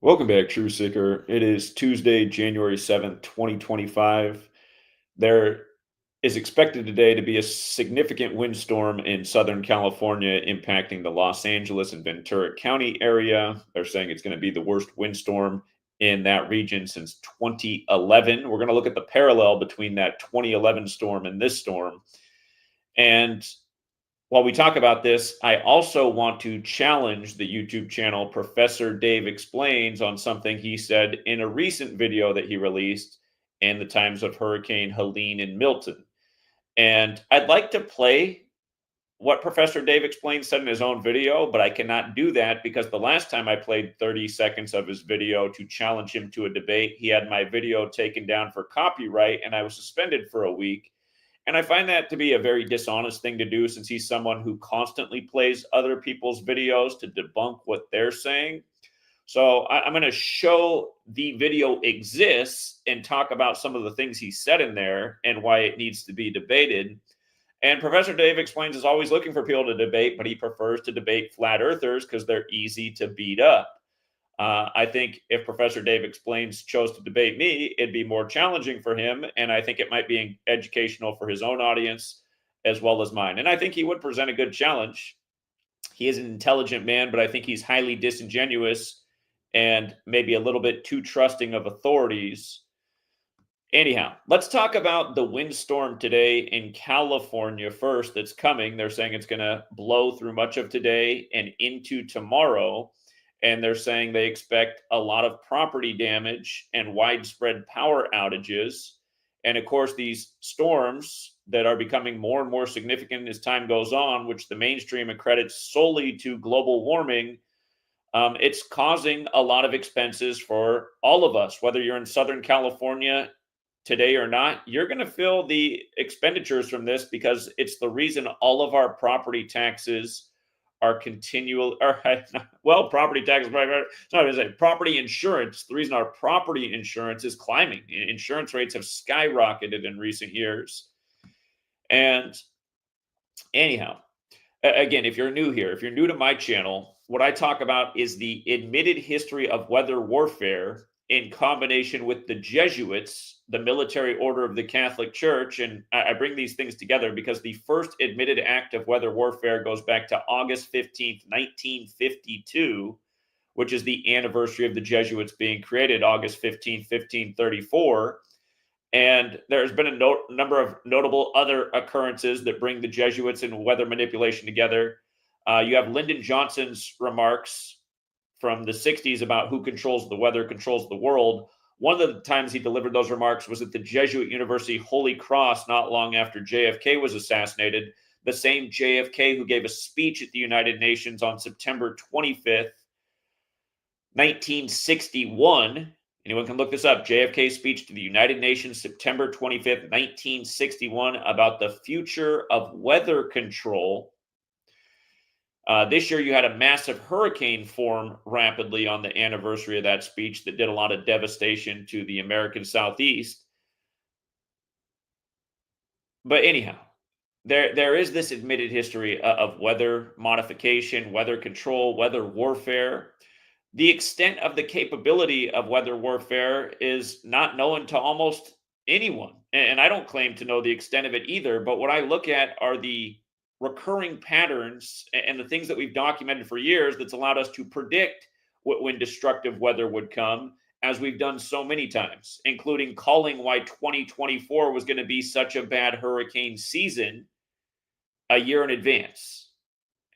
Welcome back, True Seeker. It is Tuesday, January 7th, 2025. There is expected today to be a significant windstorm in Southern California impacting the Los Angeles and Ventura County area. They're saying it's going to be the worst windstorm in that region since 2011. We're going to look at the parallel between that 2011 storm and this storm. And while we talk about this, I also want to challenge the YouTube channel Professor Dave Explains on something he said in a recent video that he released in the times of Hurricane Helene and Milton. And I'd like to play what Professor Dave Explains said in his own video, but I cannot do that because the last time I played 30 seconds of his video to challenge him to a debate, he had my video taken down for copyright and I was suspended for a week. And I find that to be a very dishonest thing to do since he's someone who constantly plays other people's videos to debunk what they're saying. So I'm going to show the video exists and talk about some of the things he said in there and why it needs to be debated. And Professor Dave Explains is always looking for people to debate, but he prefers to debate flat earthers because they're easy to beat up. I think if Professor Dave Explains chose to debate me, it'd be more challenging for him. And I think it might be educational for his own audience as well as mine. And I think he would present a good challenge. He is an intelligent man, but I think he's highly disingenuous and maybe a little bit too trusting of authorities. Anyhow, let's talk about the windstorm today in California first that's coming. They're saying it's going to blow through much of today and into tomorrow. And they're saying they expect a lot of property damage and widespread power outages. And of course, these storms that are becoming more and more significant as time goes on, which the mainstream accredits solely to global warming, it's causing a lot of expenses for all of us. Whether you're in Southern California today or not, you're going to feel the expenditures from this because it's the reason all of our property taxes are continual, or well, property taxes, it's not even say property insurance. The reason our property insurance is climbing, insurance rates have skyrocketed in recent years. And anyhow, again, if you're new here, if you're new to my channel, what I talk about is the admitted history of weather warfare in combination with the Jesuits, the military order of the Catholic Church. And I bring these things together because the first admitted act of weather warfare goes back to August 15th, 1952, which is the anniversary of the Jesuits being created, August 15th, 1534. And there's been a number of notable other occurrences that bring the Jesuits and weather manipulation together. You have Lyndon Johnson's remarks from the 60s about who controls the weather controls the world. One of the times he delivered those remarks was at the Jesuit University Holy Cross not long after JFK was assassinated, the same JFK who gave a speech at the United Nations on September 25th, 1961. Anyone can look this up. JFK's speech to the United Nations, September 25th, 1961, about the future of weather control. This year, you had a massive hurricane form rapidly on the anniversary of that speech that did a lot of devastation to the American Southeast. But anyhow, there is this admitted history of weather modification, weather control, weather warfare. The extent of the capability of weather warfare is not known to almost anyone. And I don't claim to know the extent of it either. But what I look at are the recurring patterns and the things that we've documented for years that's allowed us to predict when destructive weather would come, as we've done so many times, including calling why 2024 was going to be such a bad hurricane season a year in advance.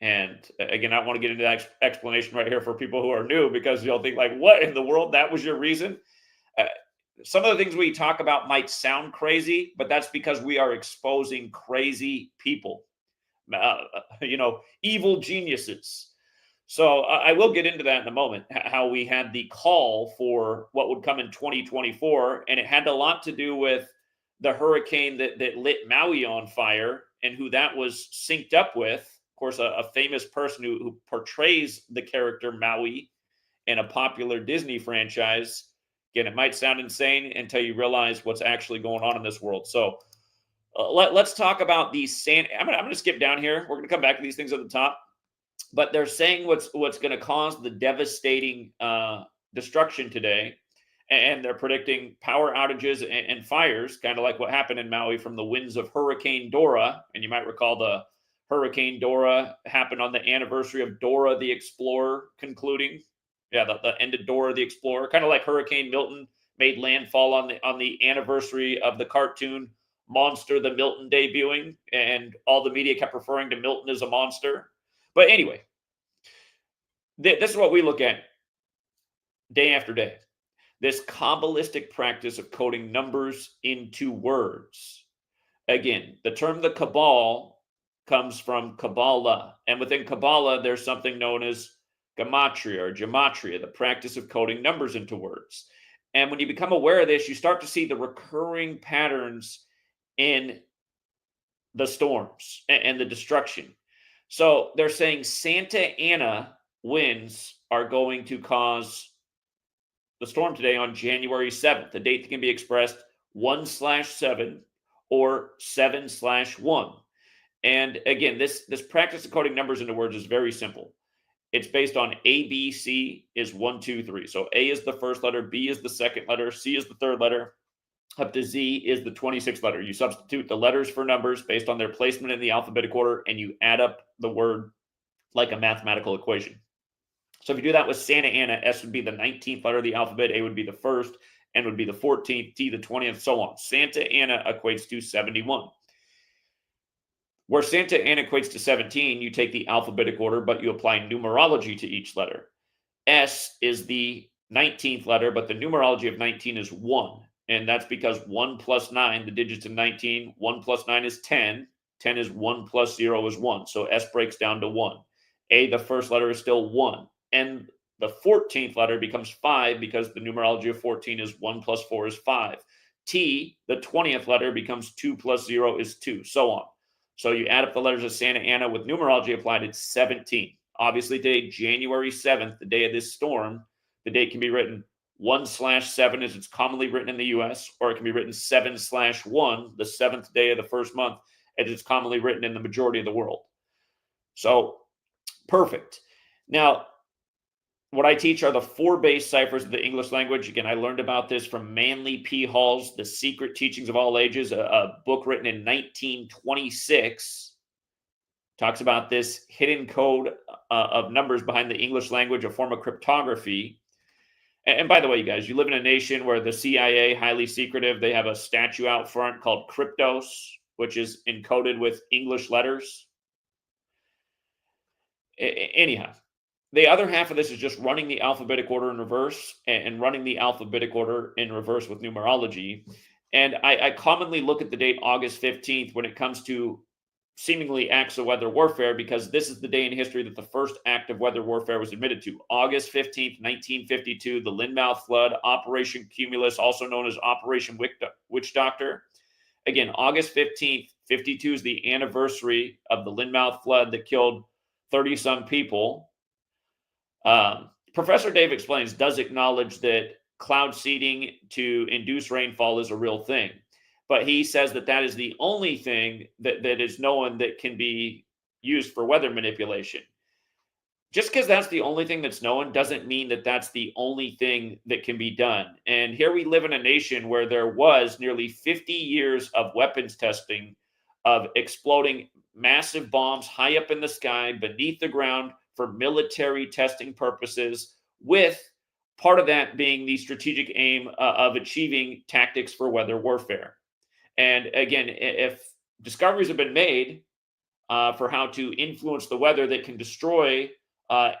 And again, I want to get into that explanation right here for people who are new, because you'll think like, what in the world? That was your reason? Some of the things we talk about might sound crazy, but that's because we are exposing crazy people. Evil geniuses. So I will get into that in a moment, how we had the call for what would come in 2024. And it had a lot to do with the hurricane that lit Maui on fire and who that was synced up with. Of course, a famous person who portrays the character Maui in a popular Disney franchise. Again, it might sound insane until you realize what's actually going on in this world. So let's talk about these. I'm going to skip down here. We're going to come back to these things at the top. But they're saying what's going to cause the devastating destruction today, and they're predicting power outages and fires, kind of like what happened in Maui from the winds of Hurricane Dora. And you might recall the Hurricane Dora happened on the anniversary of Dora the Explorer concluding. Yeah, the end of Dora the Explorer, kind of like Hurricane Milton made landfall on the anniversary of the cartoon Monster the Milton debuting, and all the media kept referring to Milton as a monster. But anyway, this is what we look at day after day. This Kabbalistic practice of coding numbers into words. Again, the term the Cabal comes from Kabbalah, and within Kabbalah, there's something known as Gematria or Gematria, the practice of coding numbers into words. And when you become aware of this, you start to see the recurring patterns in the storms and the destruction. So they're saying Santa Ana winds are going to cause the storm today on January 7th, a date that can be expressed 1/7 or 7/1. And again, this practice of coding numbers into words is very simple. It's based on A, B, C is 1, 2, 3. So A is the first letter, B is the second letter, C is the third letter, up to Z is the 26th letter. You substitute the letters for numbers based on their placement in the alphabetic order, and you add up the word like a mathematical equation. So if you do that with Santa Ana, S would be the 19th letter of the alphabet, A would be the first, N would be the 14th, T the 20th, so on. Santa Ana equates to 71. Where Santa Ana equates to 17, you take the alphabetic order, but you apply numerology to each letter. S is the 19th letter, but the numerology of 19 is 1. And that's because 1 plus 9, the digits of 19, 1 plus 9 is 10. 10 is 1 plus 0 is 1. So S breaks down to 1. A, the first letter, is still 1. And the 14th letter becomes 5 because the numerology of 14 is 1 plus 4 is 5. T, the 20th letter, becomes 2 plus 0 is 2, so on. So you add up the letters of Santa Ana with numerology applied, it's 17. Obviously today, January 7th, the day of this storm, the date can be written 1/7 as it's commonly written in the US, or it can be written 7/1, the 7th day of the first month, as it's commonly written in the majority of the world. So perfect. Now, what I teach are the 4 base ciphers of the English language. Again, I learned about this from Manly P. Hall's The Secret Teachings of All Ages, a book written in 1926. Talks about this hidden code of numbers behind the English language, a form of cryptography. And by the way, you guys, you live in a nation where the CIA, highly secretive, they have a statue out front called Kryptos, which is encoded with English letters. Anyhow, the other half of this is just running the alphabetic order in reverse and running the alphabetic order in reverse with numerology. And I commonly look at the date August 15th when it comes to seemingly acts of weather warfare, because this is the day in history that the first act of weather warfare was admitted to. August 15th, 1952, the Lynmouth Flood, Operation Cumulus, also known as Operation Witch Doctor. Again, August 15th, 52 is the anniversary of the Lynmouth Flood that killed 30-some people. Professor Dave Explains does acknowledge that cloud seeding to induce rainfall is a real thing, but he says that that is the only thing that is known that can be used for weather manipulation. Just because that's the only thing that's known doesn't mean that that's the only thing that can be done. And here we live in a nation where there was nearly 50 years of weapons testing, of exploding massive bombs high up in the sky, beneath the ground, for military testing purposes, with part of that being the strategic aim of achieving tactics for weather warfare. And again, if discoveries have been made for how to influence the weather that can destroy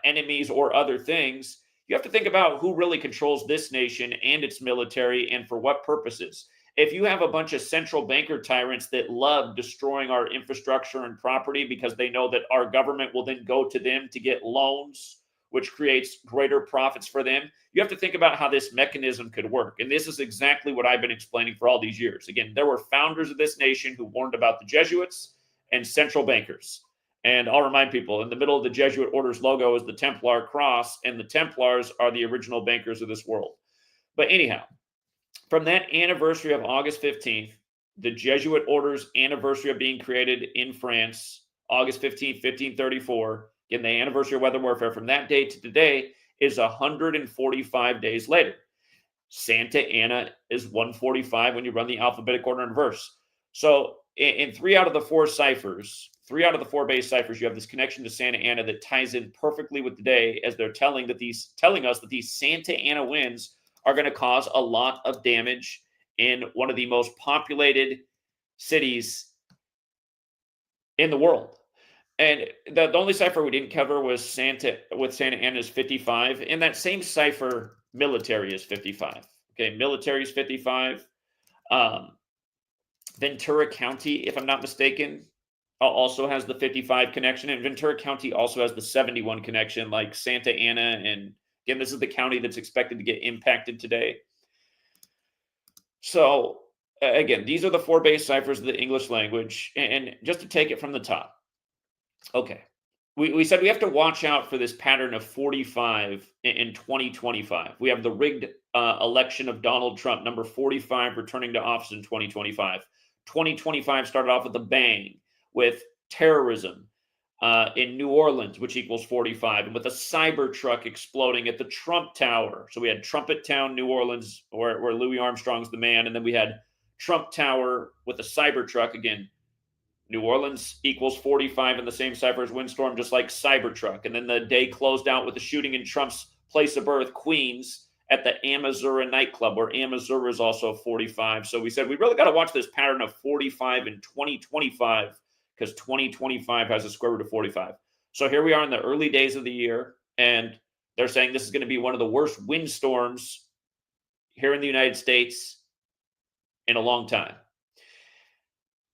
enemies or other things, you have to think about who really controls this nation and its military, and for what purposes. If you have a bunch of central banker tyrants that love destroying our infrastructure and property because they know that our government will then go to them to get loans, which creates greater profits for them, you have to think about how this mechanism could work. And this is exactly what I've been explaining for all these years. Again, there were founders of this nation who warned about the Jesuits and central bankers. And I'll remind people, in the middle of the Jesuit order's logo is the Templar cross, and the Templars are the original bankers of this world. But anyhow, from that anniversary of August 15th, the Jesuit order's anniversary of being created in France, August 15th, 1534, again, the anniversary of weather warfare, from that day to today is 145 days later. Santa Ana is 145 when you run the alphabetic order in reverse. So in three out of the four ciphers, three out of the four base ciphers, you have this connection to Santa Ana that ties in perfectly with the day, as they're telling us that these Santa Ana winds are going to cause a lot of damage in one of the most populated cities in the world. And the only cipher we didn't cover was Santa Ana's 55. In that same cipher, military is 55. Okay, military is 55. Ventura County, if I'm not mistaken, also has the 55 connection, and Ventura County also has the 71 connection, like Santa Ana. And again, this is the county that's expected to get impacted today. So again, these are the four base ciphers of the English language. And just to take it from the top, okay, we said we have to watch out for this pattern of 45 in 2025. We have the rigged election of Donald Trump, number 45, returning to office in 2025. 2025 started off with a bang with terrorism in New Orleans, which equals 45, and with a cyber truck exploding at the Trump Tower. So we had Trumpet Town, New Orleans, where Louis Armstrong's the man, and then we had Trump Tower with a cyber truck. Again, New Orleans equals 45 in the same cipher as windstorm, just like Cybertruck. And then the day closed out with a shooting in Trump's place of birth, Queens, at the Amazura nightclub, where Amazura is also 45. So we said we really got to watch this pattern of 45 in 2025, because 2025 has a square root of 45. So here we are in the early days of the year, and they're saying this is going to be one of the worst windstorms here in the United States in a long time.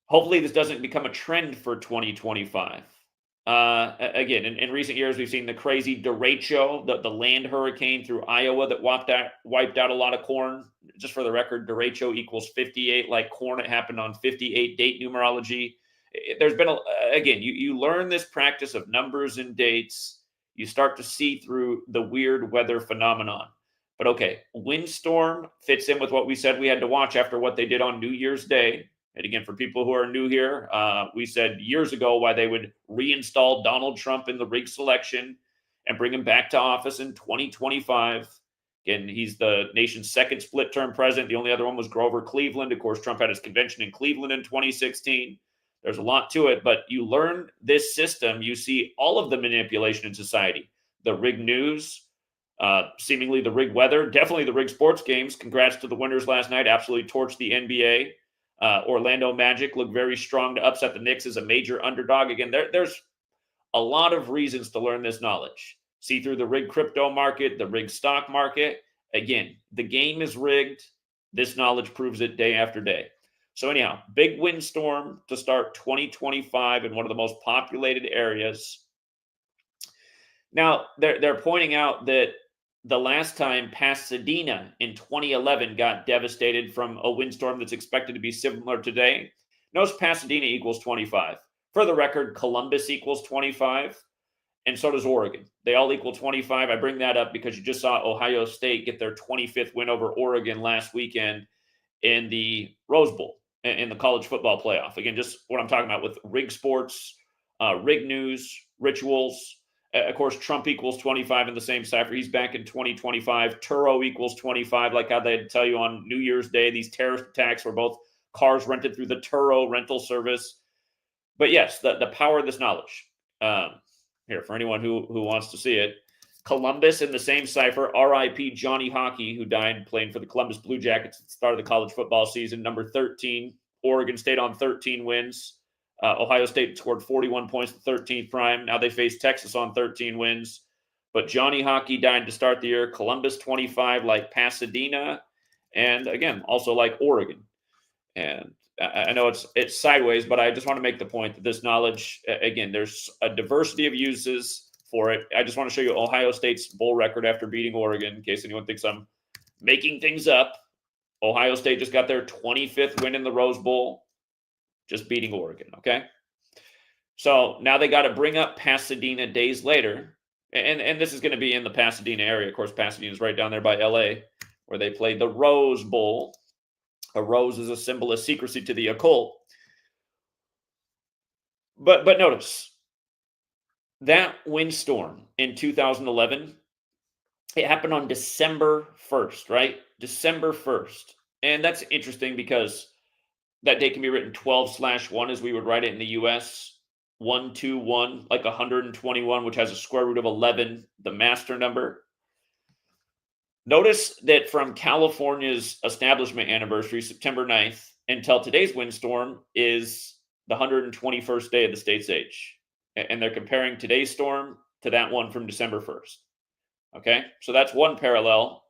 Hopefully this doesn't become a trend for 2025. Again, in recent years, we've seen the crazy derecho, the land hurricane through Iowa that wiped out a lot of corn. Just for the record, derecho equals 58, like corn. It happened on 58 date numerology. There's been, again, you learn this practice of numbers and dates. You start to see through the weird weather phenomenon. But okay, windstorm fits in with what we said we had to watch after what they did on New Year's Day. And again, for people who are new here, we said years ago why they would reinstall Donald Trump in the rigged selection and bring him back to office in 2025. Again, he's the nation's second split-term president. The only other one was Grover Cleveland. Of course, Trump had his convention in Cleveland in 2016. There's a lot to it, but you learn this system, you see all of the manipulation in society. The rigged news, seemingly the rigged weather, definitely the rigged sports games. Congrats to the winners last night. Absolutely torched the NBA. Orlando Magic look very strong to upset the Knicks as a major underdog. Again, there's a lot of reasons to learn this knowledge. See through the rigged crypto market, the rigged stock market. Again, the game is rigged. This knowledge proves it day after day. So anyhow, big windstorm to start 2025 in one of the most populated areas. Now, they're pointing out that the last time Pasadena in 2011 got devastated from a windstorm that's expected to be similar today. Notice Pasadena equals 25. For the record, Columbus equals 25, and so does Oregon. They all equal 25. I bring that up because you just saw Ohio State get their 25th win over Oregon last weekend in the Rose Bowl, in the college football playoff. Again, just what I'm talking about with rigged sports, rigged news, rituals. Of course, Trump equals 25 in the same cipher. He's back in 2025. Turo equals 25, like how they tell you on New Year's Day. These terrorist attacks were both cars rented through the Turo rental service. But yes, the power of this knowledge. Here, for anyone who wants to see it. Columbus in the same cipher. R.I.P. Johnny Hockey, who died playing for the Columbus Blue Jackets at the start of the college football season. Number 13. Oregon State on 13 wins. Ohio State scored 41 points the 13th prime. Now they face Texas on 13 wins. But Johnny Hockey died to start the year. Columbus 25, like Pasadena. And again, also like Oregon. And I know it's sideways, but I just want to make the point that this knowledge, again, there's a diversity of uses for it. I just want to show you Ohio State's bowl record after beating Oregon, in case anyone thinks I'm making things up. Ohio State just got their 25th win in the Rose Bowl. Just beating Oregon, okay? So now they got to bring up Pasadena days later. And this is going to be in the Pasadena area. Of course, Pasadena is right down there by L.A., where they played the Rose Bowl. A rose is a symbol of secrecy to the occult. But notice, that windstorm in 2011, It happened on December 1st, right? December 1st. And that's interesting because that date can be written 12/1 as we would write it in the US. 121, like 121, which has a square root of 11, the master number. Notice that from California's establishment anniversary, September 9th, until today's windstorm is the 121st day of the state's age. And they're comparing today's storm to that one from December 1st. Okay, so that's one parallel.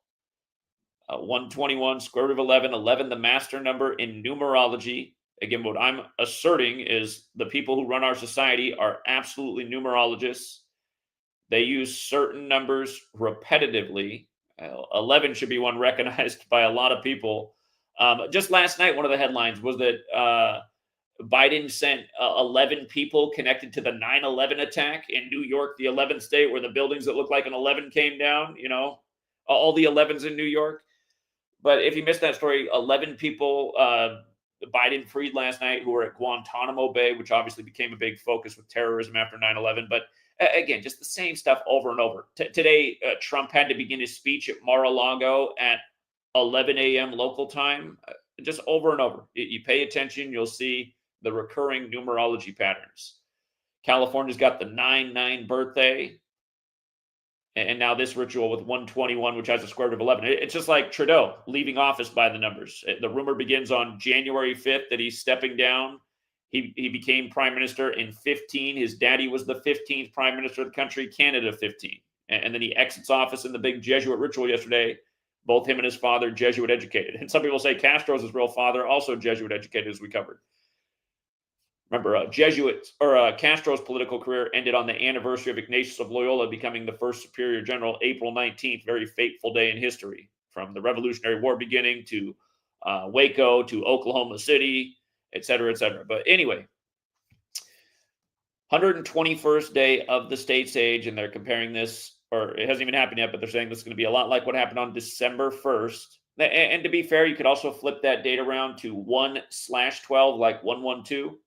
121, square root of 11, 11, the master number in numerology. Again, what I'm asserting is the people who run our society are absolutely numerologists. They use certain numbers repetitively. 11 should be one recognized by a lot of people. Just last night, one of the headlines was that Biden sent 11 people connected to the 9/11 attack in New York, the 11th state, where the buildings that look like an 11 came down, all the 11s in New York. But if you missed that story, 11 people Biden freed last night who were at Guantanamo Bay, which obviously became a big focus with terrorism after 9/11. But again, just the same stuff over and over. Today, Trump had to begin his speech at Mar-a-Lago at 11 a.m. local time, just over and over. You pay attention, you'll see the recurring numerology patterns. California's got the 9/9 birthday. And now this ritual with 121, which has a square root of 11. It's just like Trudeau leaving office by the numbers. The rumor begins on January 5th that he's stepping down. He became prime minister in 15. His daddy was the 15th prime minister of the country, Canada 15. And then he exits office in the big Jesuit ritual yesterday. Both him and his father Jesuit educated. And some people say Castro's his real father, also Jesuit educated, as we covered. Remember, Castro's political career ended on the anniversary of Ignatius of Loyola becoming the first superior general, April 19th, very fateful day in history, from the Revolutionary War beginning to Waco to Oklahoma City, et cetera, et cetera. But anyway, 121st day of the state's age, and they're comparing this, or it hasn't even happened yet, but they're saying this is going to be a lot like what happened on December 1st. And to be fair, you could also flip that date around to 1/12, like 112.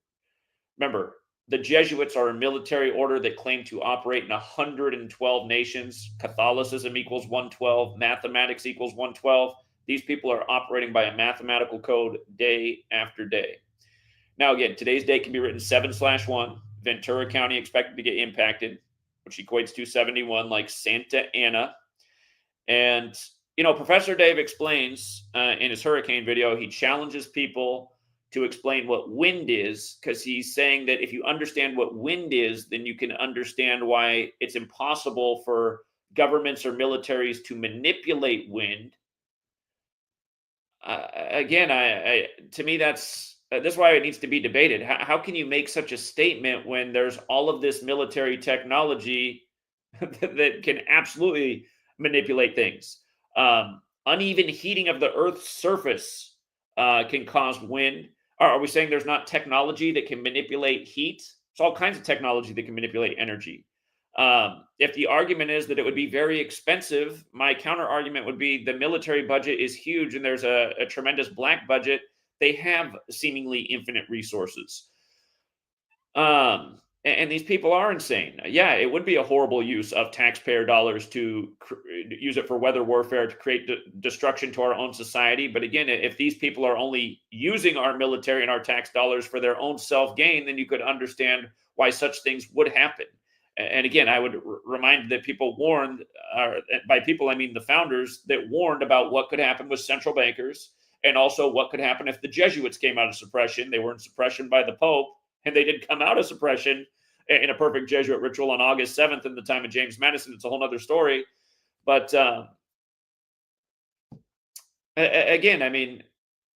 Remember, the Jesuits are a military order that claim to operate in 112 nations. Catholicism equals 112. Mathematics equals 112. These people are operating by a mathematical code day after day. Now, again, today's date can be written 7/1. Ventura County expected to get impacted, which equates to 71, like Santa Ana. And, Professor Dave explains in his hurricane video, he challenges people to explain what wind is, because he's saying that if you understand what wind is, then you can understand why it's impossible for governments or militaries to manipulate wind. To me, that's why it needs to be debated. How can you make such a statement when there's all of this military technology that can absolutely manipulate things? Uneven heating of the Earth's surface can cause wind. Are we saying there's not technology that can manipulate heat? There's all kinds of technology that can manipulate energy. If the argument is that it would be very expensive, my counter argument would be the military budget is huge and there's a tremendous black budget. They have seemingly infinite resources. And these people are insane. Yeah, it would be a horrible use of taxpayer dollars to use it for weather warfare to create destruction to our own society. But again, if these people are only using our military and our tax dollars for their own self-gain, then you could understand why such things would happen. And again, I would remind that people warned, by people I mean the founders, that warned about what could happen with central bankers, and also what could happen if the Jesuits came out of suppression. They were in suppression by the Pope, and they did come out of suppression in a perfect Jesuit ritual on August 7th in the time of James Madison. It's a whole other story. But again, I mean,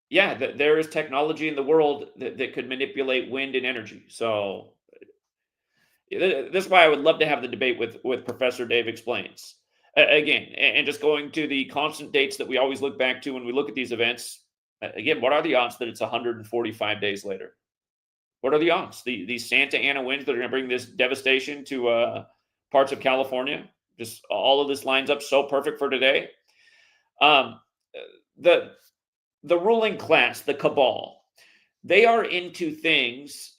yeah, there is technology in the world that could manipulate wind and energy. So this is why I would love to have the debate with Professor Dave Explains. Again, and just going to the constant dates that we always look back to when we look at these events. Again, what are the odds that it's 145 days later? What are the odds? These Santa Ana winds that are going to bring this devastation to parts of California. Just all of this lines up so perfect for today. The ruling class, the cabal, they are into things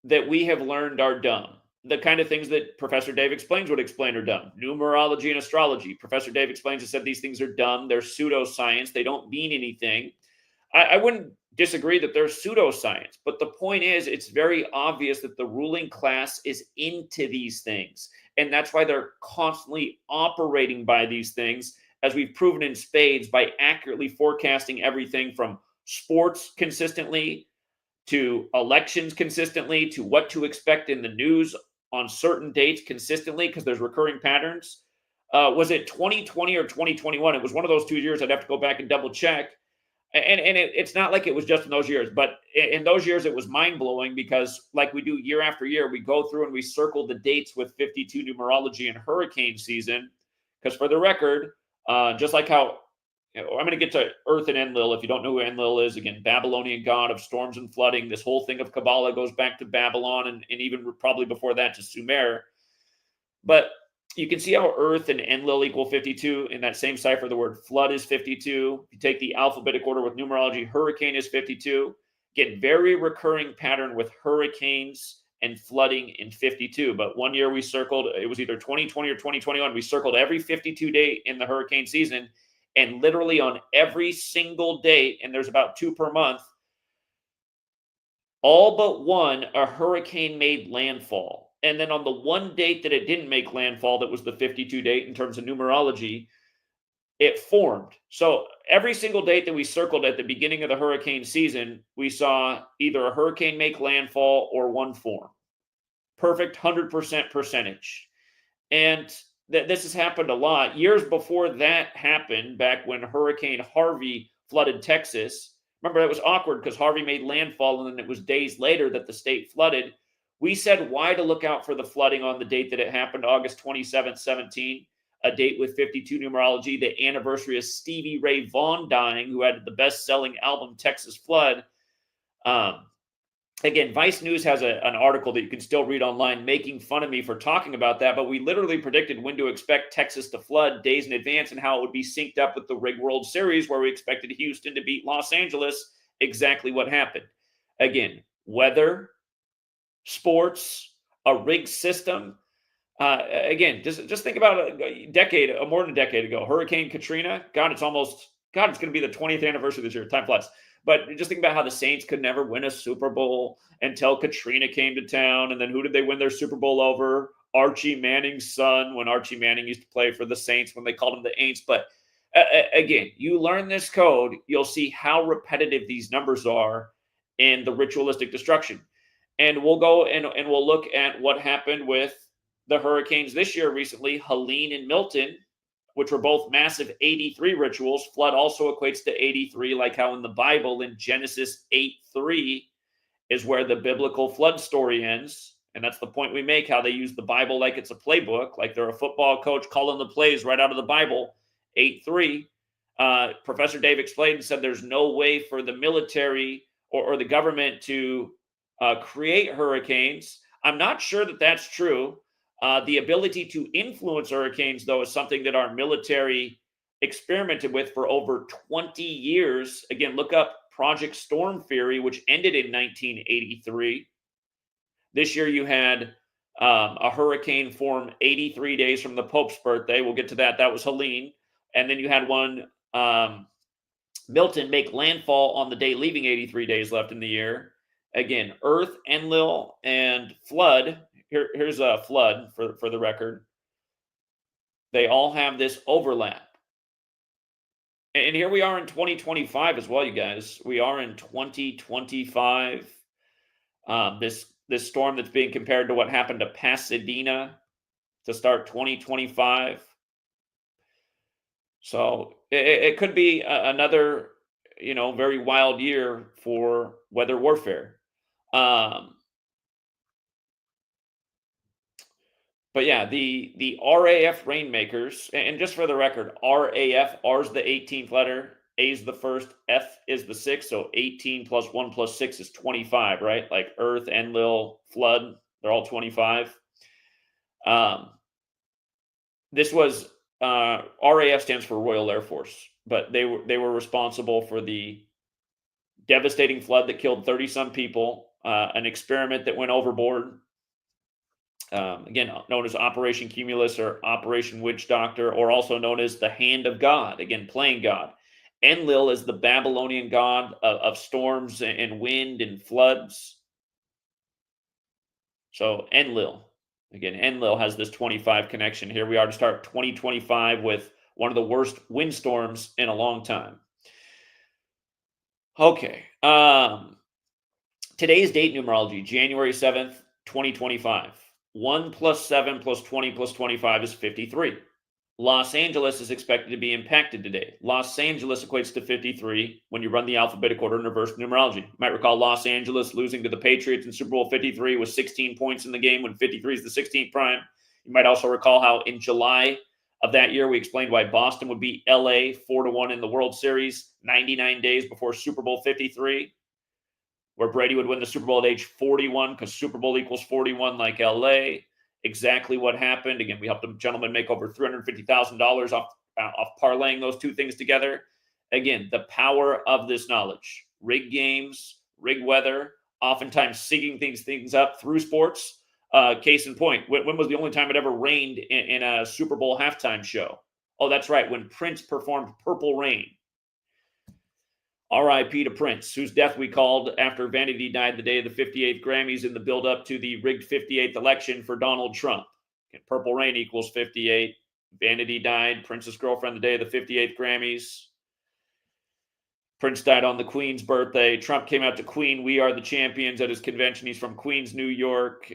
that we have learned are dumb. the kind of things that Professor Dave Explains would explain are dumb. Numerology and astrology. Professor Dave Explains has said these things are dumb. They're pseudoscience. They don't mean anything. I wouldn't disagree that they're pseudoscience, but the point is, it's very obvious that the ruling class is into these things. And that's why they're constantly operating by these things, as we've proven in spades by accurately forecasting everything from sports consistently to elections consistently to what to expect in the news on certain dates consistently, because there's recurring patterns. Was it 2020 or 2021? It was one of those 2 years. I'd have to go back and double check. It's not like it was just in those years, but in those years it was mind-blowing, because like we do year after year, we go through and we circle the dates with 52 numerology and hurricane season. Because for the record, just like how I'm going to get to Earth and Enlil. If you don't know who Enlil is, again, Babylonian god of storms and flooding. This whole thing of Kabbalah goes back to Babylon, and even probably before that to Sumer. But you can see how Earth and Enlil equal 52 in that same cipher. The word flood is 52. If you take the alphabetic order with numerology, hurricane is 52. Get very recurring pattern with hurricanes and flooding in 52. But one year we circled, it was either 2020 or 2021, we circled every 52 day in the hurricane season, and literally on every single date, and there's about 2 per month, all but one, a hurricane made landfall. And then on the one date that it didn't make landfall, that was the 52 date in terms of numerology, it formed. So every single date that we circled at the beginning of the hurricane season, we saw either a hurricane make landfall or one form. Perfect 100% percentage. And this has happened a lot. Years before that happened, back when Hurricane Harvey flooded Texas, remember that was awkward because Harvey made landfall and then it was days later that the state flooded. We said why to look out for the flooding on the date that it happened, August 27th, 17, a date with 52 numerology, the anniversary of Stevie Ray Vaughan dying, who had the best-selling album, Texas Flood. Again, Vice News has an article that you can still read online making fun of me for talking about that, but we literally predicted when to expect Texas to flood days in advance and how it would be synced up with the Rig World Series, where we expected Houston to beat Los Angeles. Exactly what happened. Again, weather, sports, a rigged system. Again, just think about more than a decade ago. Hurricane Katrina. It's going to be the 20th anniversary this year. Time flies. But just think about how the Saints could never win a Super Bowl until Katrina came to town. And then who did they win their Super Bowl over? Archie Manning's son, when Archie Manning used to play for the Saints, when they called him the Aints. But again, you learn this code, you'll see how repetitive these numbers are in the ritualistic destruction. And we'll go and we'll look at what happened with the hurricanes this year recently, Helene and Milton, which were both massive 83 rituals. Flood also equates to 83, like how in the Bible in Genesis 8:3 is where the biblical flood story ends. And that's the point we make, how they use the Bible like it's a playbook, like they're a football coach calling the plays right out of the Bible. 8:3. Professor Dave explained and said there's no way for the military or the government to create hurricanes. I'm not sure that that's true. The ability to influence hurricanes, though, is something that our military experimented with for over 20 years. Again, look up Project Storm Theory, which ended in 1983. This year you had a hurricane form 83 days from the Pope's birthday. We'll get to that. That was Helene. And then you had one, Milton, make landfall on the day, leaving 83 days left in the year. Again, Earth, Enlil, and Flood. Here's a flood for the record. They all have this overlap. And here we are in 2025 as well, you guys. We are in 2025. This storm that's being compared to what happened to Pasadena to start 2025. So it could be another, very wild year for weather warfare. But yeah, the RAF Rainmakers, and just for the record, RAF, R's the 18th letter, A's the first, F is the sixth, so 18 plus 1 plus 6 is 25, right? Like Earth, Enlil, Flood, they're all 25. This was, RAF stands for Royal Air Force, but they were responsible for the devastating flood that killed 30-some people, an experiment that went overboard. Again, known as Operation Cumulus or Operation Witch Doctor, or also known as the Hand of God, again, playing God. Enlil is the Babylonian god of storms and wind and floods. So Enlil, again, Enlil has this 25 connection. Here we are to start 2025 with one of the worst windstorms in a long time. Okay. Today's date numerology, January 7th, 2025. 1 plus 7 plus 20 plus 25 is 53. Los Angeles is expected to be impacted today. Los Angeles equates to 53 when you run the alphabetic order in reverse numerology. You might recall Los Angeles losing to the Patriots in Super Bowl 53 with 16 points in the game when 53 is the 16th prime. You might also recall how in July of that year, we explained why Boston would beat LA 4-1 in the World Series 99 days before Super Bowl 53, where Brady would win the Super Bowl at age 41 because Super Bowl equals 41 like LA. Exactly what happened. Again, we helped a gentleman make over $350,000 off parlaying those two things together. Again, the power of this knowledge. Rig games, rig weather, oftentimes syncing things up through sports. Case in point, when was the only time it ever rained in a Super Bowl halftime show? Oh, that's right, when Prince performed Purple Rain. R.I.P. to Prince, whose death we called after Vanity died the day of the 58th Grammys in the build-up to the rigged 58th election for Donald Trump. Purple Rain equals 58. Vanity died. Prince's girlfriend the day of the 58th Grammys. Prince died on the Queen's birthday. Trump came out to Queen, "We Are the Champions" at his convention. He's from Queens, New York.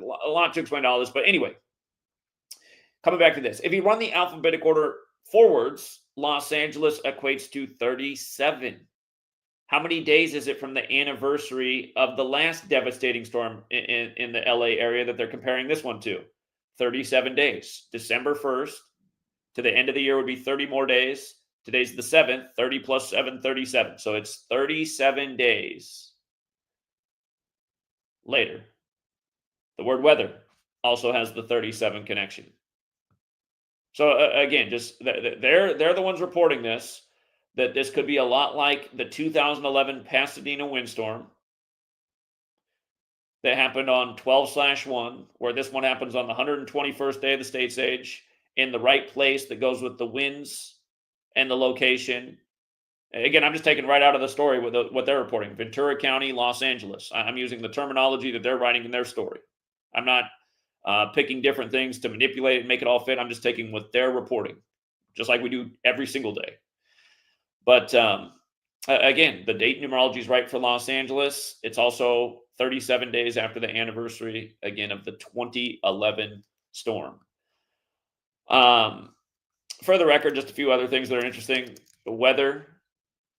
A lot to explain to all this. But anyway, coming back to this. If you run the alphabetic order forwards, Los Angeles equates to 37. How many days is it from the anniversary of the last devastating storm in the LA area that they're comparing this one to? 37 days. December 1st to the end of the year would be 30 more days. Today's the 7th. 30 plus 7, 37. So it's 37 days later. The word weather also has the 37 connection. So again, just they're the ones reporting this, that this could be a lot like the 2011 Pasadena windstorm that happened on 12/1, where this one happens on the 121st day of the state's age in the right place that goes with the winds and the location. Again, I'm just taking right out of the story with what they're reporting. Ventura County, Los Angeles. I'm using the terminology that they're writing in their story. I'm not picking different things to manipulate it and make it all fit. I'm just taking what they're reporting, just like we do every single day. But again, the date numerology is right for Los Angeles. It's also 37 days after the anniversary, again, of the 2011 storm. For the record, just a few other things that are interesting. The weather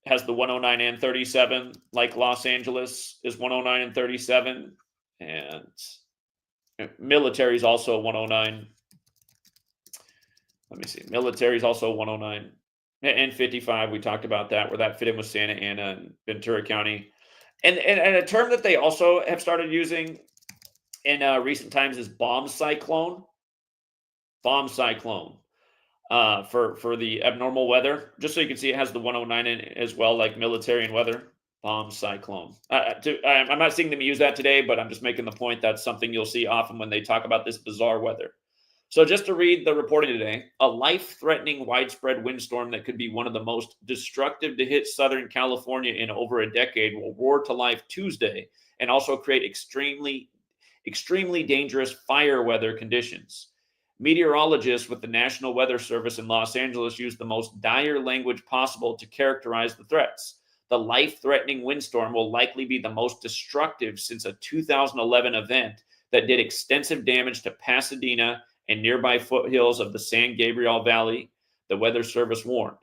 has the 109 and 37, like Los Angeles is 109 and 37. And military is also 109. Let me see. Military is also 109 and 55. We talked about that, where that fit in with Santa Ana and Ventura County. And a term that they also have started using in recent times is bomb cyclone. Bomb cyclone for the abnormal weather. Just so you can see, it has the 109 in it as well, like military and weather. Bomb cyclone. I'm not seeing them use that today, but I'm just making the point that's something you'll see often when they talk about this bizarre weather. So just to read the reporting today, a life-threatening widespread windstorm that could be one of the most destructive to hit Southern California in over a decade will roar to life Tuesday and also create extremely dangerous fire weather conditions. Meteorologists with the National Weather Service in Los Angeles use the most dire language possible to characterize the threats. The life-threatening windstorm will likely be the most destructive since a 2011 event that did extensive damage to Pasadena and nearby foothills of the San Gabriel Valley, the Weather Service warned.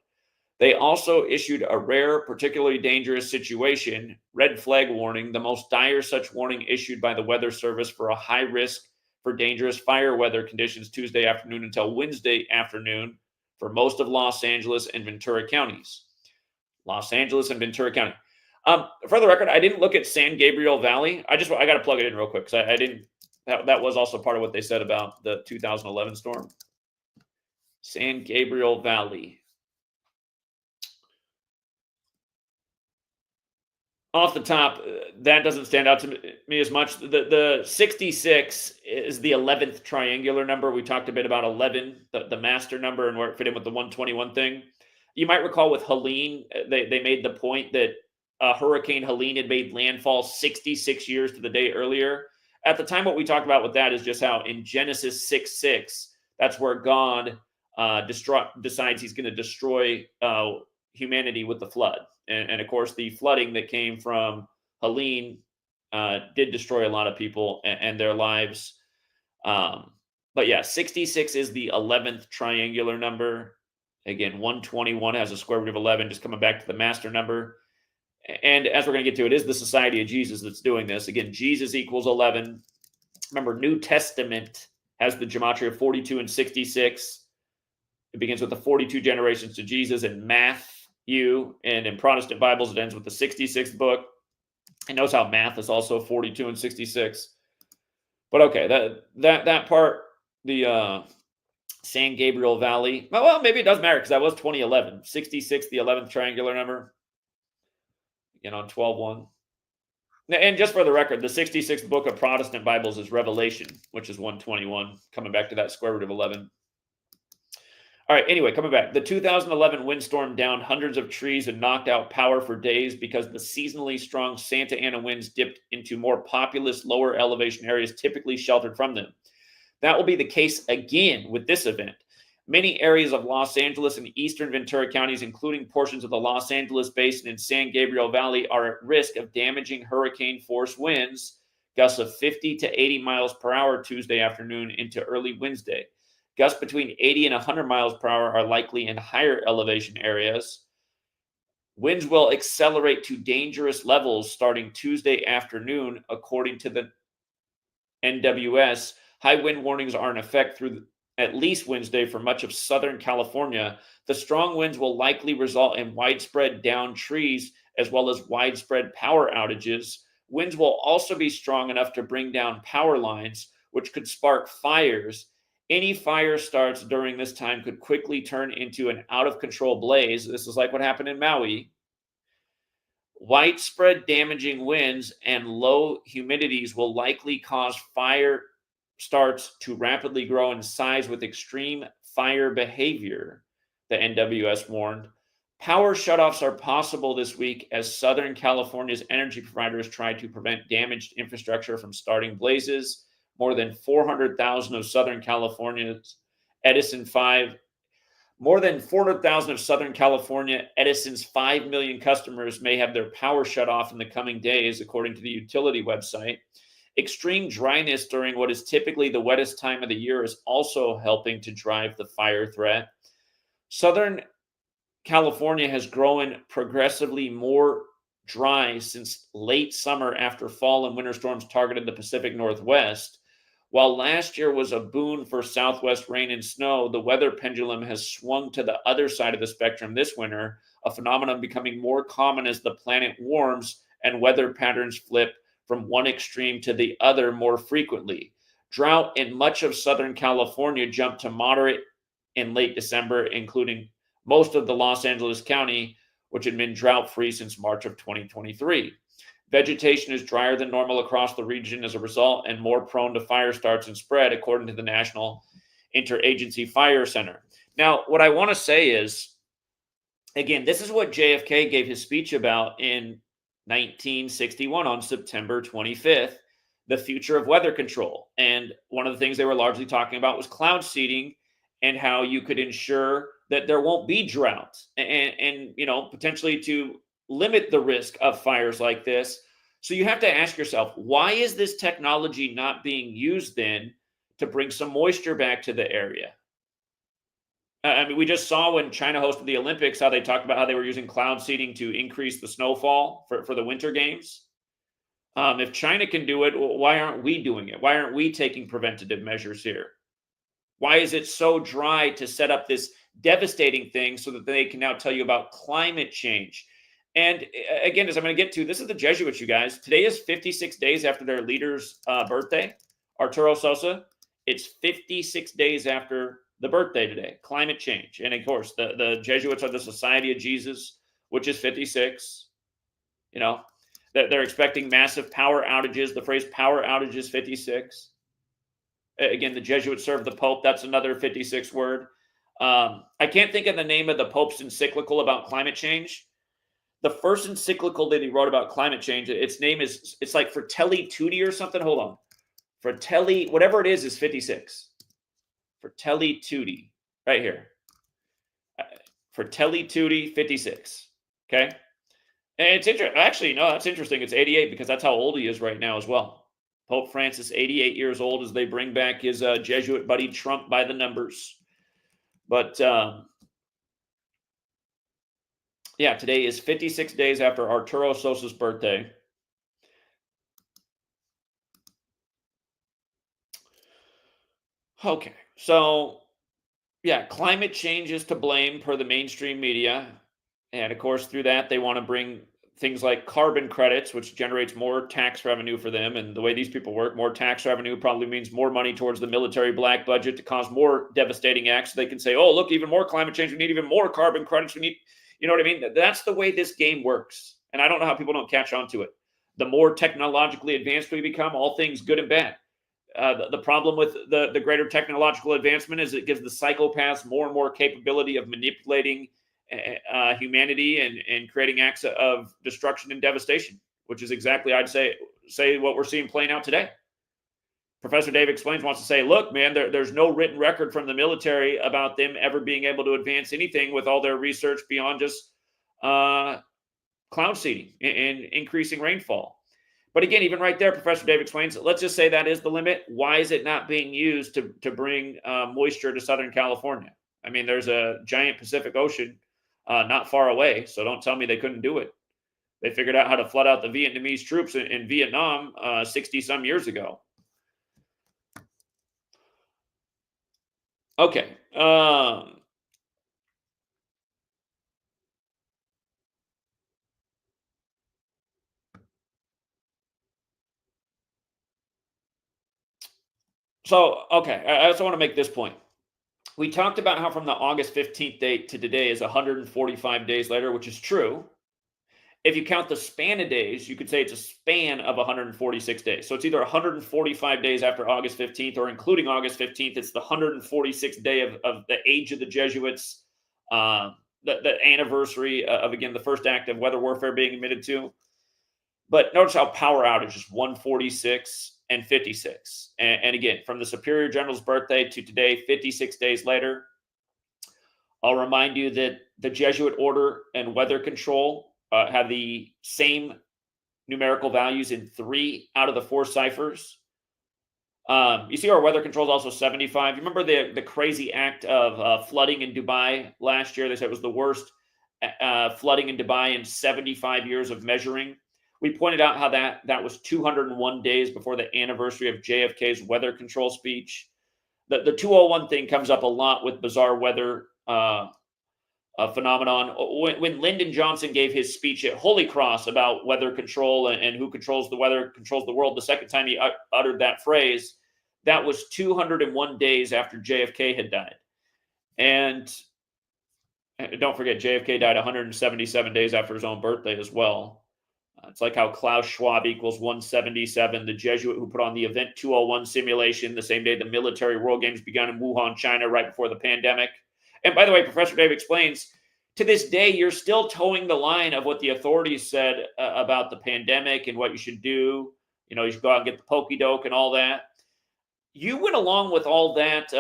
They also issued a rare, particularly dangerous situation, red flag warning, the most dire such warning issued by the Weather Service for a high risk for dangerous fire weather conditions Tuesday afternoon until Wednesday afternoon for most of Los Angeles and Ventura counties. Los Angeles and Ventura County. For the record, I didn't look at San Gabriel Valley. I got to plug it in real quick because I didn't. That was also part of what they said about the 2011 storm. San Gabriel Valley. off the top, that doesn't stand out to me as much. The 66 is the 11th triangular number. We talked a bit about 11, the master number, and where it fit in with the 121 thing. You might recall with Helene, they made the point that Hurricane Helene had made landfall 66 years to the day earlier. At the time, what we talked about with that is just how in Genesis 6:6, that's where God decides he's going to destroy humanity with the flood. And of course, the flooding that came from Helene did destroy a lot of people and their lives. But yeah, 66 is the 11th triangular number. Again, 121 has a square root of 11, just coming back to the master number. And as we're going to get to, it is the Society of Jesus that's doing this. Again, Jesus equals 11. Remember, New Testament has the gematria of 42 and 66. It begins with the 42 generations to Jesus in Matthew, and in Protestant Bibles, it ends with the 66th book. And notice how math is also 42 and 66. But okay, that part, the San Gabriel Valley, well, maybe it does matter because that was 2011. 66, the 11th triangular number. Again, on 12-1. And just for the record, the 66th book of Protestant Bibles is Revelation, which is 121, coming back to that square root of 11. All right, anyway, coming back. The 2011 windstorm downed hundreds of trees and knocked out power for days because the seasonally strong Santa Ana winds dipped into more populous lower elevation areas typically sheltered from them. That will be the case again with this event. Many areas of Los Angeles and eastern Ventura counties, including portions of the Los Angeles Basin and San Gabriel Valley, are at risk of damaging hurricane-force winds, gusts of 50 to 80 miles per hour Tuesday afternoon into early Wednesday. Gusts between 80 and 100 miles per hour are likely in higher elevation areas. Winds will accelerate to dangerous levels starting Tuesday afternoon, according to the NWS. High wind warnings are in effect through at least Wednesday for much of Southern California. The strong winds will likely result in widespread downed trees as well as widespread power outages. Winds will also be strong enough to bring down power lines, which could spark fires. Any fire starts during this time could quickly turn into an out-of-control blaze. This is like what happened in Maui. Widespread damaging winds and low humidities will likely cause fire starts to rapidly grow in size with extreme fire behavior, the NWS warned. Power shutoffs are possible this week as Southern California's energy providers try to prevent damaged infrastructure from starting blazes. More than 400,000 of Southern California's Edison's 5 million customers may have their power shut off in the coming days, according to the utility website. Extreme dryness during what is typically the wettest time of the year is also helping to drive the fire threat. Southern California has grown progressively more dry since late summer after fall and winter storms targeted the Pacific Northwest. While last year was a boon for Southwest rain and snow, the weather pendulum has swung to the other side of the spectrum this winter, a phenomenon becoming more common as the planet warms and weather patterns flip from one extreme to the other more frequently. Drought in much of Southern California jumped to moderate in late December, including most of the Los Angeles County, which had been drought-free since March of 2023. Vegetation is drier than normal across the region as a result and more prone to fire starts and spread, according to the National Interagency Fire Center. Now, what I want to say is, again, this is what JFK gave his speech about in 1961 on September 25th, the future of weather control. And one of the things they were largely talking about was cloud seeding and how you could ensure that there won't be drought and potentially to limit the risk of fires like this. So you have to ask yourself, why is this technology not being used then to bring some moisture back to the area? I mean, we just saw when China hosted the Olympics, how they talked about how they were using cloud seeding to increase the snowfall for the winter games. If China can do it, why aren't we doing it? Why aren't we taking preventative measures here? Why is it so dry to set up this devastating thing so that they can now tell you about climate change? And again, as I'm going to get to, this is the Jesuits, you guys. Today is 56 days after their leader's birthday, Arturo Sosa. It's 56 days after the birthday today, climate change. And of course, the Jesuits are the Society of Jesus, which is 56. They're expecting massive power outages. The phrase power outage is 56. Again, the Jesuits serve the Pope. That's another 56 word. I can't think of the name of the Pope's encyclical about climate change. The first encyclical that he wrote about climate change, its name is, it's like Fratelli Tutti or something. Hold on. Fratelli, whatever it is 56. Fratelli Tutti, right here. Fratelli Tutti 56. Okay. And it's interesting. Actually, no, that's interesting. It's 88 because that's how old he is right now as well. Pope Francis, 88 years old, as they bring back his Jesuit buddy Trump by the numbers. But yeah, today is 56 days after Arturo Sosa's birthday. Okay, so yeah, climate change is to blame per the mainstream media. And of course, through that, they want to bring things like carbon credits, which generates more tax revenue for them. And the way these people work, more tax revenue probably means more money towards the military black budget to cause more devastating acts. So they can say, oh, look, even more climate change. We need even more carbon credits. We need, you know what I mean? That's the way this game works. And I don't know how people don't catch on to it. The more technologically advanced we become, all things good and bad. The problem with the greater technological advancement is it gives the psychopaths more and more capability of manipulating humanity and creating acts of destruction and devastation, which is exactly, I'd say what we're seeing playing out today. Professor Dave Explains wants to say, look, man, there's no written record from the military about them ever being able to advance anything with all their research beyond just cloud seeding and increasing rainfall. But again, even right there, Professor Dave Explains, let's just say that is the limit. Why is it not being used to bring moisture to Southern California? I mean, there's a giant Pacific Ocean not far away, so don't tell me they couldn't do it. They figured out how to flood out the Vietnamese troops in Vietnam 60-some years ago. Okay. So, okay, I also want to make this point. We talked about how from the August 15th date to today is 145 days later, which is true. If you count the span of days, you could say it's a span of 146 days. So it's either 145 days after August 15th or including August 15th, it's the 146th day of the age of the Jesuits, the anniversary of, again, the first act of weather warfare being admitted to. But notice how power outage is 146 and 56. And again, from the Superior General's birthday to today, 56 days later, I'll remind you that the Jesuit order and weather control have the same numerical values in 3 out of the 4 ciphers. You see our weather control is also 75. You remember the crazy act of flooding in Dubai last year? They said it was the worst flooding in Dubai in 75 years of measuring. We pointed out how that was 201 days before the anniversary of JFK's weather control speech. The 201 thing comes up a lot with bizarre weather phenomenon. When Lyndon Johnson gave his speech at Holy Cross about weather control and who controls the weather controls the world, the second time he uttered that phrase, that was 201 days after JFK had died. And don't forget, JFK died 177 days after his own birthday as well. It's like how Klaus Schwab equals 177, the Jesuit who put on the Event 201 simulation the same day the military World Games began in Wuhan, China, right before the pandemic. And by the way, Professor Dave Explains, to this day, you're still towing the line of what the authorities said about the pandemic and what you should do. You know, you should go out and get the pokey doke and all that. You went along with all that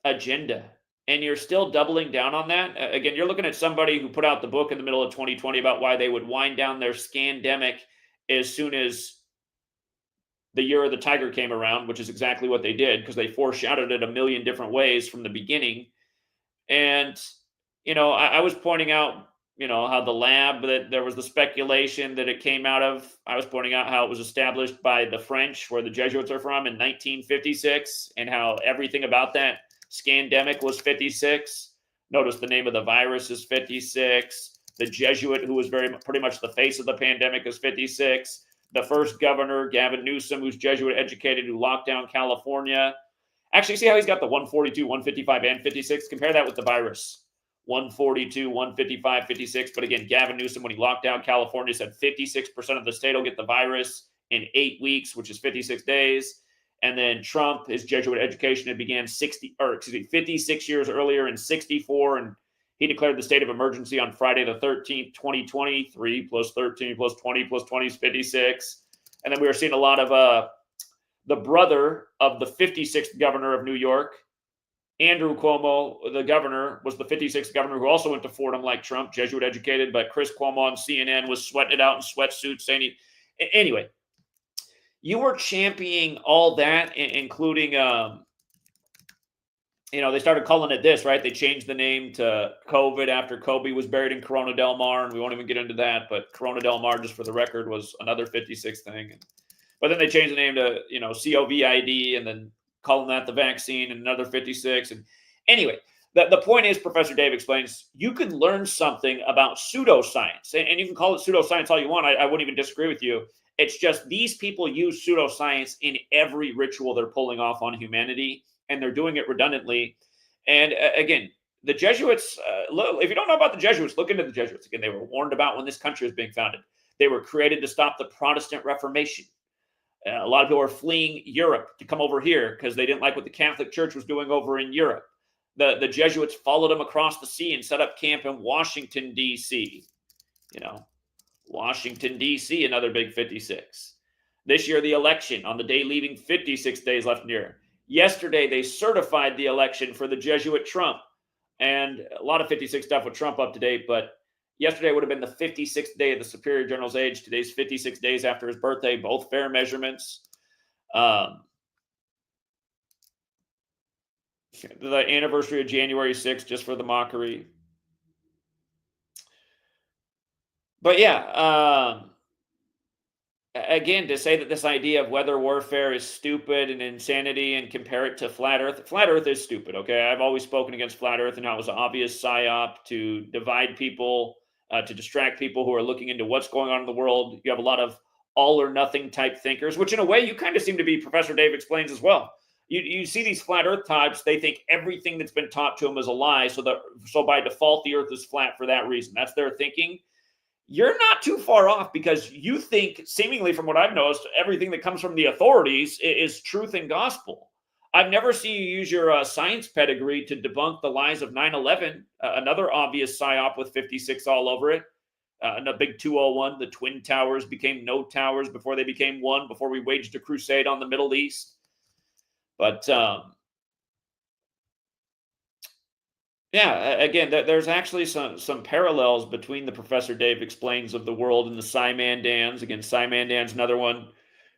agenda, and you're still doubling down on that. Again, you're looking at somebody who put out the book in the middle of 2020 about why they would wind down their scandemic as soon as the year of the tiger came around, which is exactly what they did because they foreshadowed it a million different ways from the beginning. And, you know, I was pointing out, you know, how the lab that there was the speculation that it came out of. I was pointing out how it was established by the French, where the Jesuits are from, in 1956, and how everything about that scandemic was 56. Notice the name of the virus is 56. The Jesuit, who was pretty much the face of the pandemic, is 56. The first governor, Gavin Newsom, who's Jesuit educated, who locked down California. Actually, see how he's got the 142, 155, and 56? Compare that with the virus. 142, 155, 56. But again, Gavin Newsom, when he locked down California, said 56% of the state will get the virus in 8 weeks, which is 56 days. And then Trump, his Jesuit education, it began 56 years earlier in 64, and he declared the state of emergency on Friday the 13th, 2020. 3 plus 13 plus 20 plus 20 is 56. And then we were seeing a lot of the brother of the 56th governor of New York, Andrew Cuomo, the governor, was the 56th governor who also went to Fordham like Trump, Jesuit educated, but Chris Cuomo on CNN was sweating it out in sweatsuits saying anyway, you were championing all that, including, they started calling it this, right? They changed the name to COVID after Kobe was buried in Corona Del Mar, and we won't even get into that, but Corona Del Mar, just for the record, was another 56 thing. But then they changed the name to, COVID, and then calling that the vaccine, and another 56. And anyway, the point is, Professor Dave explains, you can learn something about pseudoscience, and you can call it pseudoscience all you want. I wouldn't even disagree with you. It's just these people use pseudoscience in every ritual they're pulling off on humanity, and they're doing it redundantly. And again, the Jesuits, if you don't know about the Jesuits, look into the Jesuits. Again, they were warned about when this country was being founded. They were created to stop the Protestant Reformation. A lot of people are fleeing Europe to come over here because they didn't like what the Catholic Church was doing over in Europe. The Jesuits followed them across the sea and set up camp in Washington, D.C. Washington, D.C., another big 56. This year, the election, on the day leaving 56 days left in the year. Yesterday, they certified the election for the Jesuit Trump. And a lot of 56 stuff with Trump up to date, but yesterday would have been the 56th day of the Superior General's age. Today's 56 days after his birthday, both fair measurements. The anniversary of January 6th, just for the mockery. But yeah, again, to say that this idea of weather warfare is stupid and insanity and compare it to flat Earth is stupid, okay? I've always spoken against flat Earth and how it was an obvious psyop to divide people, to distract people who are looking into what's going on in the world. You have a lot of all or nothing type thinkers, which in a way you kind of seem to be, Professor Dave explains as well. You see these flat Earth types, they think everything that's been taught to them is a lie, so by default the Earth is flat for that reason. That's their thinking. You're not too far off, because you think, seemingly from what I've noticed, everything that comes from the authorities is truth and gospel. I've never seen you use your science pedigree to debunk the lies of 9/11, another obvious psyop with 56 all over it. And a big 201, the Twin Towers became no towers before they became one, before we waged a crusade on the Middle East. But yeah, again, there's actually some parallels between the Professor Dave explains of the world and the Simandans. Again, Simandan's another one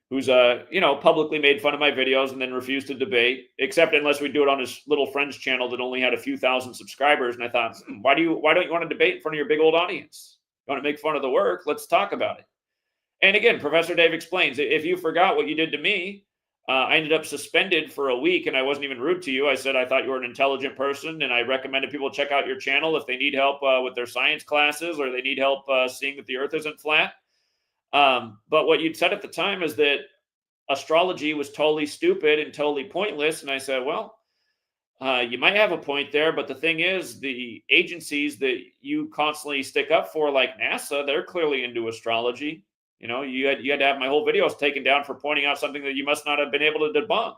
who's publicly made fun of my videos and then refused to debate, except unless we do it on his little friend's channel that only had a few thousand subscribers. And I thought, why don't you want to debate in front of your big old audience? You want to make fun of the work? Let's talk about it. And again, Professor Dave explains, if you forgot what you did to me, I ended up suspended for a week, and I wasn't even rude to you. I said I thought you were an intelligent person, and I recommended people check out your channel if they need help with their science classes, or they need help seeing that the Earth isn't flat. But what you'd said at the time is that astrology was totally stupid and totally pointless. And I said, well, you might have a point there, but the thing is, the agencies that you constantly stick up for, like NASA, they're clearly into astrology. You had to have my whole videos taken down for pointing out something that you must not have been able to debunk.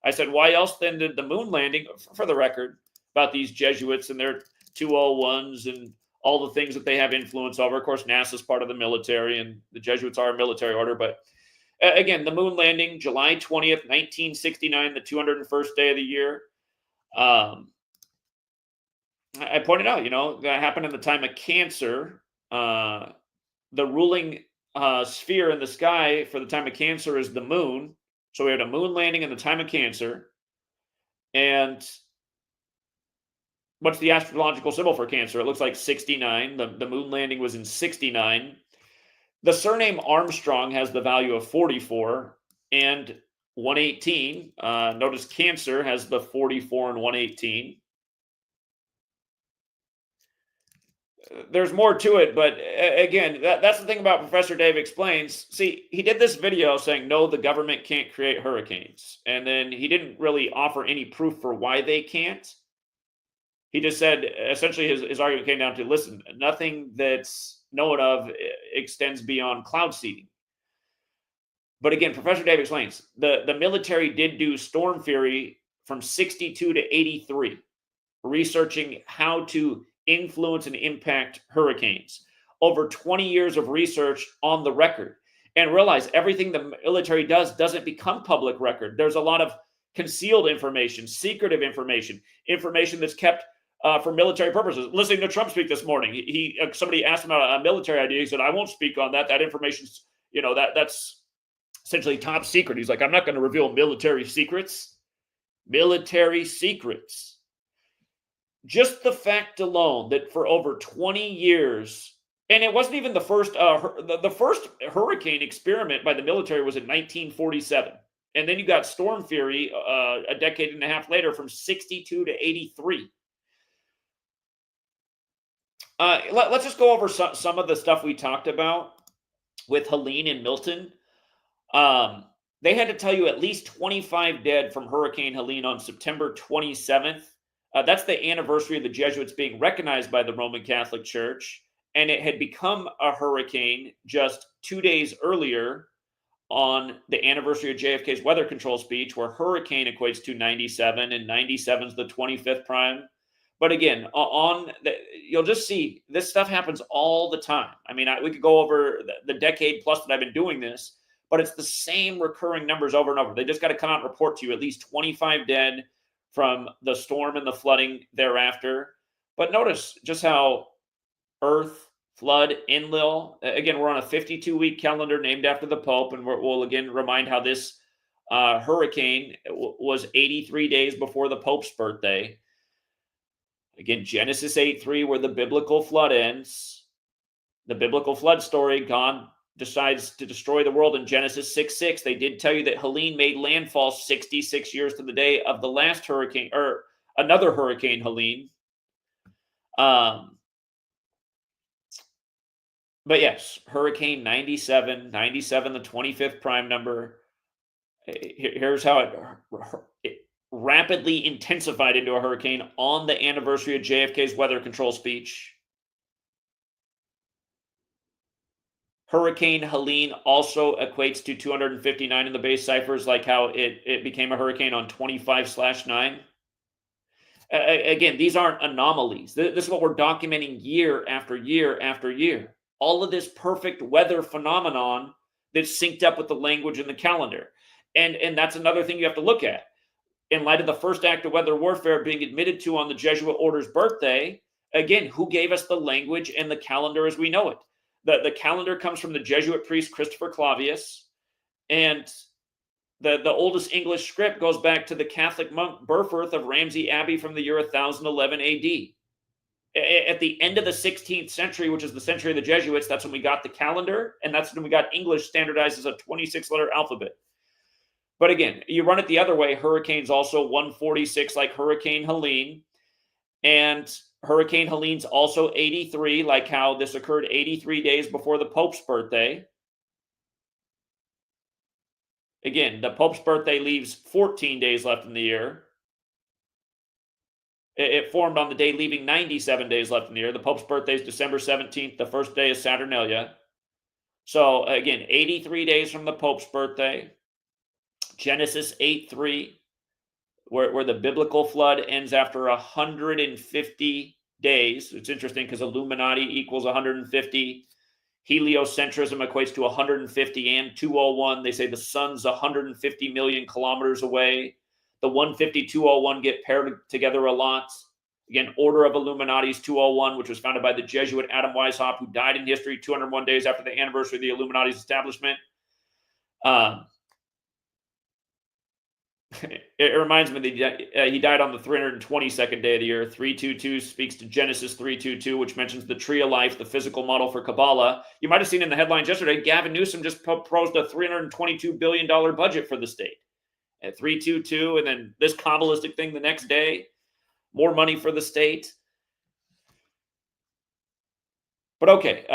I said, why else then did the moon landing, for the record, about these Jesuits and their 201s and all the things that they have influence over? Of course, NASA's part of the military, and the Jesuits are a military order. But again, the moon landing, July 20th, 1969, the 201st day of the year. I pointed out, that happened in the time of Cancer. The ruling sphere in the sky for the time of Cancer is the moon. So we had a moon landing in the time of Cancer. And what's the astrological symbol for Cancer? It looks like 69. The moon landing was in 69. The surname Armstrong has the value of 44 and 118. Notice Cancer has the 44 and 118. There's more to it, but again, that's the thing about Professor Dave explains. See, he did this video saying, no, the government can't create hurricanes. And then he didn't really offer any proof for why they can't. He just said, essentially, his argument came down to, listen, nothing that's known of extends beyond cloud seeding. But again, Professor Dave explains the military did do storm theory from 62 to 83, researching how to influence and impact hurricanes. Over 20 years of research on the record. And realize everything the military does doesn't become public record. There's a lot of concealed information, secretive information, information that's kept for military purposes. Listening to Trump speak this morning, somebody asked him about a military idea. He said, "I won't speak on that. That information's, that's essentially top secret." He's like, "I'm not going to reveal military secrets." Military secrets. Just the fact alone that for over 20 years, and it wasn't even the first, the first hurricane experiment by the military was in 1947. And then you got storm theory a decade and a half later from 62 to 83. Let's just go over some of the stuff we talked about with Helene and Milton. They had to tell you at least 25 dead from Hurricane Helene on September 27th. That's the anniversary of the Jesuits being recognized by the Roman Catholic Church. And it had become a hurricane just 2 days earlier on the anniversary of JFK's weather control speech, where hurricane equates to 97, and 97 is the 25th prime. But again, you'll just see this stuff happens all the time. I mean, we could go over the decade plus that I've been doing this, but it's the same recurring numbers over and over. They just got to come out and report to you at least 25 dead from the storm and the flooding thereafter. But notice just how Earth, flood, Enlil. Again, we're on a 52-week calendar named after the Pope, and we'll again remind how this hurricane was 83 days before the Pope's birthday. Again, Genesis 8:3, where the biblical flood ends. The biblical flood story, God decides to destroy the world in Genesis 6:6. They did tell you that Helene made landfall 66 years to the day of the last hurricane, or another hurricane, Helene. But yes, Hurricane 97, the 25th prime number. Here's how it rapidly intensified into a hurricane on the anniversary of JFK's weather control speech. Hurricane Helene also equates to 259 in the base ciphers, like how it became a hurricane on 25/9. Again, these aren't anomalies. This is what we're documenting year after year after year. All of this perfect weather phenomenon that's synced up with the language in the calendar. And that's another thing you have to look at. In light of the first act of weather warfare being admitted to on the Jesuit order's birthday, again, who gave us the language and the calendar as we know it? The calendar comes from the Jesuit priest Christopher Clavius, and the oldest English script goes back to the Catholic monk Burford of Ramsey Abbey from the year 1011 AD. At the end of the 16th century, which is the century of the Jesuits, that's when we got the calendar, and that's when we got English standardized as a 26-letter alphabet. But again, you run it the other way, hurricane's also 146 like Hurricane Helene, and Hurricane Helene's also 83, like how this occurred 83 days before the Pope's birthday. Again, the Pope's birthday leaves 14 days left in the year. It formed on the day leaving 97 days left in the year. The Pope's birthday is December 17th. The first day is Saturnalia. So again, 83 days from the Pope's birthday. Genesis 8:3, where the biblical flood ends after 150 days. It's interesting because Illuminati equals 150. Heliocentrism equates to 150 and 201. They say the sun's 150 million kilometers away. The 150, 201 get paired together a lot. Again, Order of Illuminati's 201, which was founded by the Jesuit Adam Weishaupt, who died in history 201 days after the anniversary of the Illuminati's establishment. It reminds me that he died on the 322nd day of the year. 322 speaks to Genesis 3:22, which mentions the tree of life, the physical model for Kabbalah. You might have seen in the headlines yesterday, Gavin Newsom just proposed a $322 billion budget for the state. At 322, and then this Kabbalistic thing the next day, more money for the state. But okay,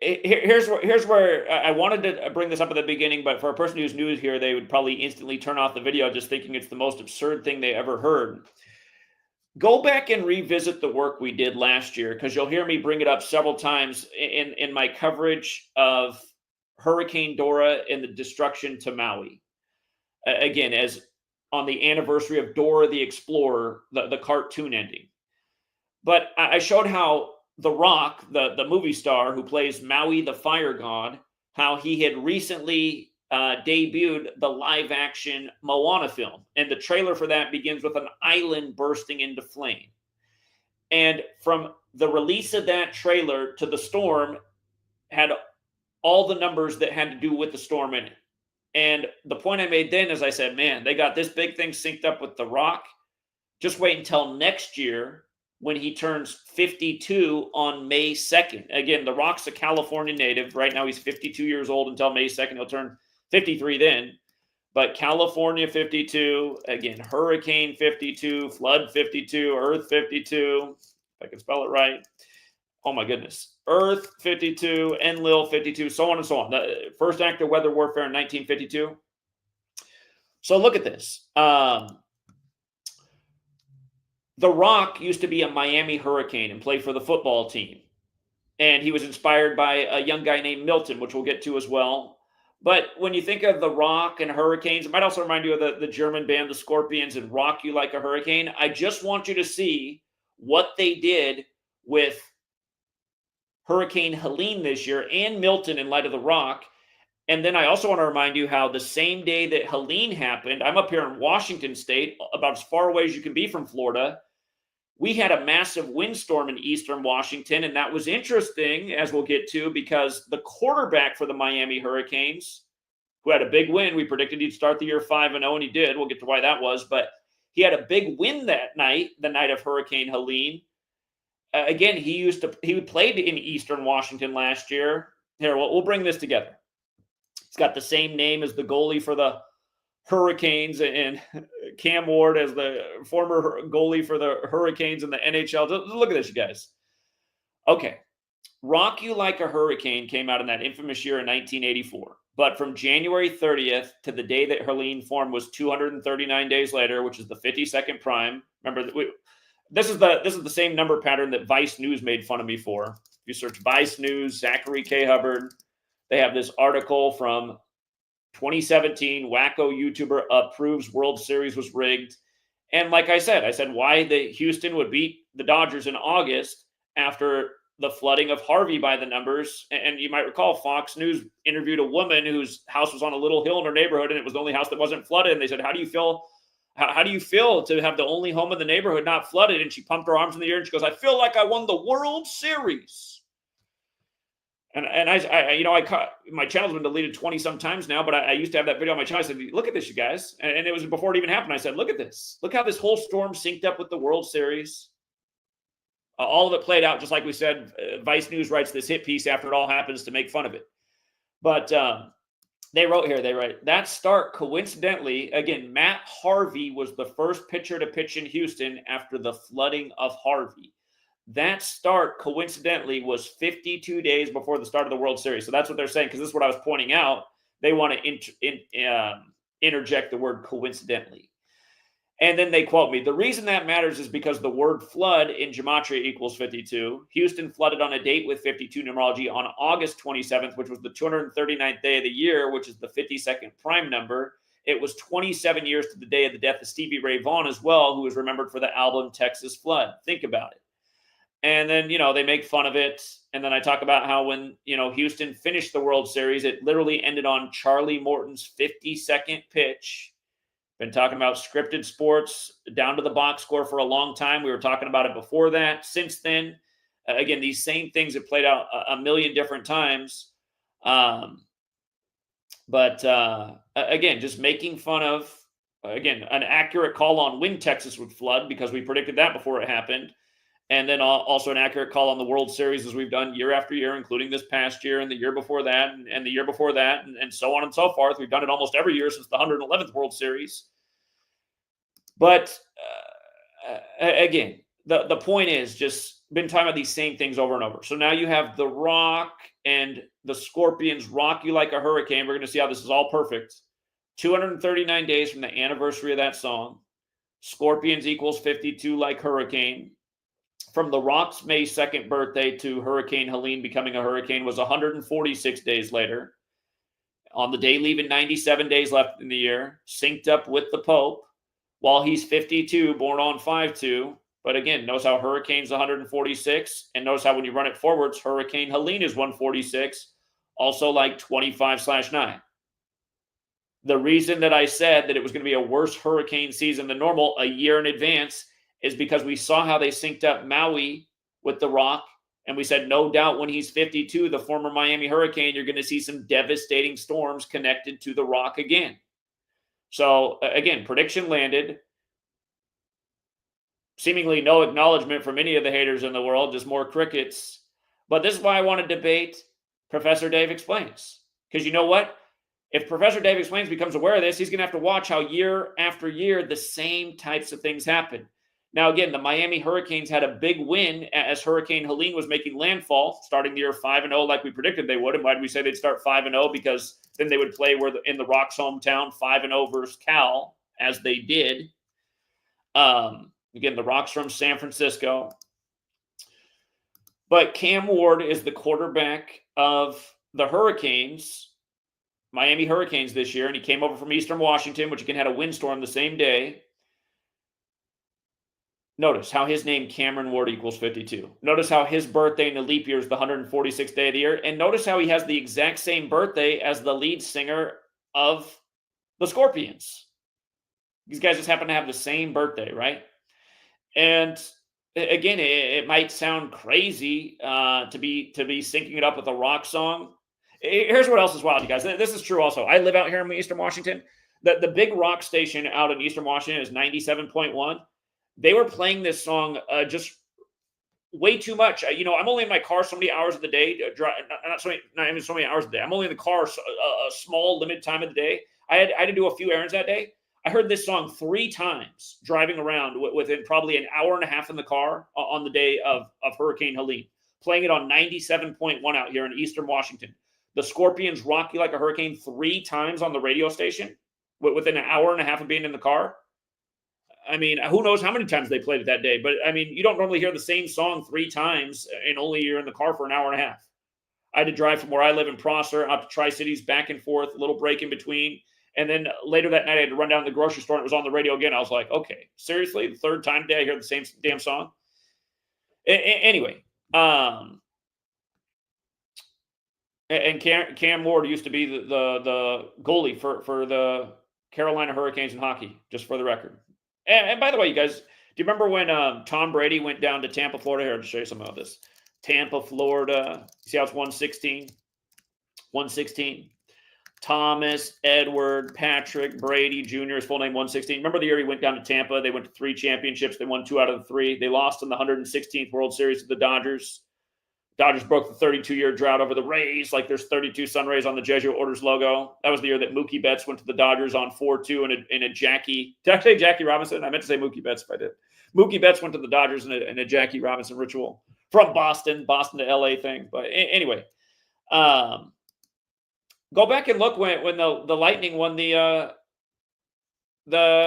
Here's where I wanted to bring this up at the beginning, but for a person who's new here, they would probably instantly turn off the video just thinking it's the most absurd thing they ever heard. Go back and revisit the work we did last year, because you'll hear me bring it up several times in my coverage of Hurricane Dora and the destruction to Maui. Again, as on the anniversary of Dora the Explorer, the cartoon ending. But I showed how The Rock, the movie star who plays Maui the Fire God, how he had recently debuted the live action Moana film. And the trailer for that begins with an island bursting into flame. And from the release of that trailer to the storm had all the numbers that had to do with the storm in it. And the point I made then is I said, man, they got this big thing synced up with The Rock. Just wait until next year when he turns 52 on May 2nd. Again, The Rock's a California native. Right now he's 52 years old until May 2nd. He'll turn 53 then. But California 52, again, Hurricane 52, Flood 52, Earth 52, if I can spell it right. Oh my goodness. Earth 52, Enlil 52, so on and so on. The first act of weather warfare in 1952. So look at this. The Rock used to be a Miami Hurricane and play for the football team. And he was inspired by a young guy named Milton, which we'll get to as well. But when you think of The Rock and hurricanes, it might also remind you of the German band, the Scorpions, and Rock You Like a Hurricane. I just want you to see what they did with Hurricane Helene this year and Milton in light of The Rock. And then I also want to remind you how the same day that Helene happened, I'm up here in Washington State, about as far away as you can be from Florida. We had a massive windstorm in eastern Washington, and that was interesting, as we'll get to, because the quarterback for the Miami Hurricanes, who had a big win, we predicted he'd start the year 5-0, and he did. We'll get to why that was, but he had a big win that night, the night of Hurricane Helene. Again, he played in eastern Washington last year. Here, we'll bring this together. He's got the same name as the goalie for the Hurricanes, and Cam Ward as the former goalie for the Hurricanes in the NHL. Look at this, you guys. Okay. Rock You Like a Hurricane came out in that infamous year in 1984. But from January 30th to the day that Helene formed was 239 days later, which is the 52nd prime. Remember, this is the same number pattern that Vice News made fun of me for. If you search Vice News, Zachary K. Hubbard, they have this article from 2017, wacko YouTuber approves World Series was rigged. And like I said why the Houston would beat the Dodgers in August after the flooding of Harvey by the numbers. And you might recall Fox News interviewed a woman whose house was on a little hill in her neighborhood, and it was the only house that wasn't flooded. And they said, how do you feel? How do you feel to have the only home in the neighborhood not flooded? And she pumped her arms in the air and she goes, I feel like I won the World Series. And I caught, my channel's been deleted 20 some times now, but I used to have that video on my channel. I said, look at this, you guys. And it was before it even happened. I said, look at this. Look how this whole storm synced up with the World Series. All of it played out just like we said. Vice News writes this hit piece after it all happens to make fun of it. But they write, that start coincidentally, again, Matt Harvey was the first pitcher to pitch in Houston after the flooding of Harvey. That start, coincidentally, was 52 days before the start of the World Series. So that's what they're saying, because this is what I was pointing out. They want to interject the word coincidentally. And then they quote me, the reason that matters is because the word flood in Gematria equals 52. Houston flooded on a date with 52 numerology on August 27th, which was the 239th day of the year, which is the 52nd prime number. It was 27 years to the day of the death of Stevie Ray Vaughan as well, who was remembered for the album Texas Flood. Think about it. And then, they make fun of it. And then I talk about how when, Houston finished the World Series, it literally ended on Charlie Morton's 52nd pitch. Been talking about scripted sports down to the box score for a long time. We were talking about it before that. Since then, again, these same things have played out a million different times. But again, just making fun of, again, an accurate call on when Texas would flood, because we predicted that before it happened. And then also an accurate call on the World Series, as we've done year after year, including this past year and the year before that and the year before that and so on and so forth. We've done it almost every year since the 111th World Series. But again, the point is just been talking about these same things over and over. So now you have The Rock and the Scorpions rock you like a hurricane. We're going to see how this is all perfect. 239 days from the anniversary of that song. Scorpions equals 52 like hurricane. From The Rock's May 2nd birthday to Hurricane Helene becoming a hurricane was 146 days later. On the day leaving 97 days left in the year, synced up with the Pope while he's 52, born on 5/2. But again, notice how Hurricane's 146, and notice how when you run it forwards, Hurricane Helene is 146, also like 25/9. The reason that I said that it was going to be a worse hurricane season than normal a year in advance is because we saw how they synced up Maui with The Rock, and we said, no doubt when he's 52, the former Miami Hurricane, you're going to see some devastating storms connected to The Rock again. So again, prediction landed. Seemingly no acknowledgement from any of the haters in the world, just more crickets. But this is why I want to debate Professor Dave Explains. Because you know what? If Professor Dave Explains becomes aware of this, he's going to have to watch how year after year the same types of things happen. Now, again, the Miami Hurricanes had a big win as Hurricane Helene was making landfall, starting the year 5-0 like we predicted they would. And why did we say they'd start 5-0? Because then they would play in the Rock's hometown, 5-0 versus Cal, as they did. Again, the Rock's from San Francisco. But Cam Ward is the quarterback of the Hurricanes, Miami Hurricanes this year, and he came over from Eastern Washington, which again had a windstorm the same day. Notice how his name, Cameron Ward, equals 52. Notice how his birthday in the leap year is the 146th day of the year. And notice how he has the exact same birthday as the lead singer of the Scorpions. These guys just happen to have the same birthday, right? And again, it might sound crazy to be syncing it up with a rock song. Here's what else is wild, you guys. This is true also. I live out here in Eastern Washington. The big rock station out in Eastern Washington is 97.1. They were playing this song just way too much. I'm only in my car so many hours of the day. Not even so many hours a day. I'm only in the car a small limited time of the day. I had to do a few errands that day. I heard this song 3 times driving around within probably an hour and a half in the car on the day of Hurricane Helene, playing it on 97.1 out here in Eastern Washington. The Scorpions rock you like a hurricane 3 times on the radio station within an hour and a half of being in the car. I mean, who knows how many times they played it that day, but I mean, you don't normally hear the same song 3 times and only you're in the car for an hour and a half. I had to drive from where I live in Prosser out to Tri-Cities, back and forth, a little break in between. And then later that night, I had to run down to the grocery store and it was on the radio again. I was like, okay, seriously? The 3rd time today I hear the same damn song? Anyway, and Cam Ward used to be the goalie for the Carolina Hurricanes in hockey, just for the record. And by the way, you guys, do you remember when Tom Brady went down to Tampa, Florida? Here, I'll just show you some of this. Tampa, Florida. See how it's 116? 116. Thomas, Edward, Patrick, Brady Jr., his full name 116. Remember the year he went down to Tampa? They went to 3 championships. They won 2 out of the 3. They lost in the 116th World Series to the Dodgers. Dodgers broke the 32-year drought over the Rays, like there's 32 sun rays on the Jesuit Orders logo. That was the year that Mookie Betts went to the Dodgers on 4-2 in a Jackie. Did I say Jackie Robinson? I meant to say Mookie Betts if I did. Mookie Betts went to the Dodgers in a Jackie Robinson ritual from Boston to LA thing. But anyway, go back and look when the Lightning won the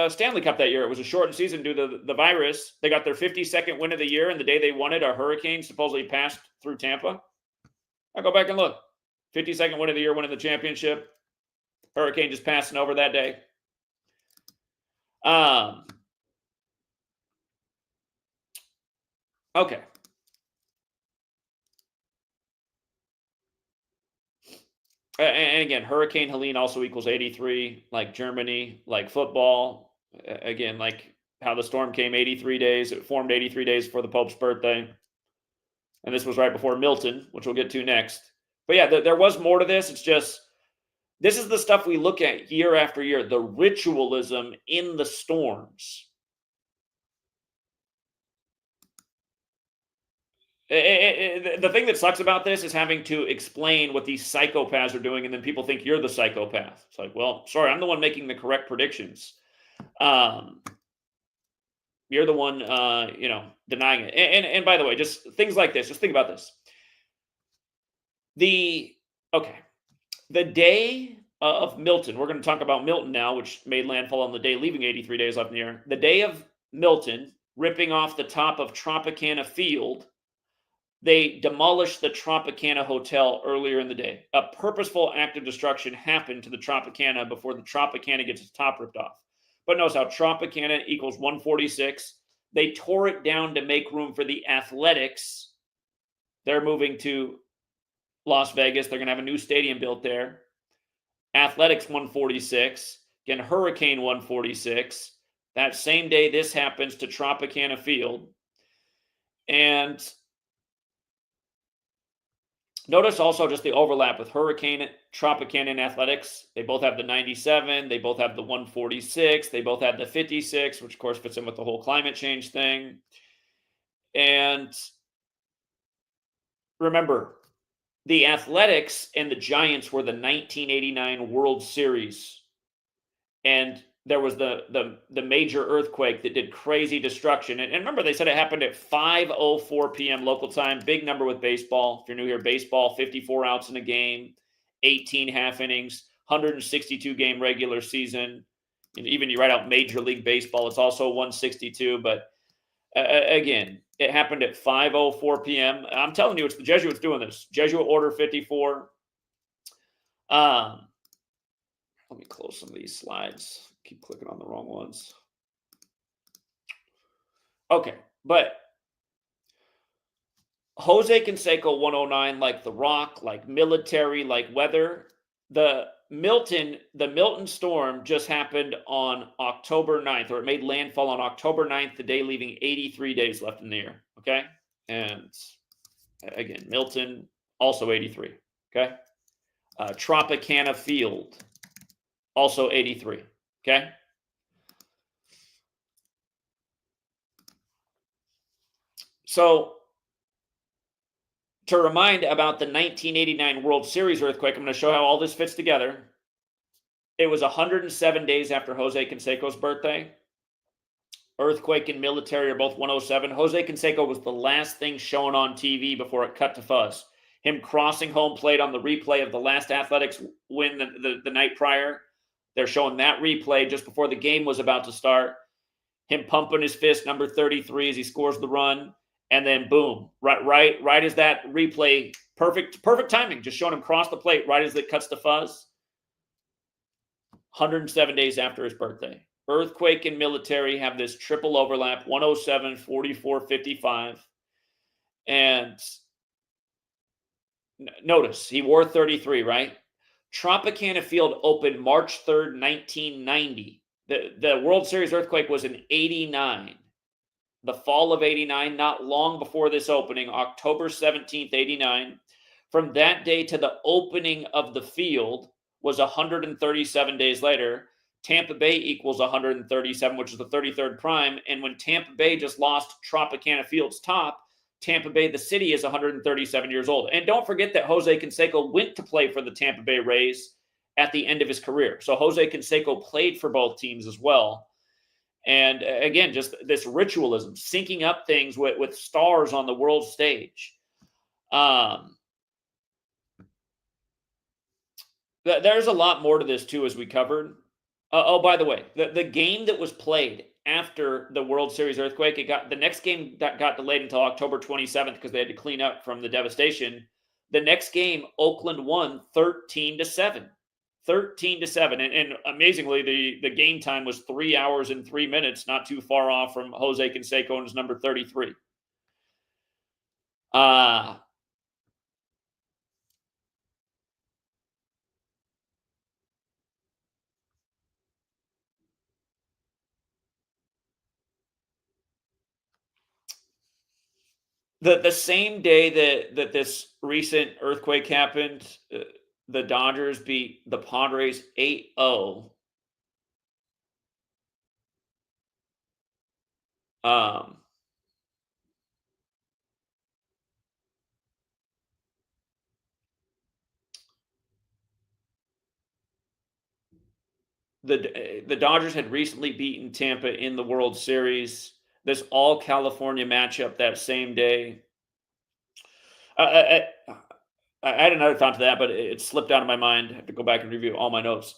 Stanley Cup that year. It was a shortened season due to the virus. They got their 52nd win of the year, and the day they won it, a hurricane supposedly passed through Tampa. I'll go back and look. 52nd win of the year, winning the championship. Hurricane just passing over that day. Okay. And again, Hurricane Helene also equals 83, like Germany, like football. Again, like how the storm came 83 days. It formed 83 days before the Pope's birthday. And this was right before Milton, which we'll get to next. But yeah, there was more to this. It's just, this is the stuff we look at year after year, the ritualism in the storms. The thing that sucks about this is having to explain what these psychopaths are doing, and then people think you're the psychopath. It's like, well, sorry, I'm the one making the correct predictions. You're the one, denying it. And by the way, just things like this. Just think about this. The okay, the day of Milton. We're going to talk about Milton now, which made landfall on the day, leaving 83 days left in the year. The day of Milton, ripping off the top of Tropicana Field. They demolished the Tropicana Hotel earlier in the day. A purposeful act of destruction happened to the Tropicana before the Tropicana gets its top ripped off. But notice how Tropicana equals 146. They tore it down to make room for the Athletics. They're moving to Las Vegas. They're going to have a new stadium built there. Athletics 146. Again, Hurricane 146. That same day this happens to Tropicana Field. And notice also just the overlap with Hurricane, Tropicana, and Athletics. They both have the 97. They both have the 146. They both have the 56, which of course fits in with the whole climate change thing. And remember, the Athletics and the Giants were the 1989 World Series. And there was the major earthquake that did crazy destruction. And remember, they said it happened at 5:04 p.m. local time. Big number with baseball. If you're new here, baseball, 54 outs in a game, 18 half innings, 162 game regular season. And even you write out Major League Baseball, it's also 162. But again, it happened at 5:04 p.m. I'm telling you, it's the Jesuits doing this. Jesuit Order 54. Let me close some of these slides. Keep clicking on the wrong ones. Okay, but Jose Canseco 109, like The Rock, like military, like weather. The Milton storm just happened on October 9th, or it made landfall on October 9th, the day leaving 83 days left in the year. Okay. And again, Milton also 83. Okay. Tropicana Field also 83. Okay. So to remind about the 1989 World Series earthquake, I'm going to show how all this fits together. It was 107 days after Jose Canseco's birthday. Earthquake and military are both 107. Jose Canseco was the last thing shown on TV before it cut to fuzz. Him crossing home plate on the replay of the last Athletics win the night prior. They're showing that replay just before the game was about to start. Him pumping his fist, number 33, as he scores the run. And then boom, right as that replay, perfect timing, just showing him cross the plate right as it cuts to fuzz. 107 days after his birthday. Earthquake and military have this triple overlap, 107, 44, 55. And notice, he wore 33, right? Tropicana Field opened March 3rd, 1990. The World Series earthquake was in 89. The fall of 89, not long before this opening, October 17th, 89. From that day to the opening of the field was 137 days later. Tampa Bay equals 137, which is the 33rd prime. And when Tampa Bay just lost Tropicana Field's top, Tampa Bay, the city, is 137 years old. And don't forget that Jose Canseco went to play for the Tampa Bay Rays at the end of his career. So Jose Canseco played for both teams as well. And again, just this ritualism, syncing up things with stars on the world stage. There's a lot more to this, too, as we covered. By the way, the game that was played after the World Series earthquake, the next game that got delayed until October 27th because they had to clean up from the devastation. The next game, Oakland won 13-7. 13-7. And amazingly, the game time was 3 hours and 3 minutes, not too far off from Jose Canseco and his number 33. The same day that this recent earthquake happened, the Dodgers beat the Padres 8-0. The Dodgers had recently beaten Tampa in the World Series. this all California matchup that same day. I, I, I had another thought to that, but it slipped out of my mind. I have to go back and review all my notes.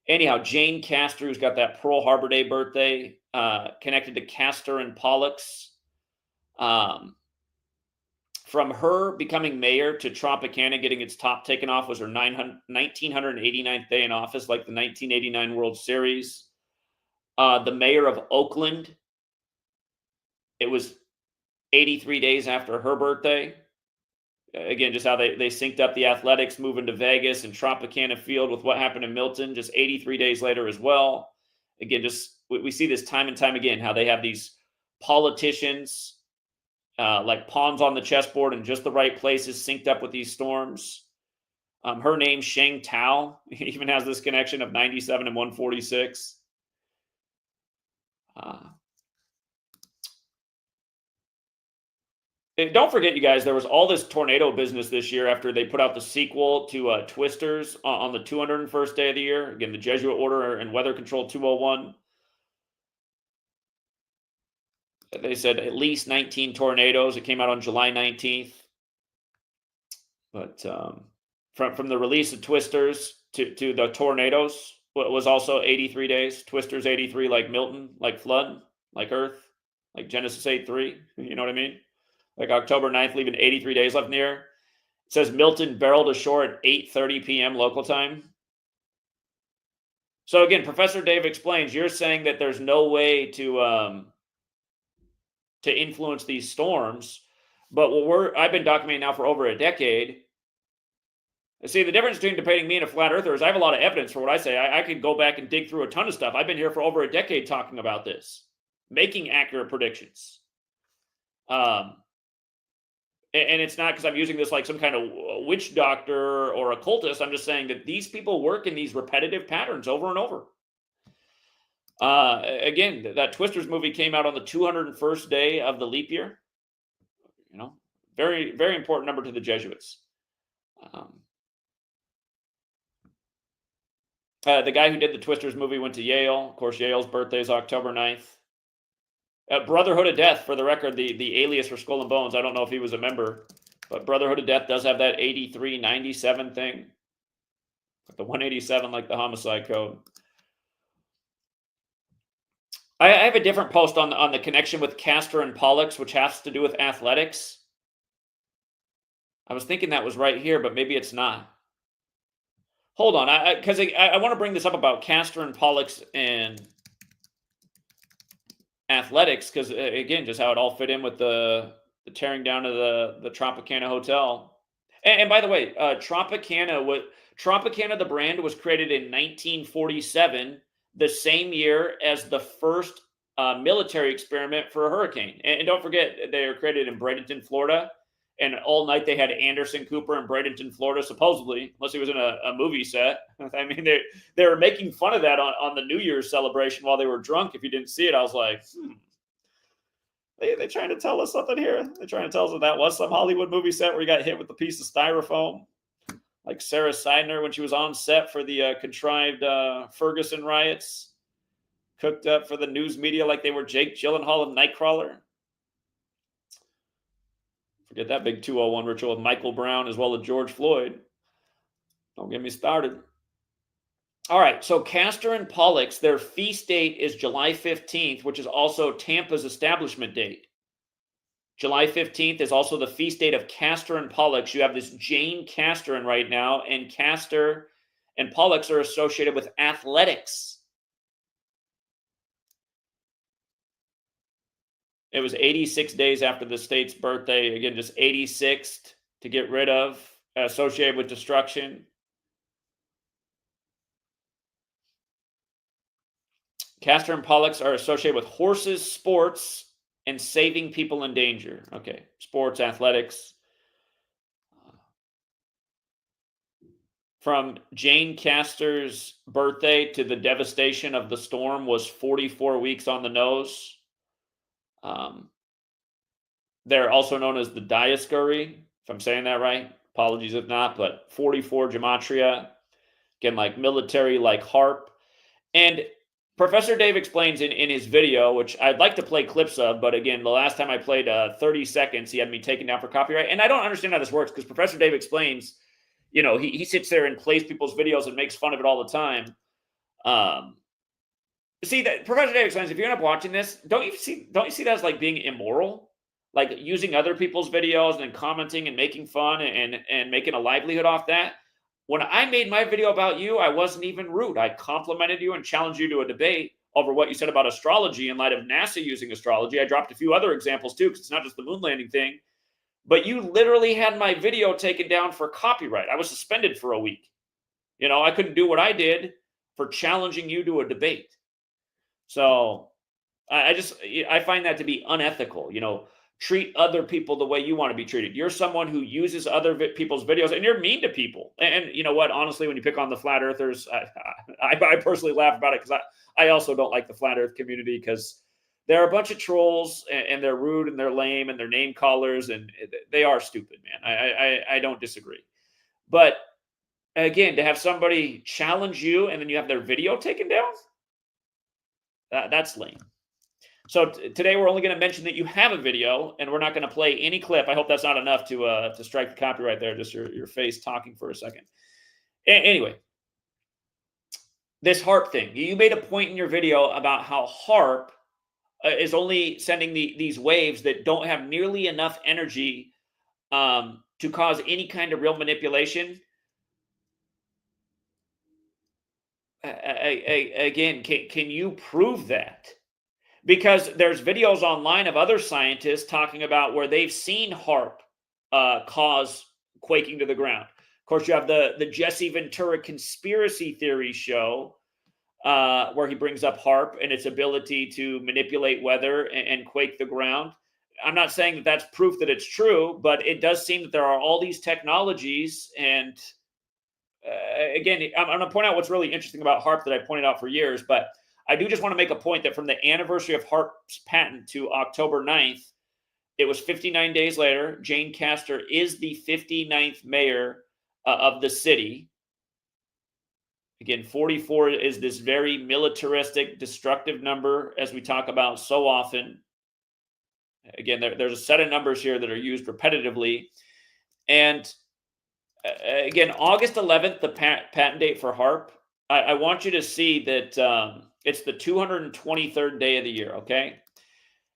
Anyhow, Jane Castor, who's got that Pearl Harbor Day birthday, connected to Castor and Pollux. Um, from her becoming mayor to Tropicana getting its top taken off was her 1989th day in office, like the 1989 World Series. The mayor of Oakland, it was 83 days after her birthday. Again, just how they synced up the Athletics moving to Vegas and Tropicana Field with what happened in Milton just 83 days later as well. Again, just we see this time and time again, how they have these politicians like pawns on the chessboard in just the right places synced up with these storms. Her name, Sheng Tao, even has this connection of 97 and 146. Don't forget, you guys, there was all this tornado business this year after they put out the sequel to Twisters on the 201st day of the year. Again, the Jesuit Order and Weather Control 201. They said at least 19 tornadoes. It came out on July 19th. But from the release of Twisters to the tornadoes, it was also 83 days. Twisters 83, like Milton, like flood, like Earth, like Genesis 8:3. You know what I mean? Like October 9th, leaving 83 days left in the year. It says Milton barreled ashore at 8:30 p.m. local time. So again, Professor Dave explains, you're saying that there's no way to influence these storms, but what I've been documenting now for over a decade. See, the difference between debating me and a flat earther is I have a lot of evidence for what I say. I could go back and dig through a ton of stuff. I've been here for over a decade talking about this, making accurate predictions. And it's not because I'm using this like some kind of witch doctor or occultist. I'm just saying that these people work in these repetitive patterns over and over. Again, that Twisters movie came out on the 201st day of the leap year. You know, very, very important number to the Jesuits. The guy who did the Twisters movie went to Yale. Of course, Yale's birthday is October 9th. Brotherhood of Death, for the record, the alias for Skull and Bones. I don't know if he was a member, but Brotherhood of Death does have that 8397 thing. The 187, like the homicide code. I have a different post on the connection with Castor and Pollux, which has to do with athletics. I was thinking that was right here, but maybe it's not. Hold on, because I want to bring this up about Castor and Pollux and athletics, because again, just how it all fit in with the tearing down of the Tropicana Hotel. And by the way, Tropicana, the brand was created in 1947, the same year as the first military experiment for a hurricane. And don't forget, they were created in Bradenton, Florida. And all night they had Anderson Cooper in Bradenton, Florida, supposedly, unless he was in a movie set. I mean, they were making fun of that on the New Year's celebration while they were drunk. If you didn't see it, I was like, They trying to tell us something here? They're trying to tell us that was some Hollywood movie set where he got hit with a piece of styrofoam? Like Sarah Seidner when she was on set for the contrived Ferguson riots, cooked up for the news media like they were Jake Gyllenhaal of Nightcrawler. Forget that big 201 ritual with Michael Brown as well as George Floyd. Don't get me started. All right, so Castor and Pollux, their feast date is July 15th, which is also Tampa's establishment date. July 15th is also the feast date of Castor and Pollux. You have this Jane Castor in right now, and Castor and Pollux are associated with athletics. It was 86 days after the state's birthday. Again, just 86th to get rid of, associated with destruction. Castor and Pollux are associated with horses, sports, and saving people in danger. Okay, sports, athletics. From Jane Castor's birthday to the devastation of the storm was 44 weeks on the nose. They're also known as the Dioscuri, if I'm saying that right. Apologies if not, but 44 gematria. Again, like military, like HAARP. And Professor Dave explains in his video, which I'd like to play clips of, but again, the last time I played 30 seconds, he had me taken down for copyright. And I don't understand how this works because Professor Dave explains, he sits there and plays people's videos and makes fun of it all the time. See that Professor Dave explains, if you end up watching this, don't you see that as like being immoral? Like using other people's videos and then commenting and making fun and making a livelihood off that. When I made my video about you, I wasn't even rude. I complimented you and challenged you to a debate over what you said about astrology in light of NASA using astrology. I dropped a few other examples too, because it's not just the moon landing thing. But you literally had my video taken down for copyright. I was suspended for a week. I couldn't do what I did for challenging you to a debate. So I find that to be unethical. Treat other people the way you want to be treated. You're someone who uses other people's videos, and you're mean to people. And you know what? Honestly, when you pick on the flat earthers, I personally laugh about it because I also don't like the flat earth community because they're a bunch of trolls and they're rude and they're lame and they're name callers and they are stupid, man. I don't disagree. But again, to have somebody challenge you and then you have their video taken down, that's lame. So today we're only going to mention that you have a video, and we're not going to play any clip. I hope that's not enough to strike the copyright there. Just your face talking for a second. Anyway, this HAARP thing. You made a point in your video about how HAARP is only sending these waves that don't have nearly enough energy to cause any kind of real manipulation. Again, can you prove that? Because there's videos online of other scientists talking about where they've seen HAARP cause quaking to the ground. Of course, you have the Jesse Ventura conspiracy theory show where he brings up HAARP and its ability to manipulate weather and quake the ground. I'm not saying that that's proof that it's true, but it does seem that there are all these technologies. And again, I'm going to point out what's really interesting about HAARP that I pointed out for years, but I do just want to make a point that from the anniversary of HAARP's patent to October 9th, it was 59 days later. Jane Castor is the 59th mayor of the city. Again, 44 is this very militaristic, destructive number, as we talk about so often. Again, there's a set of numbers here that are used repetitively. And again, August 11th, the patent date for HAARP, I want you to see that it's the 223rd day of the year, okay?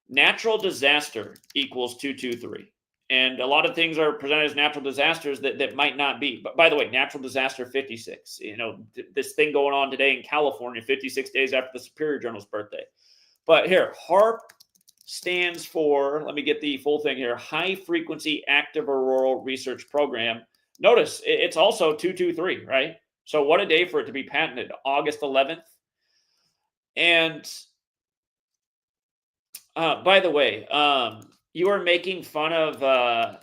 Natural disaster equals 223. And a lot of things are presented as natural disasters that might not be. But by the way, natural disaster 56. This thing going on today in California, 56 days after the Superior Journal's birthday. But here, HAARP stands for, let me get the full thing here, High Frequency Active Auroral Research Program. Notice, it's also 223, right? So what a day for it to be patented, August 11th. And by the way, you are making fun of, the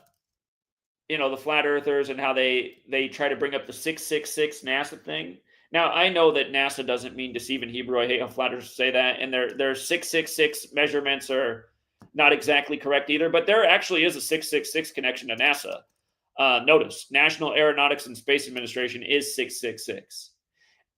flat earthers and how they try to bring up the 666 NASA thing. Now, I know that NASA doesn't mean deceive in Hebrew. I hate how flat earthers say that. And their 666 measurements are not exactly correct either. But there actually is a 666 connection to NASA. Notice, National Aeronautics and Space Administration is 666.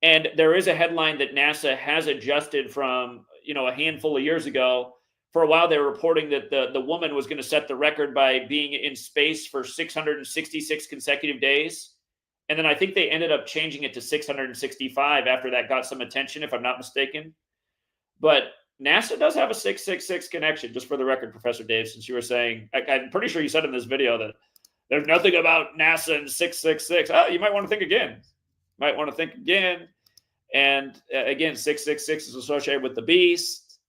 And there is a headline that NASA has adjusted from, a handful of years ago. For a while, they were reporting that the woman was going to set the record by being in space for 666 consecutive days. And then I think they ended up changing it to 665 after that got some attention, if I'm not mistaken. But NASA does have a 666 connection, just for the record, Professor Dave, since you were saying, I'm pretty sure you said in this video that there's nothing about NASA and 666. Oh, you might want to think again. And again, 666 is associated with the beast.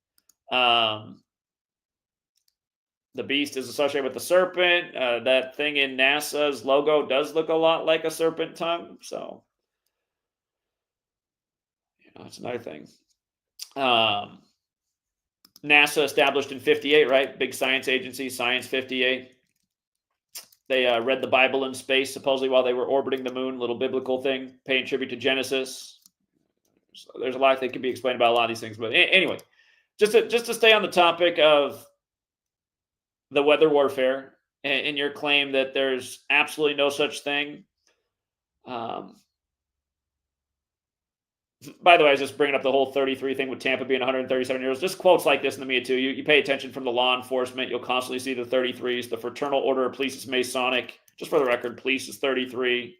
The beast is associated with the serpent. That thing in NASA's logo does look a lot like a serpent tongue. So, it's another thing. NASA established in 58, right? Big science agency, Science 58. They read the Bible in space, supposedly while they were orbiting the moon, little biblical thing, paying tribute to Genesis. So there's a lot that can be explained about a lot of these things. But anyway, just to stay on the topic of the weather warfare and your claim that there's absolutely no such thing. By the way, I was just bringing up the whole 33 thing with Tampa being 137 years. Just quotes like this in the media too. You pay attention from the law enforcement, you'll constantly see the 33s. The Fraternal Order of Police is Masonic. Just for the record, police is 33,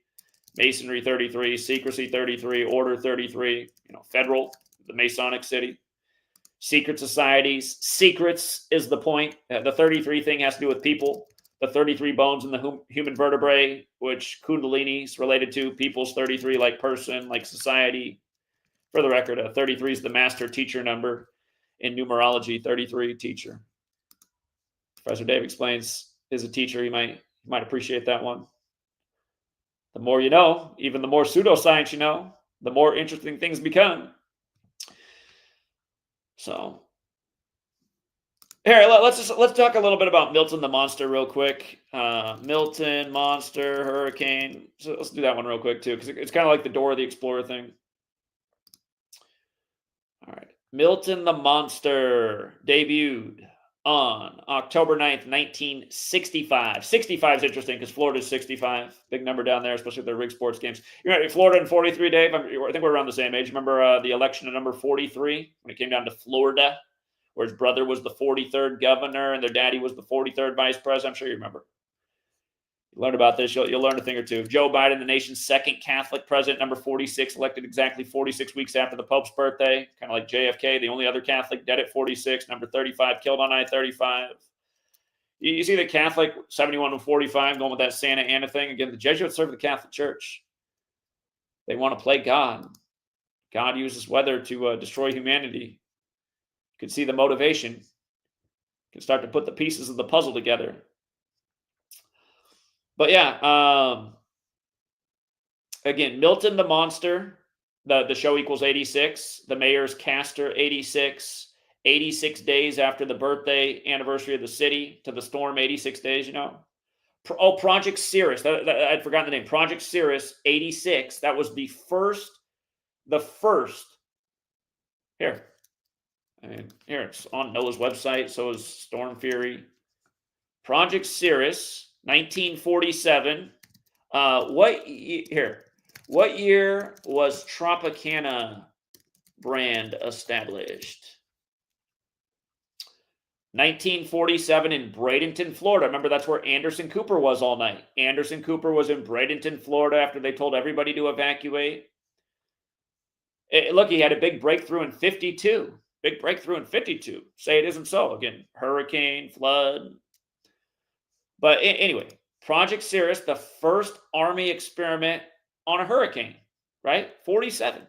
Masonry 33, secrecy 33, order 33. Federal, the Masonic city. Secret societies. Secrets is the point. The 33 thing has to do with people. The 33 bones in the human vertebrae, which Kundalini is related to. People's 33, like person, like society. For the record, 33 is the master teacher number in numerology. 33 teacher. Professor Dave explains is a teacher. You might appreciate that one. The more you know, even the more pseudoscience you know, the more interesting things become. So here, let's talk a little bit about Milton the monster real quick. Milton, monster, hurricane. So let's do that one real quick too, because it's kind of like the Dora the Explorer thing. All right. Milton the Monster debuted on October 9th, 1965. 65 is interesting because Florida's 65. Big number down there, especially with their rig sports games. You remember Florida in 43, Dave? I think we're around the same age. Remember the election of number 43 when it came down to Florida, where his brother was the 43rd governor and their daddy was the 43rd vice president? I'm sure you remember. Learn about this, you'll learn a thing or two. Joe Biden, the nation's second Catholic president, number 46, elected exactly 46 weeks after the Pope's birthday, kind of like JFK, the only other Catholic dead at 46, number 35, killed on I-35. You see the Catholic 71 and 45 going with that Santa Ana thing. Again, the Jesuits serve the Catholic Church. They want to play God. God uses weather to destroy humanity. You can see the motivation. You can start to put the pieces of the puzzle together. But yeah, again, Milton the Monster, the show equals 86. The mayor's caster, 86. 86 days after the birthday anniversary of the city to the storm, 86 days, Project Cirrus. I'd forgotten the name. Project Cirrus, 86. That was the first. Here. Here, it's on NOAA's website. So is Storm Fury. Project Cirrus. 1947. What year was Tropicana brand established? 1947 in Bradenton, Florida. Remember, that's where Anderson Cooper was all night. Anderson Cooper was in Bradenton, Florida after they told everybody to evacuate. Look, he had a big breakthrough in 52. Big breakthrough in 52. Say it isn't so. Again, hurricane, flood. But anyway, Project Cirrus, the first Army experiment on a hurricane, right? 47.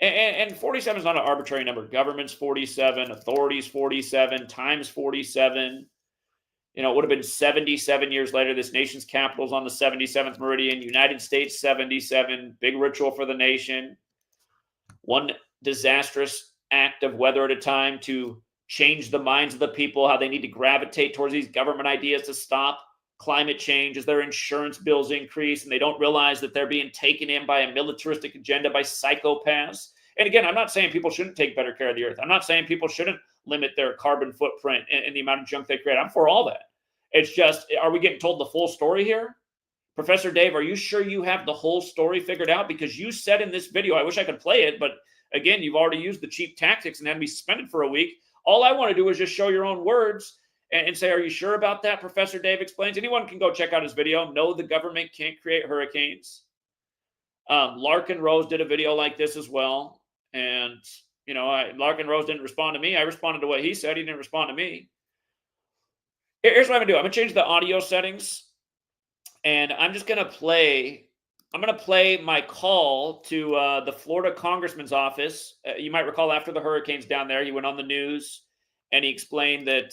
And 47 is not an arbitrary number. Government's 47, authorities 47, times 47. It would have been 77 years later. This nation's capital is on the 77th meridian. United States 77. Big ritual for the nation. One disastrous act of weather at a time to change the minds of the people, how they need to gravitate towards these government ideas to stop climate change as their insurance bills increase and they don't realize that they're being taken in by a militaristic agenda by psychopaths. And again, I'm not saying people shouldn't take better care of the earth. I'm not saying people shouldn't limit their carbon footprint and the amount of junk they create. I'm for all that. It's just, are we getting told the full story here? Professor Dave, are you sure you have the whole story figured out? Because you said in this video, I wish I could play it, but again, you've already used the cheap tactics and had me suspended for a week. All I want to do is just show your own words and say, are you sure about that? Professor Dave explains. Anyone can go check out his video. No, the government can't create hurricanes. Larkin Rose did a video like this as well. And, Larkin Rose didn't respond to me. I responded to what he said. He didn't respond to me. Here's what I'm going to do. I'm going to change the audio settings. And I'm just going to play. I'm going to play my call to the Florida congressman's office. You might recall after the hurricanes down there, he went on the news and he explained that,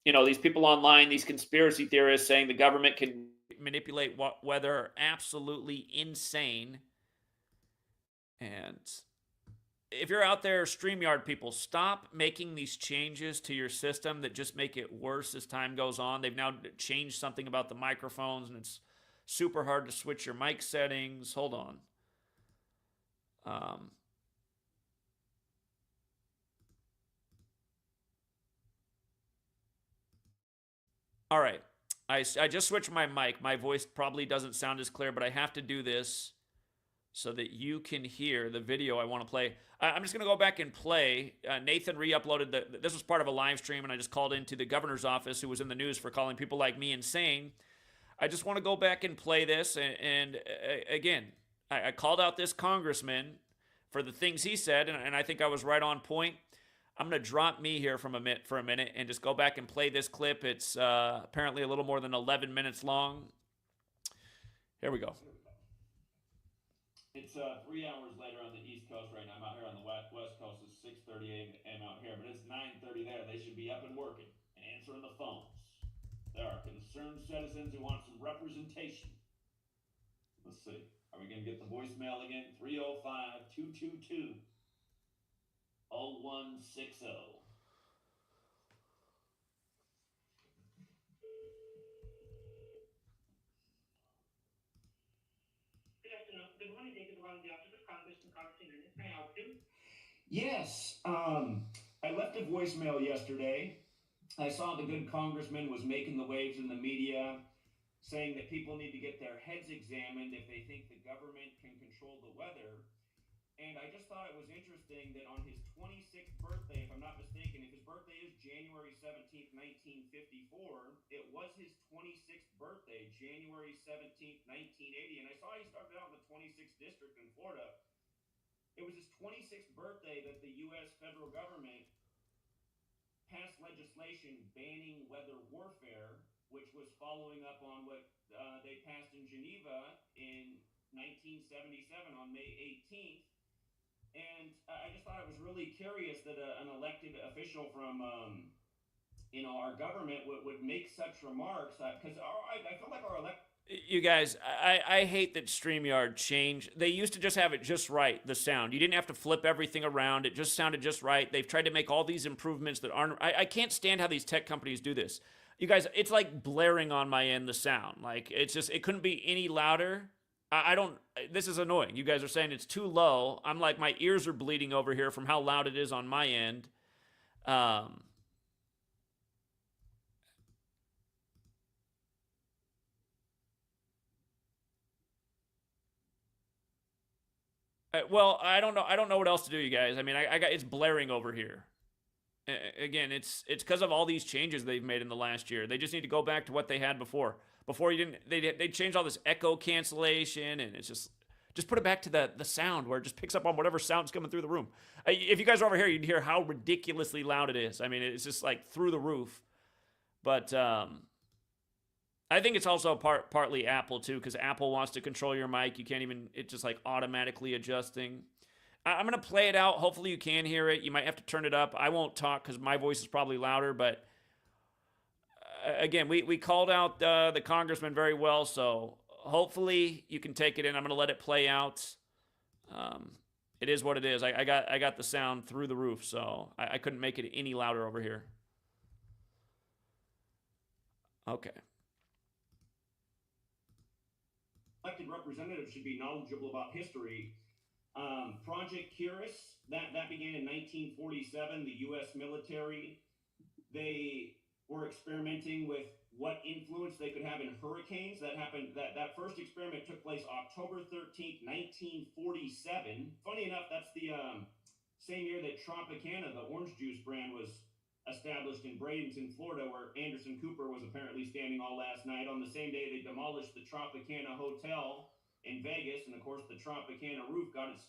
these people online, these conspiracy theorists saying the government can manipulate weather are absolutely insane. And if you're out there, StreamYard people, stop making these changes to your system that just make it worse as time goes on. They've now changed something about the microphones and it's super hard to switch your mic settings. Hold on. All right. I just switched my mic. My voice probably doesn't sound as clear, but I have to do this so that you can hear the video I want to play. I'm just going to go back and play. Nathan re-uploaded this was part of a live stream, and I just called into the governor's office, who was in the news for calling people like me insane. I just want to go back and play this, and again, I called out this congressman for the things he said, and I think I was right on point. I'm going to drop me here for a minute and just go back and play this clip. It's apparently a little more than 11 minutes long. Here we go. It's 3 hours later on the East Coast right now. I'm out here on the West Coast. It's 6:30 a.m. out here, but it's 9:30 there. They should be up and working and answering the phones. There are concerned citizens who want some representation. Let's see. Are we going to get the voicemail again? 305-222-0160. Good morning, David. Around the office of Congressman Carson. Can I help you? Yes. I left a voicemail yesterday. I saw the good congressman was making the waves in the media, saying that people need to get their heads examined if they think the government can control the weather. And I just thought it was interesting that on his 26th birthday, if I'm not mistaken, if his birthday is January 17th, 1954, it was his 26th birthday, January 17th, 1980. And I saw he started out in the 26th district in Florida. It was his 26th birthday that the U.S. federal government passed legislation banning weather warfare, which was following up on what they passed in Geneva in 1977 on May 18th. And I just thought it was really curious that an elected official from, our government would make such remarks, because I feel like our you guys, I hate that StreamYard changed. They used to just have it just right, the sound. You didn't have to flip everything around. It just sounded just right. They've tried to make all these improvements that aren't. I can't stand how these tech companies do this. You guys, it's like blaring on my end, the sound. Like, it's just, it couldn't be any louder. I don't, this is annoying. You guys are saying it's too low. I'm like, my ears are bleeding over here from how loud it is on my end. Well, I don't know. I don't know what else to do, you guys. I mean, I got it's blaring over here. Again, it's because of all these changes they've made in the last year. They just need to go back to what they had before. Before you didn't, they changed all this echo cancellation, and it's just put it back to the sound where it just picks up on whatever sound's coming through the room. If you guys are over here, you'd hear how ridiculously loud it is. I mean, it's just like through the roof. But I think it's also partly Apple too, because Apple wants to control your mic. You can't even, it's just like automatically adjusting. I'm going to play it out. Hopefully you can hear it. You might have to turn it up. I won't talk because my voice is probably louder, but again, we called out the congressman very well, so hopefully you can take it in. I'm going to let it play out. It is what it is. I got the sound through the roof, so I couldn't make it any louder over here. Okay. Elected representatives should be knowledgeable about history. Project Curious, that began in 1947. The U.S. military, they were experimenting with what influence they could have in hurricanes. That first experiment took place October 13th, 1947. Funny enough, that's the same year that Tropicana, the orange juice brand, was established in Bradenton, Florida, where Anderson Cooper was apparently standing all last night. On the same day, they demolished the Tropicana Hotel in Vegas, and of course, the Tropicana roof got its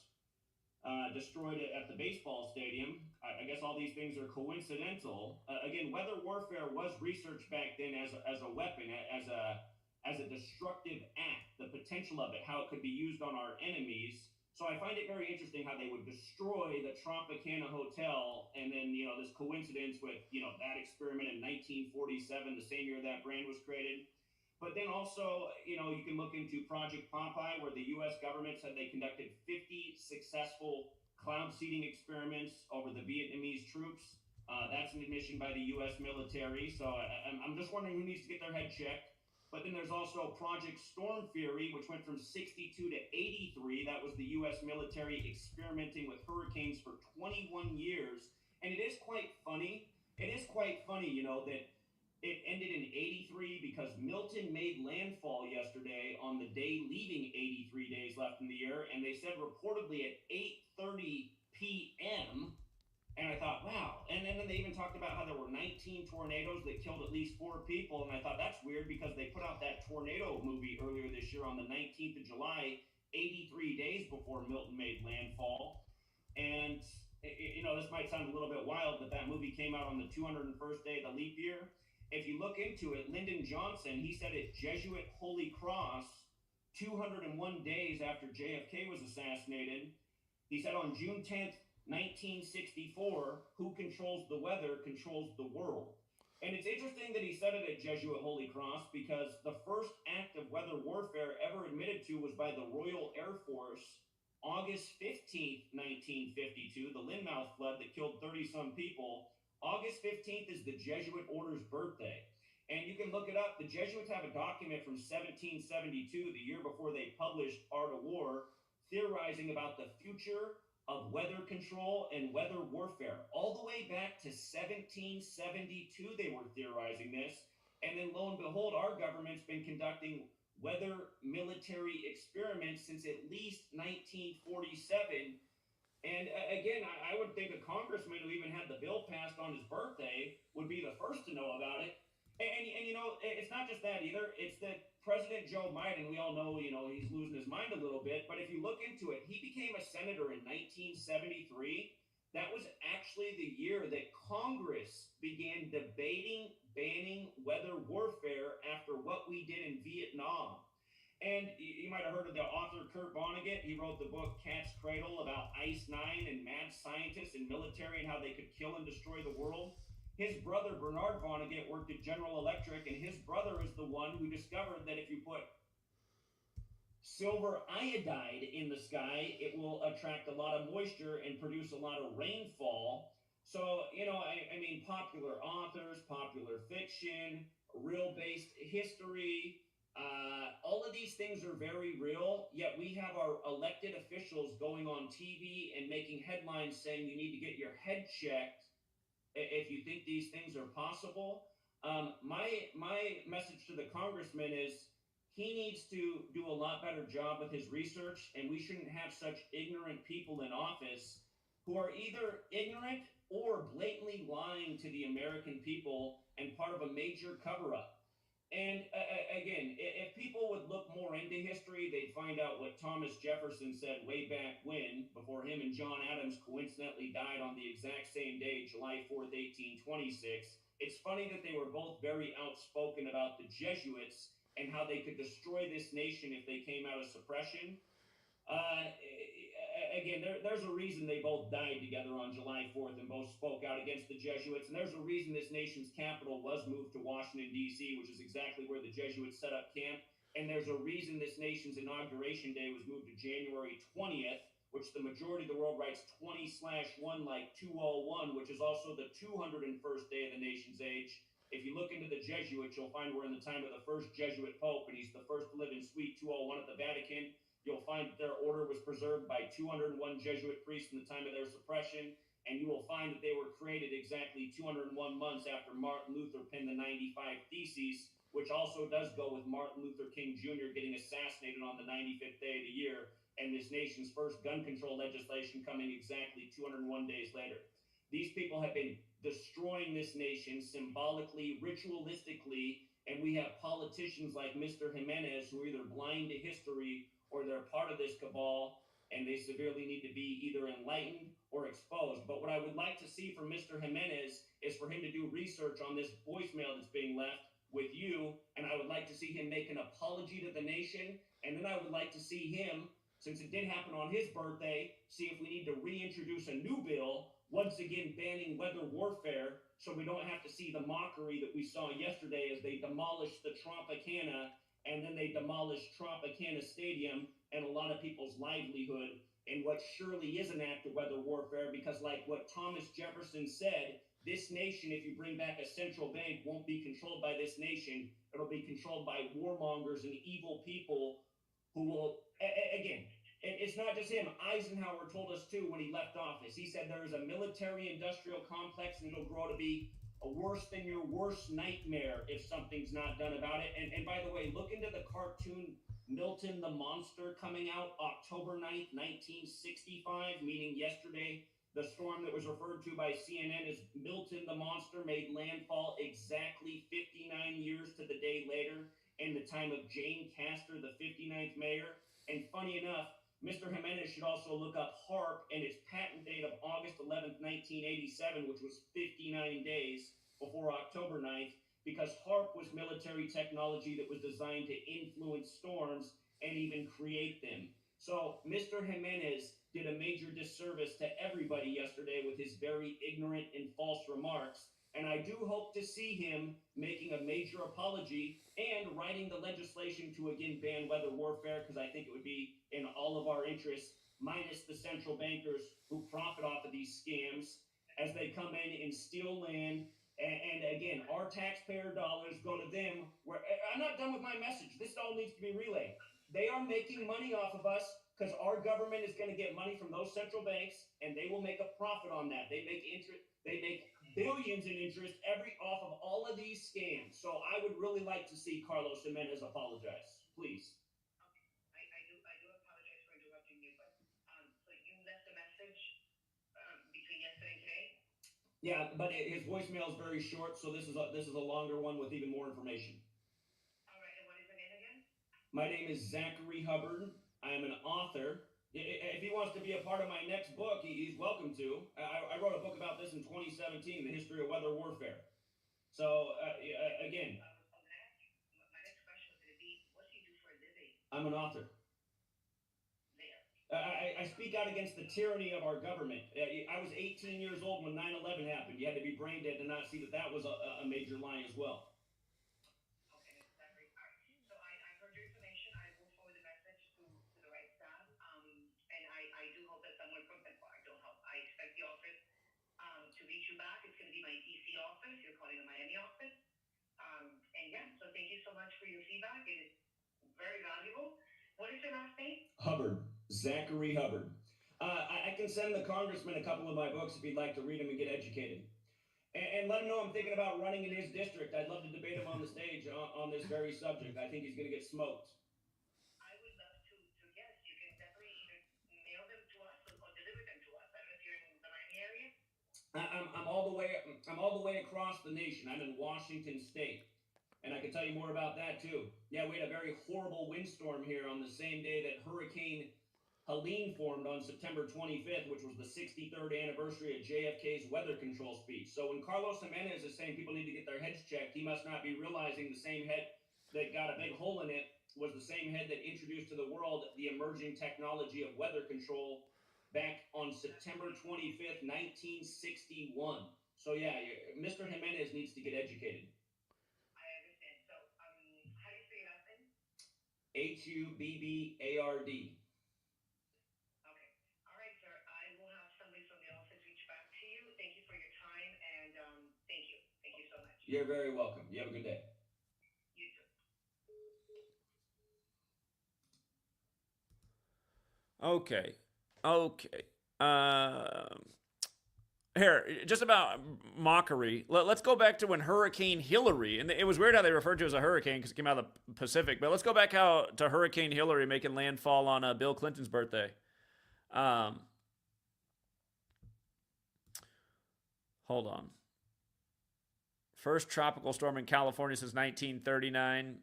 destroyed it at the baseball stadium. I guess all these things are coincidental. Again, weather warfare was researched back then as a weapon, as a destructive act, the potential of it, how it could be used on our enemies. So I find it very interesting how they would destroy the Tropicana Hotel, and then this coincidence with that experiment in 1947, the same year that brand was created. But then also, you can look into Project Popeye, where the U.S. government said they conducted 50 successful cloud seeding experiments over the Vietnamese troops. That's an admission by the U.S. military. So I'm just wondering who needs to get their head checked. But then there's also Project Storm Fury, which went from 62 to 83. That was the U.S. military experimenting with hurricanes for 21 years. And it is quite funny. It is quite funny, that it ended in 83 83 because Milton made landfall yesterday on the day leaving 83 days left in the year, and they said reportedly at 8:30 p.m. And I thought, wow. And then they even talked about how there were 19 tornadoes that killed at least 4 people. And I thought that's weird because they put out that tornado movie earlier this year on the 19th of July, 83 days before Milton made landfall. And, this might sound a little bit wild, but that movie came out on the 201st day of the leap year. If you look into it, Lyndon Johnson, he said at Jesuit Holy Cross, 201 days after JFK was assassinated, he said on June 10th, 1964, who controls the weather controls the world. And it's interesting that he said it at Jesuit Holy Cross because the first act of weather warfare ever admitted to was by the Royal Air Force, August 15th, 1952, the Lynmouth flood that killed 30-some people. August 15th is the Jesuit order's birthday. And you can look it up. The Jesuits have a document from 1772, the year before they published Art of War, theorizing about the future of weather control and weather warfare. All the way back to 1772, they were theorizing this. And then lo and behold, our government's been conducting weather military experiments since at least 1947. And again, I would think a congressman who even had the bill passed on his birthday would be the first to know about it. And it's not just that either. It's that President Joe Biden, we all know, he's losing his mind a little bit. But if you look into it, he became a senator in 1973. That was actually the year that Congress began debating banning weather warfare after what we did in Vietnam. And you might have heard of the author Kurt Vonnegut. He wrote the book Cat's Cradle about Ice Nine and mad scientists and military and how they could kill and destroy the world. His brother, Bernard Vonnegut, worked at General Electric, and his brother is the one who discovered that if you put silver iodide in the sky, it will attract a lot of moisture and produce a lot of rainfall. So, popular authors, popular fiction, real-based history, all of these things are very real, yet we have our elected officials going on TV and making headlines saying you need to get your head checked if you think these things are possible. My message to the congressman is he needs to do a lot better job with his research, and we shouldn't have such ignorant people in office who are either ignorant or blatantly lying to the American people and part of a major cover-up. And again, if people would look more into history, they'd find out what Thomas Jefferson said way back when, before him and John Adams coincidentally died on the exact same day, July 4th, 1826. It's funny that they were both very outspoken about the Jesuits and how they could destroy this nation if they came out of suppression. Again, there's a reason they both died together on July 4th and both spoke out against the Jesuits. And there's a reason this nation's capital was moved to Washington, D.C., which is exactly where the Jesuits set up camp. And there's a reason this nation's inauguration day was moved to January 20th, which the majority of the world writes 20/1 like 201, which is also the 201st day of the nation's age. If you look into the Jesuits, you'll find we're in the time of the first Jesuit Pope, and he's the first to live in Suite 201 at the Vatican. You'll find that their order was preserved by 201 Jesuit priests in the time of their suppression, and you will find that they were created exactly 201 months after Martin Luther penned the 95 Theses, which also does go with Martin Luther King Jr. getting assassinated on the 95th day of the year, and this nation's first gun control legislation coming exactly 201 days later. These people have been destroying this nation symbolically, ritualistically, and we have politicians like Mr. Jimenez who are either blind to history or they're part of this cabal, and they severely need to be either enlightened or exposed. But what I would like to see from Mr. Jimenez is for him to do research on this voicemail that's being left with you, and I would like to see him make an apology to the nation, and then I would like to see him, since it did happen on his birthday, see if we need to reintroduce a new bill, once again banning weather warfare, so we don't have to see the mockery that we saw yesterday as they demolished the Tropicana, and then they demolished Tropicana Stadium and a lot of people's livelihood in what surely is an act of weather warfare, because like what Thomas Jefferson said, this nation, if you bring back a central bank, won't be controlled by this nation. It'll be controlled by warmongers and evil people who will, again, it's not just him. Eisenhower told us too when he left office. He said there is a military-industrial complex and it'll grow to be worse than your worst nightmare if something's not done about it. And by the way, look into the cartoon Milton the Monster coming out October 9th, 1965, meaning yesterday. The storm that was referred to by CNN as Milton the Monster made landfall exactly 59 years to the day later in the time of Jane Castor, the 59th mayor. And funny enough, Mr. Jimenez should also look up HAARP and its patent date of August 11th, 1987, which was 59 days before October 9th, because HAARP was military technology that was designed to influence storms and even create them. So Mr. Jimenez did a major disservice to everybody yesterday with his very ignorant and false remarks. And I do hope to see him making a major apology and writing the legislation to again ban weather warfare, because I think it would be in all of our interests, minus the central bankers who profit off of these scams as they come in and steal land. And again, our taxpayer dollars go to them. Where I'm not done with my message. This all needs to be relayed. They are making money off of us because our government is going to get money from those central banks, and they will make a profit on that. They make interest. They make billions in interest off of all of these scams. So I would really like to see Carlos Jimenez apologize, please. I do apologize for interrupting you, but so you left a message between yesterday and today. Yeah, but his voicemail is very short, so this is a longer one with even more information. All right, and what is your name again? My name is Zachary Hubbard. I am an author. If he wants to be a part of my next book, he's welcome to. I wrote a book about this in 2017, The History of Weather Warfare. So, again. My next question was going to be, what do you do for a living? I'm an author. I speak out against the tyranny of our government. I was 18 years old when 9/11 happened. You had to be brain dead to not see that was a major lie as well. Okay, exactly. All right. So I heard your information. I will forward the message to the right staff. And I do hope that someone from, well, I don't hope, I expect the office to reach you back. It's going to be my DC office. You're calling the Miami office. And yeah, so thank you so much for your feedback. It is very valuable. What is your last name? Hubbard. Zachary Hubbard. I can send the congressman a couple of my books if he'd like to read them and get educated. And let him know I'm thinking about running in his district. I'd love to debate him on the stage on this very subject. I think he's going to get smoked. I would love to yes, you can definitely either mail them to us or deliver them to us. I don't know if you're in the Miami area. I'm all the way across the nation. I'm in Washington State. And I can tell you more about that too. Yeah, we had a very horrible windstorm here on the same day that Hurricane Helene formed on September 25th, which was the 63rd anniversary of JFK's weather control speech. So when Carlos Jimenez is saying people need to get their heads checked, he must not be realizing the same head that got a big hole in it was the same head that introduced to the world the emerging technology of weather control back on September 25th, 1961. So yeah, Mr. Jimenez needs to get educated. I understand. So, how do you say your last name? Hubbard. Okay. All right, sir. I will have somebody from the office reach back to you. Thank you for your time, and thank you. Thank you so much. You're very welcome. You have a good day. You too. Okay. Here, just about mockery. Let's go back to when Hurricane Hillary, and it was weird how they referred to it as a hurricane because it came out of the Pacific, but let's go back to Hurricane Hillary making landfall on Bill Clinton's birthday. Hold on. First tropical storm in California since 1939.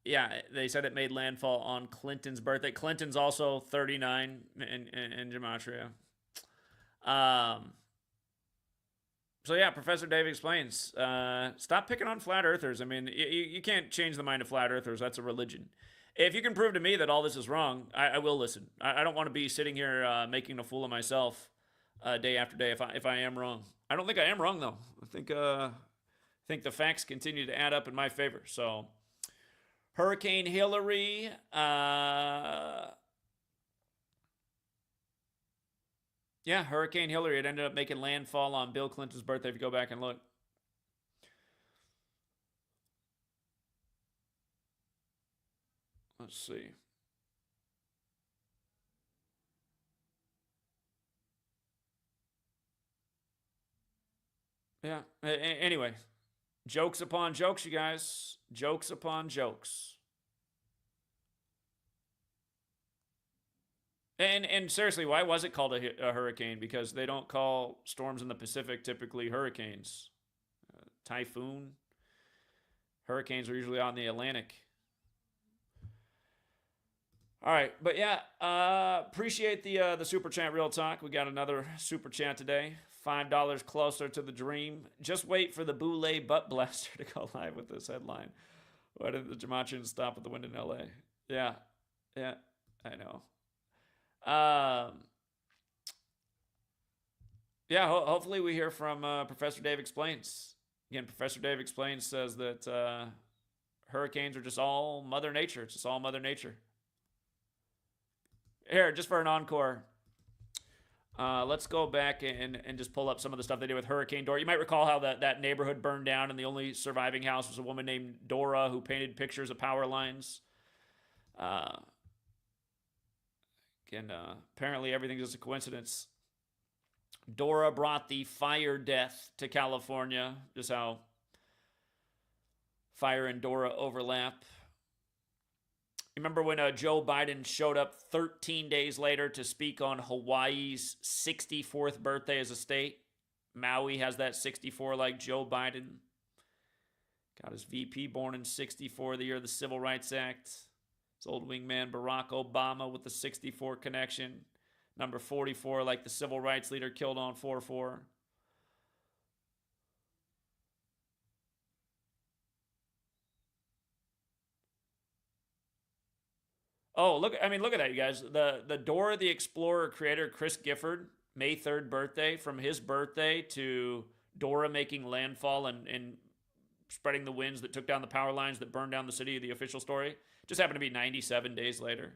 Yeah, they said it made landfall on Clinton's birthday. Clinton's also 39 in Gematria. So yeah, Professor Dave explains, stop picking on flat earthers. I mean, you can't change the mind of flat earthers. That's a religion. If you can prove to me that all this is wrong, I will listen. I don't want to be sitting here making a fool of myself day after day if I am wrong. I don't think I am wrong, though. I think the facts continue to add up in my favor. So Hurricane Hillary, yeah, Hurricane Hillary, it ended up making landfall on Bill Clinton's birthday, if you go back and look. Let's see. Yeah. Anyway, jokes upon jokes, you guys. Jokes upon jokes. And seriously, why was it called a hurricane? Because they don't call storms in the Pacific typically hurricanes. Typhoon. Hurricanes are usually out in the Atlantic. All right, but yeah, appreciate the super chat, real talk. We got another super chat today. $5 closer to the dream. Just wait for the Boulay butt blaster to go live with this headline. Why didn't the Gematrians stop at the wind in LA? Yeah, I know. Yeah, hopefully we hear from Professor Dave Explains. Again, Professor Dave Explains says that hurricanes are just all Mother Nature. It's just all Mother Nature. Here, just for an encore, let's go back and just pull up some of the stuff they did with Hurricane Dora. You might recall how that neighborhood burned down, and the only surviving house was a woman named Dora who painted pictures of power lines. Again, apparently everything's just a coincidence. Dora brought the fire death to California, just how fire and Dora overlap. Remember when Joe Biden showed up 13 days later to speak on Hawaii's 64th birthday as a state? Maui has that 64 like Joe Biden. Got his VP born in 64, the year of the Civil Rights Act. His old wingman Barack Obama with the 64 connection. Number 44 like the civil rights leader killed on 4/4. Oh, look at that, you guys. The Dora the Explorer creator, Chris Gifford, May 3rd birthday, from his birthday to Dora making landfall and spreading the winds that took down the power lines that burned down the city, the official story, just happened to be 97 days later.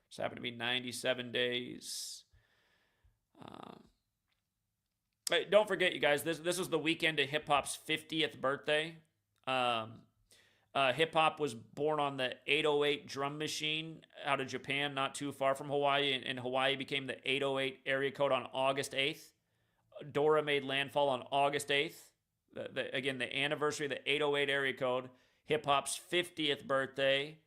Just happened to be 97 days. Don't forget, you guys, this was the weekend of hip-hop's 50th birthday. Hip-hop was born on the 808 drum machine out of Japan, not too far from Hawaii, and Hawaii became the 808 area code on August 8th. Dora made landfall on August 8th. Again, the anniversary of the 808 area code. Hip-hop's 50th birthday.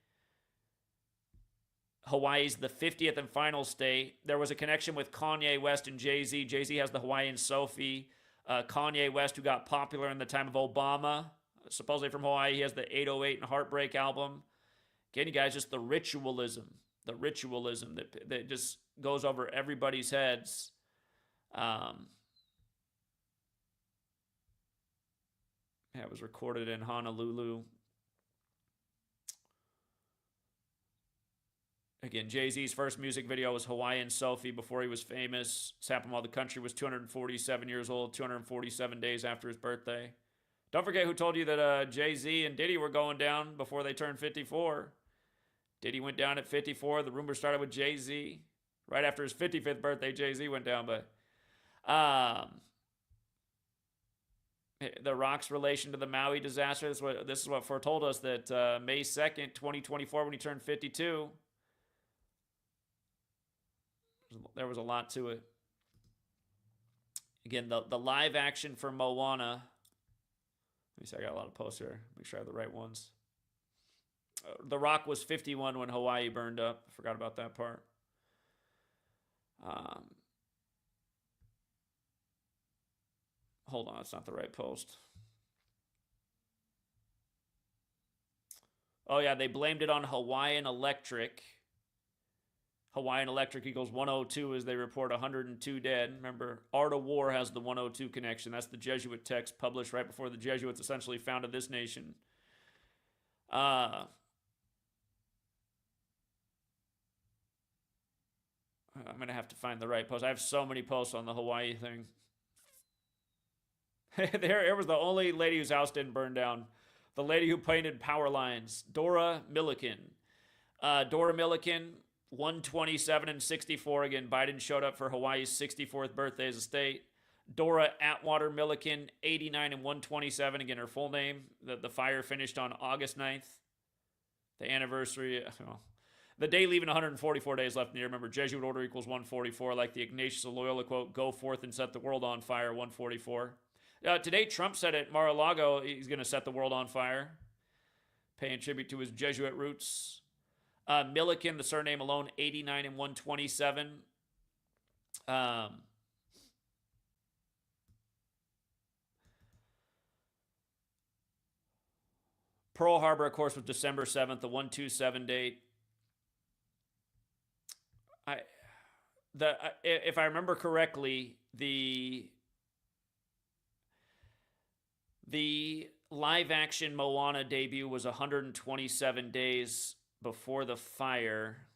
Hawaii's the 50th and final state. There was a connection with Kanye West and Jay-Z. Jay-Z has the Hawaiian Sophie. Kanye West, who got popular in the time of Obama, supposedly from Hawaii, he has the 808 and Heartbreak album. Again, you guys, just the ritualism that just goes over everybody's heads. It was recorded in Honolulu. Again, Jay-Z's first music video was Hawaiian Sophie before he was famous. This happened while the country was 247 years old, 247 days after his birthday. Don't forget who told you that Jay-Z and Diddy were going down before they turned 54. Diddy went down at 54. The rumor started with Jay-Z. Right after his 55th birthday, Jay-Z went down. But The Rock's relation to the Maui disaster, this is what foretold us that May 2nd, 2024, when he turned 52, there was a lot to it. Again, the live action for Moana. Let me see, I got a lot of posts here. Make sure I have the right ones. The Rock was 51 when Hawaii burned up. I forgot about that part. Hold on, it's not the right post. Oh yeah, they blamed it on Hawaiian Electric. Hawaiian Electric equals 102 as they report 102 dead. Remember, Art of War has the 102 connection. That's the Jesuit text published right before the Jesuits essentially founded this nation. I'm going to have to find the right post. I have so many posts on the Hawaii thing. There was the only lady whose house didn't burn down. The lady who painted power lines. Dora Milliken. Dora Milliken, 127 and 64. Again, Biden showed up for Hawaii's 64th birthday as a state. Dora Atwater Milliken, 89 and 127. Again, her full name. The fire finished on August 9th. The anniversary... The day leaving 144 days left in the year. Remember, Jesuit order equals 144. Like the Ignatius of Loyola quote, go forth and set the world on fire, 144. Today, Trump said at Mar-a-Lago he's going to set the world on fire, paying tribute to his Jesuit roots. Milliken, the surname alone, 89 and 127. Pearl Harbor, of course, was December 7th, the 127 date. If I remember correctly, the live action Moana debut was 127 days before the fire.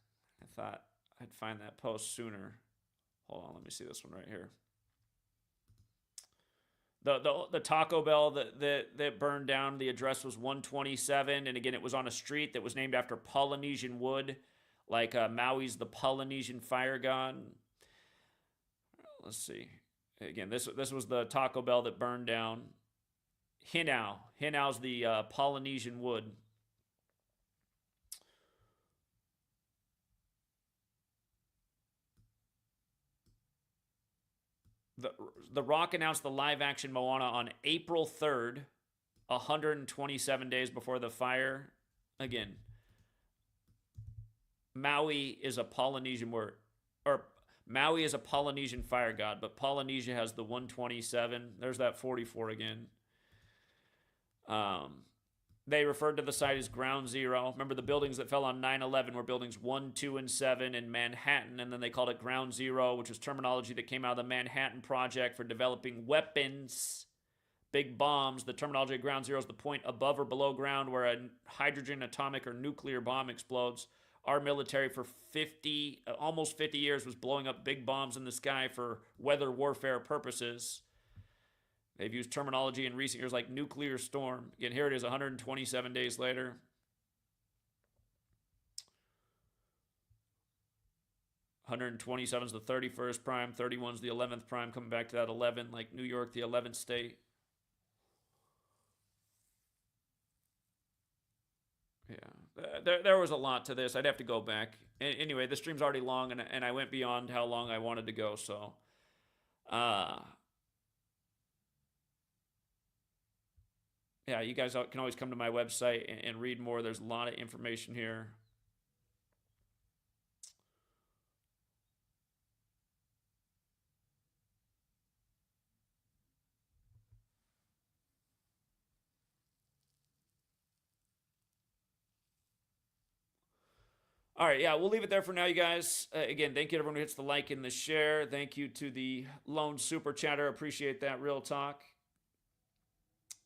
I thought I'd find that post sooner. Hold on, let me see this one right here. The Taco Bell that burned down, the address was 127, and again, it was on a street that was named after Polynesian wood, like Maui's the Polynesian fire god. Let's see. Again, this was the Taco Bell that burned down. Hinau's the Polynesian wood. The Rock announced the live-action Moana on April 3rd, 127 days before the fire. Again, Maui is a Polynesian word, or Maui is a Polynesian fire god, but Polynesia has the 127. There's that 44 again. They referred to the site as Ground Zero. Remember, the buildings that fell on 9/11 were buildings 1, 2, and 7 in Manhattan, and then they called it Ground Zero, which was terminology that came out of the Manhattan Project for developing weapons, big bombs. The terminology of Ground Zero is the point above or below ground where a hydrogen, atomic, or nuclear bomb explodes. Our military for almost 50 years was blowing up big bombs in the sky for weather warfare purposes. They've used terminology in recent years like nuclear storm. Again, here it is 127 days later. (127) is the 31st prime, 31 is the 11th prime, coming back to that 11, like New York, the 11th state. Yeah, there was a lot to this. I'd have to go back. Anyway, the stream's already long, and I went beyond how long I wanted to go, so... yeah, you guys can always come to my website and read more. There's a lot of information here. All right, yeah, we'll leave it there for now, you guys. Again, thank you to everyone who hits the like and the share. Thank you to the lone super chatter. Appreciate that. Real talk.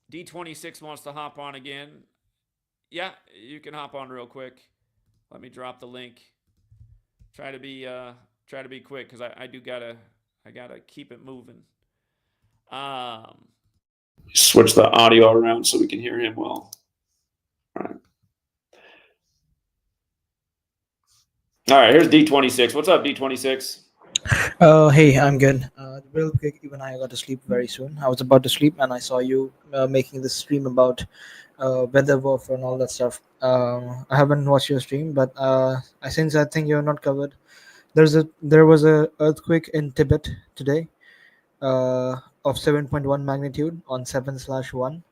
D26 wants to hop on again. Yeah, you can hop on real quick. Let me drop the link. Try to be quick because I gotta keep it moving. Switch the audio around so we can hear him well. All right, here's D26. What's up, D26? Hey, I'm good. Real quick, even I got to sleep very soon. I was about to sleep and I saw you making this stream about weather warfare and all that stuff. I haven't watched your stream, but since I think you're not covered, there was a earthquake in Tibet today of 7.1 magnitude on 7/1.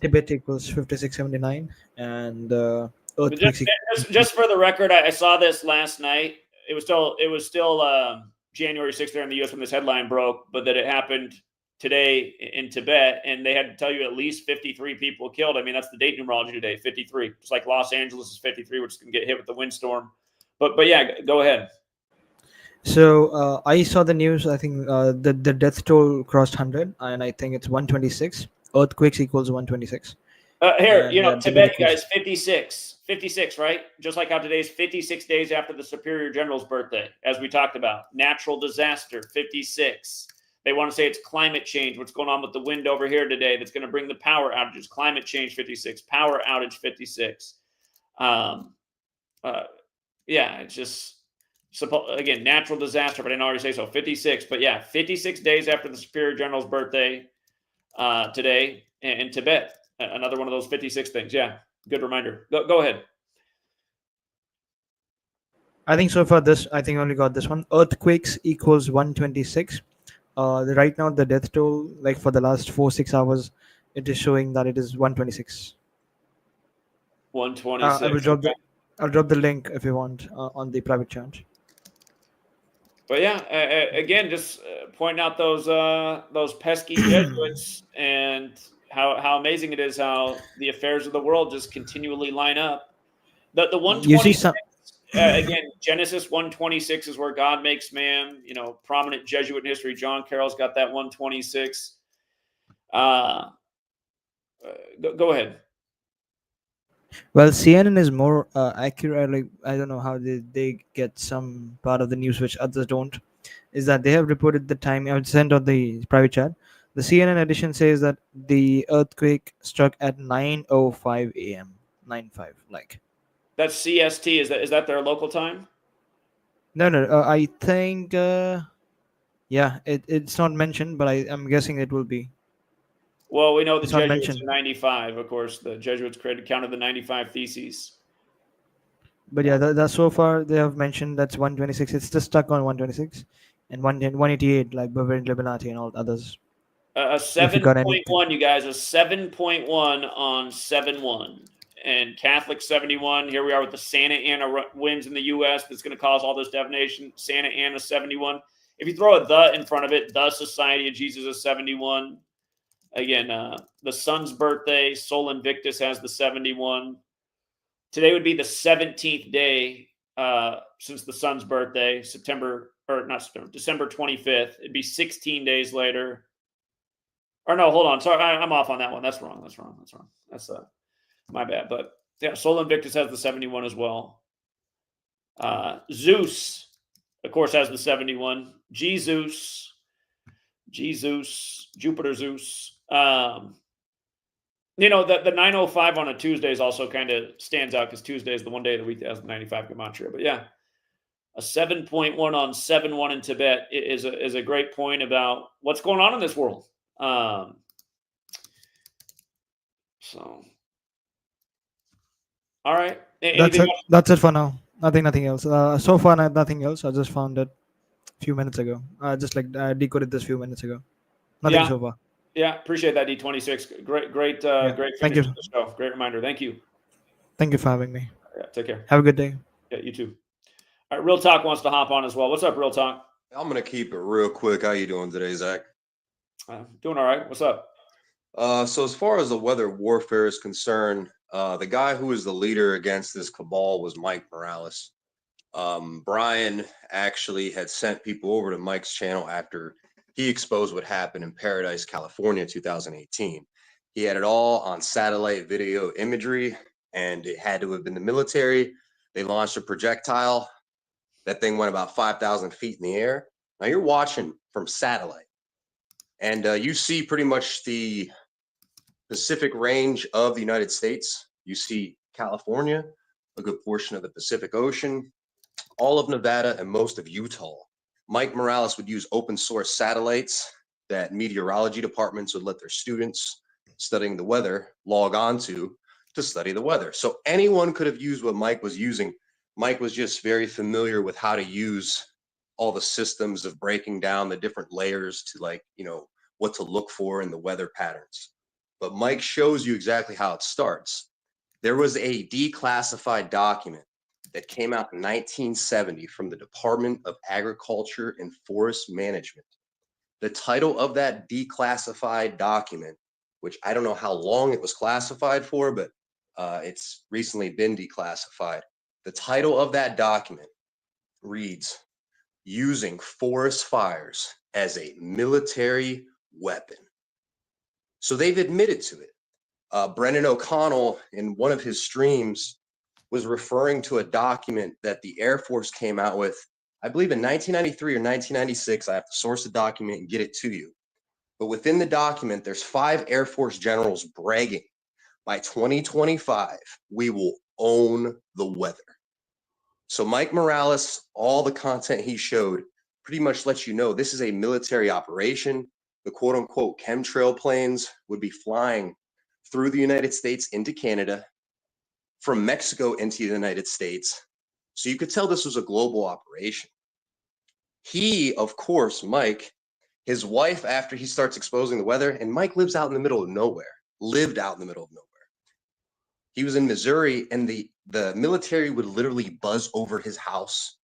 Tibet equals 5679, and earthquakes. Just for the record, I saw this last night. It was still January 6th there in the U.S. when this headline broke, but that it happened today in Tibet, and they had to tell you at least 53 people killed. I mean, that's the date numerology today, 53. Just like Los Angeles is 53, which is going to get hit with the windstorm. But yeah, go ahead. So I saw the news. I think the death toll crossed 100, and I think it's 126. Earthquakes equals 126. Here, Tibet, you guys, 56, right? Just like how today's 56 days after the Superior General's birthday, as we talked about. Natural disaster, 56. They want to say it's climate change, what's going on with the wind over here today that's going to bring the power outages. Climate change, 56. Power outage, 56. Yeah, it's just, again, natural disaster, but I didn't already say so, 56. But yeah, 56 days after the Superior General's birthday today in Tibet. Another one of those 56 things. Yeah, good reminder. Go ahead. I think so far I only got this one. Earthquakes equals 126. Right now, the death toll, like for the last 4-6 hours, it is showing that it is 126. I will 126. drop the I'll drop the link if you want on the private chat. But yeah, again, just pointing out those pesky Jesuits and how amazing it is how the affairs of the world just continually line up. The You see 126 some. again, Genesis 126 is where God makes man. Prominent Jesuit in history. John Carroll's got that 126. Go ahead. Well, CNN is more accurate. Like, I don't know how they get some part of the news which others don't. Is that they have reported the time? I would send on the private chat. The CNN edition says that the earthquake struck at 9:05 a.m. 9:05. Like, That's CST. Is that their local time? no. I think yeah, it's not mentioned, but I'm guessing it will be. Well, we know the It's not Jesuits mentioned. in 95. Of course, the Jesuits counted the 95 Theses. But yeah, that so far they have mentioned that's 126. It's just stuck on 126 and 188, like Bavarian Liberati and all others. A If you got anything. 7.1, you guys, a 7.1 on 7.1. And Catholic 71, here we are with the Santa Ana winds in the U.S. that's going to cause all this devastation. Santa Ana 71. If you throw a "the" in front of it, the Society of Jesus is 71. Again, the sun's birthday, Sol Invictus has the 71. Today would be the 17th day since the sun's birthday, December 25th. It'd be 16 days later. Or no, hold on. Sorry, I'm off on that one. That's wrong. That's my bad. But yeah, Sol Invictus has the 71 as well. Zeus, of course, has the 71. Jesus, Jupiter Zeus. The 9:05 on a Tuesday is also kind of stands out because Tuesday is the one day of the week that has the 95 Gematria. But yeah, a 7.1 on 7.1 in Tibet is a great point about what's going on in this world. So, all right. That's Anything it. else? That's it for now. Nothing else. So far, nothing else. I just found it a few minutes ago. Just like I decoded this few minutes ago. Nothing Yeah. so far. Yeah, appreciate that, D26. Great Yeah. Thank finish you. to the show. Great reminder. Thank you. Thank you for having me. Yeah, take care. Have a good day. Yeah, you too. All right, Real Talk wants to hop on as well. What's up, Real Talk? I'm gonna keep it real quick. How you doing today, Zach? Doing all right. What's up? So as far as the weather warfare is concerned, the guy who was the leader against this cabal was Mike Morales. Brian actually had sent people over to Mike's channel after he exposed what happened in Paradise, California, 2018. He had it all on satellite video imagery, and it had to have been the military. They launched a projectile. That thing went about 5,000 feet in the air. Now you're watching from satellite, and you see pretty much the Pacific range of the United States. You see California, a good portion of the Pacific Ocean, all of Nevada, and most of Utah. Mike Morales would use open source satellites that meteorology departments would let their students studying the weather log on to study the weather. So anyone could have used what Mike was using. Mike was just very familiar with how to use all the systems of breaking down the different layers to, like, what to look for in the weather patterns. But Mike shows you exactly how it starts. There was a declassified document that came out in 1970 from the Department of Agriculture and Forest Management. The title of that declassified document, which I don't know how long it was classified for, but it's recently been declassified. The title of that document reads, "Using Forest Fires as a Military Weapon." So they've admitted to it. Brendan O'Connell, in one of his streams, was referring to a document that the Air Force came out with, I believe in 1993 or 1996. I have to source the document and get it to you. But within the document, there's 5 Air Force generals bragging, by 2025, we will own the weather. So Mike Morales, all the content he showed pretty much lets you know this is a military operation. The quote unquote chemtrail planes would be flying through the United States into Canada, from Mexico into the United States. So you could tell this was a global operation. He, of course, Mike, His wife, after he starts exposing the weather, and Mike lives out in the middle of nowhere, lived out in the middle of nowhere. He was in Missouri, and the military would literally buzz over his house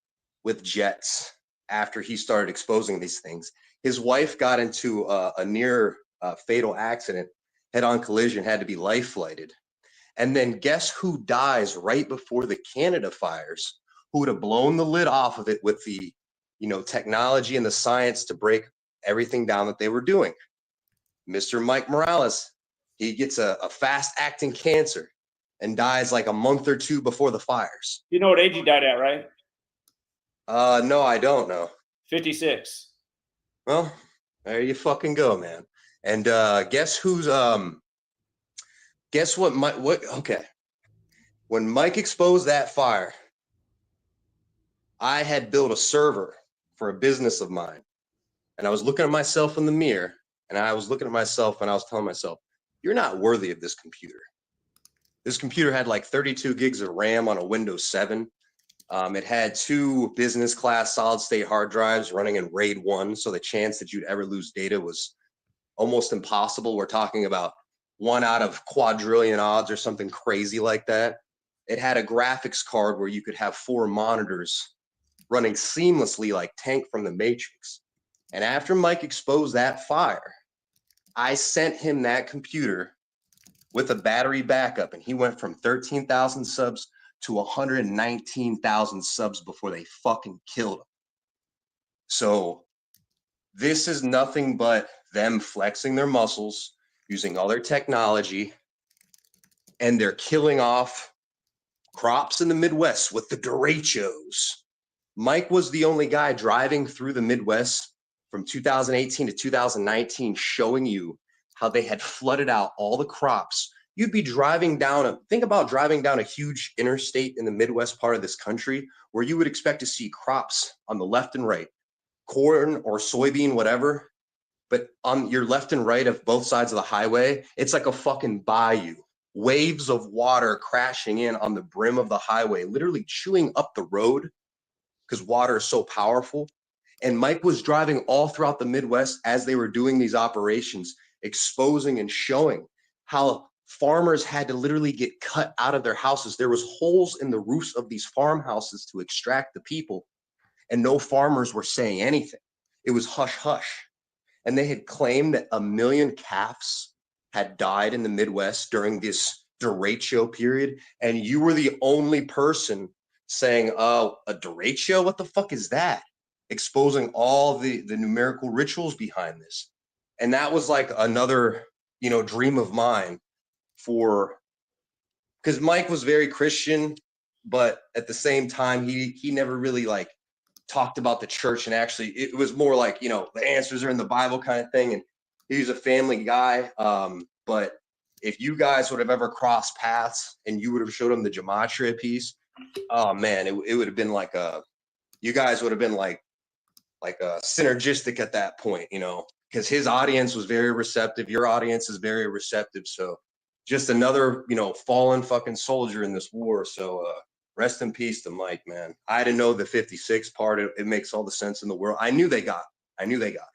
with jets after he started exposing these things. His wife got into a near fatal accident, head-on collision, had to be life flighted. And then guess who dies right before the Canada fires, who would have blown the lid off of it with the, technology and the science to break everything down that they were doing? Mr. Mike Morales. He gets a fast-acting cancer and dies like a month or two before the fires. You know what age he died at, right? No, I don't know. 56. Well, there you fucking go, man. And guess who's guess what okay. When Mike exposed that fire, I had built a server for a business of mine. And I was looking at myself in the mirror, and I was looking at myself and I was telling myself, you're not worthy of this computer. This computer had like 32 gigs of RAM on a Windows 7. It had 2 business class solid state hard drives running in RAID 1. So the chance that you'd ever lose data was almost impossible. We're talking about 1 out of quadrillion odds or something crazy like that. It had a graphics card where you could have 4 monitors running seamlessly like Tank from the Matrix. And after Mike exposed that fire, I sent him that computer with a battery backup, and he went from 13,000 subs to 119,000 subs before they fucking killed him. So this is nothing but them flexing their muscles, using all their technology, and they're killing off crops in the Midwest with the derechos. Mike was the only guy driving through the Midwest from 2018 to 2019 showing you how they had flooded out all the crops. You'd be driving down think about driving down a huge interstate in the Midwest part of this country where you would expect to see crops on the left and right, corn or soybean, whatever. But on your left and right of both sides of the highway, it's like a fucking bayou. Waves of water crashing in on the brim of the highway, literally chewing up the road because water is so powerful. And Mike was driving all throughout the Midwest as they were doing these operations, exposing and showing how farmers had to literally get cut out of their houses. There was holes in the roofs of these farmhouses to extract the people, and no farmers were saying anything. It was hush hush. And they had claimed that 1 million calves had died in the Midwest during this derecho period, and you were the only person saying, oh, a derecho? What the fuck is that? Exposing all the numerical rituals behind this. And that was like another, dream of mine because Mike was very Christian, but at the same time, he never really like talked about the church, and actually it was more like, the answers are in the Bible kind of thing. And he's a family guy. But if you guys would have ever crossed paths and you would have showed him the Gematria piece, oh man, it would have been like you guys would have been like synergistic at that point, because his audience was very receptive. Your audience is very receptive. So just another, fallen fucking soldier in this war. So rest in peace to Mike, man. I didn't know the 56 part. It makes all the sense in the world. I knew they got it.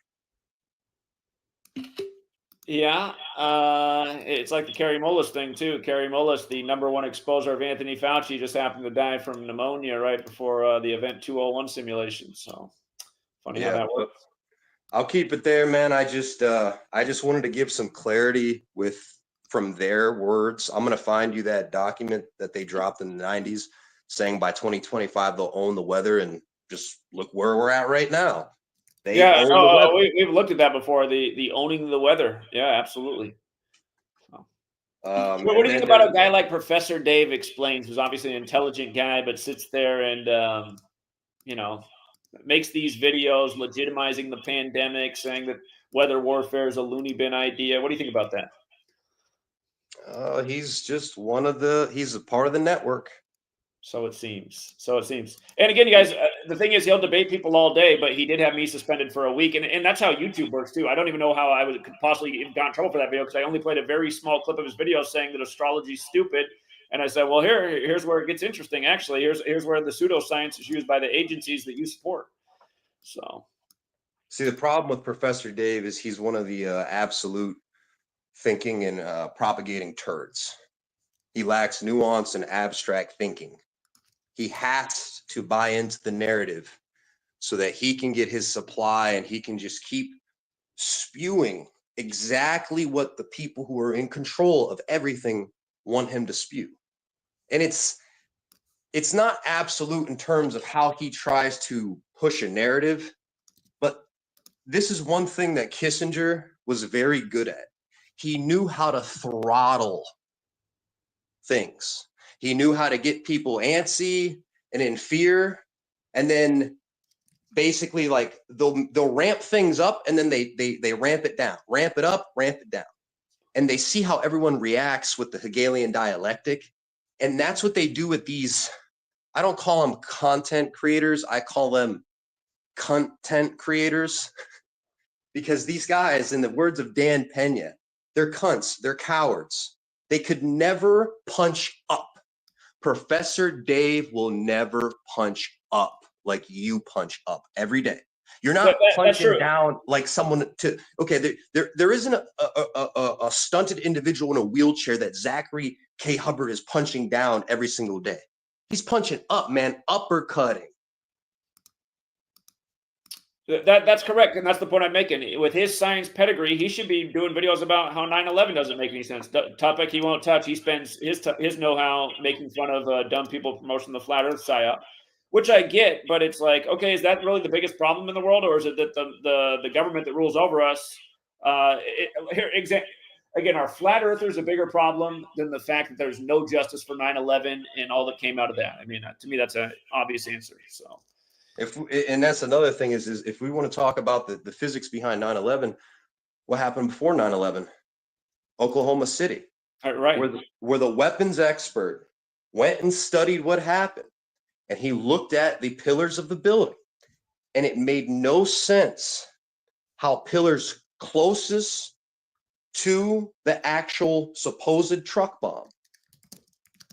Yeah, it's like the Kerry Mullis thing too. Kerry Mullis, the #1 exposer of Anthony Fauci, just happened to die from pneumonia right before the Event 201 simulation. So funny how that works. I'll keep it there, man. I just wanted to give some clarity from their words. I'm gonna find you that document that they dropped in the 90s saying by 2025 they'll own the weather, and just look where we're at right now. We've looked at that before. The owning the weather. Yeah, absolutely. So. What do you think about a guy like Professor Dave Explains, who's obviously an intelligent guy, but sits there and makes these videos legitimizing the pandemic, saying that weather warfare is a loony bin idea? What do you think about that? He's just he's a part of the network. So it seems. And again, you guys, the thing is, he'll debate people all day, but he did have me suspended for a week. And that's how YouTube works, too. I don't even know how I could possibly have gotten in trouble for that video, because I only played a very small clip of his video saying that astrology is stupid. And I said, well, here's where it gets interesting, actually. Here's where the pseudoscience is used by the agencies that you support. So See, the problem with Professor Dave is he's one of the absolute thinking and propagating turds. He lacks nuance and abstract thinking. He has to buy into the narrative so that he can get his supply, and he can just keep spewing exactly what the people who are in control of everything want him to spew. And it's not absolute in terms of how he tries to push a narrative, but this is one thing that Kissinger was very good at. He knew how to throttle things. He knew how to get people antsy and in fear, and then basically like they'll ramp things up, and then they ramp it down, ramp it up, ramp it down, and they see how everyone reacts with the Hegelian dialectic. And that's what they do with these. I don't call them content creators, I call them content creators, because these guys, in the words of Dan Pena, they're cunts, they're cowards. They could never punch up. Professor Dave will never punch up like you punch up every day. You're not punching down like someone to, okay, there isn't a stunted individual in a wheelchair that Zachary K. Hubbard is punching down every single day. He's punching up, man, uppercutting. That's correct, and that's the point I'm making. With his science pedigree, he should be doing videos about how 9/11 doesn't make any sense. Topic he won't touch. He spends his know-how making fun of dumb people promoting the flat Earth psyop, which I get. But it's like, okay, is that really the biggest problem in the world, or is it that the government that rules over us? Again, are flat earthers a bigger problem than the fact that there's no justice for 9/11 and all that came out of that? I mean, to me, that's an obvious answer. So. And that's another thing is if we want to talk about the physics behind 9/11, what happened before 9/11? Oklahoma City, right, where the weapons expert went and studied what happened, and he looked at the pillars of the building, and it made no sense how pillars closest to the actual supposed truck bomb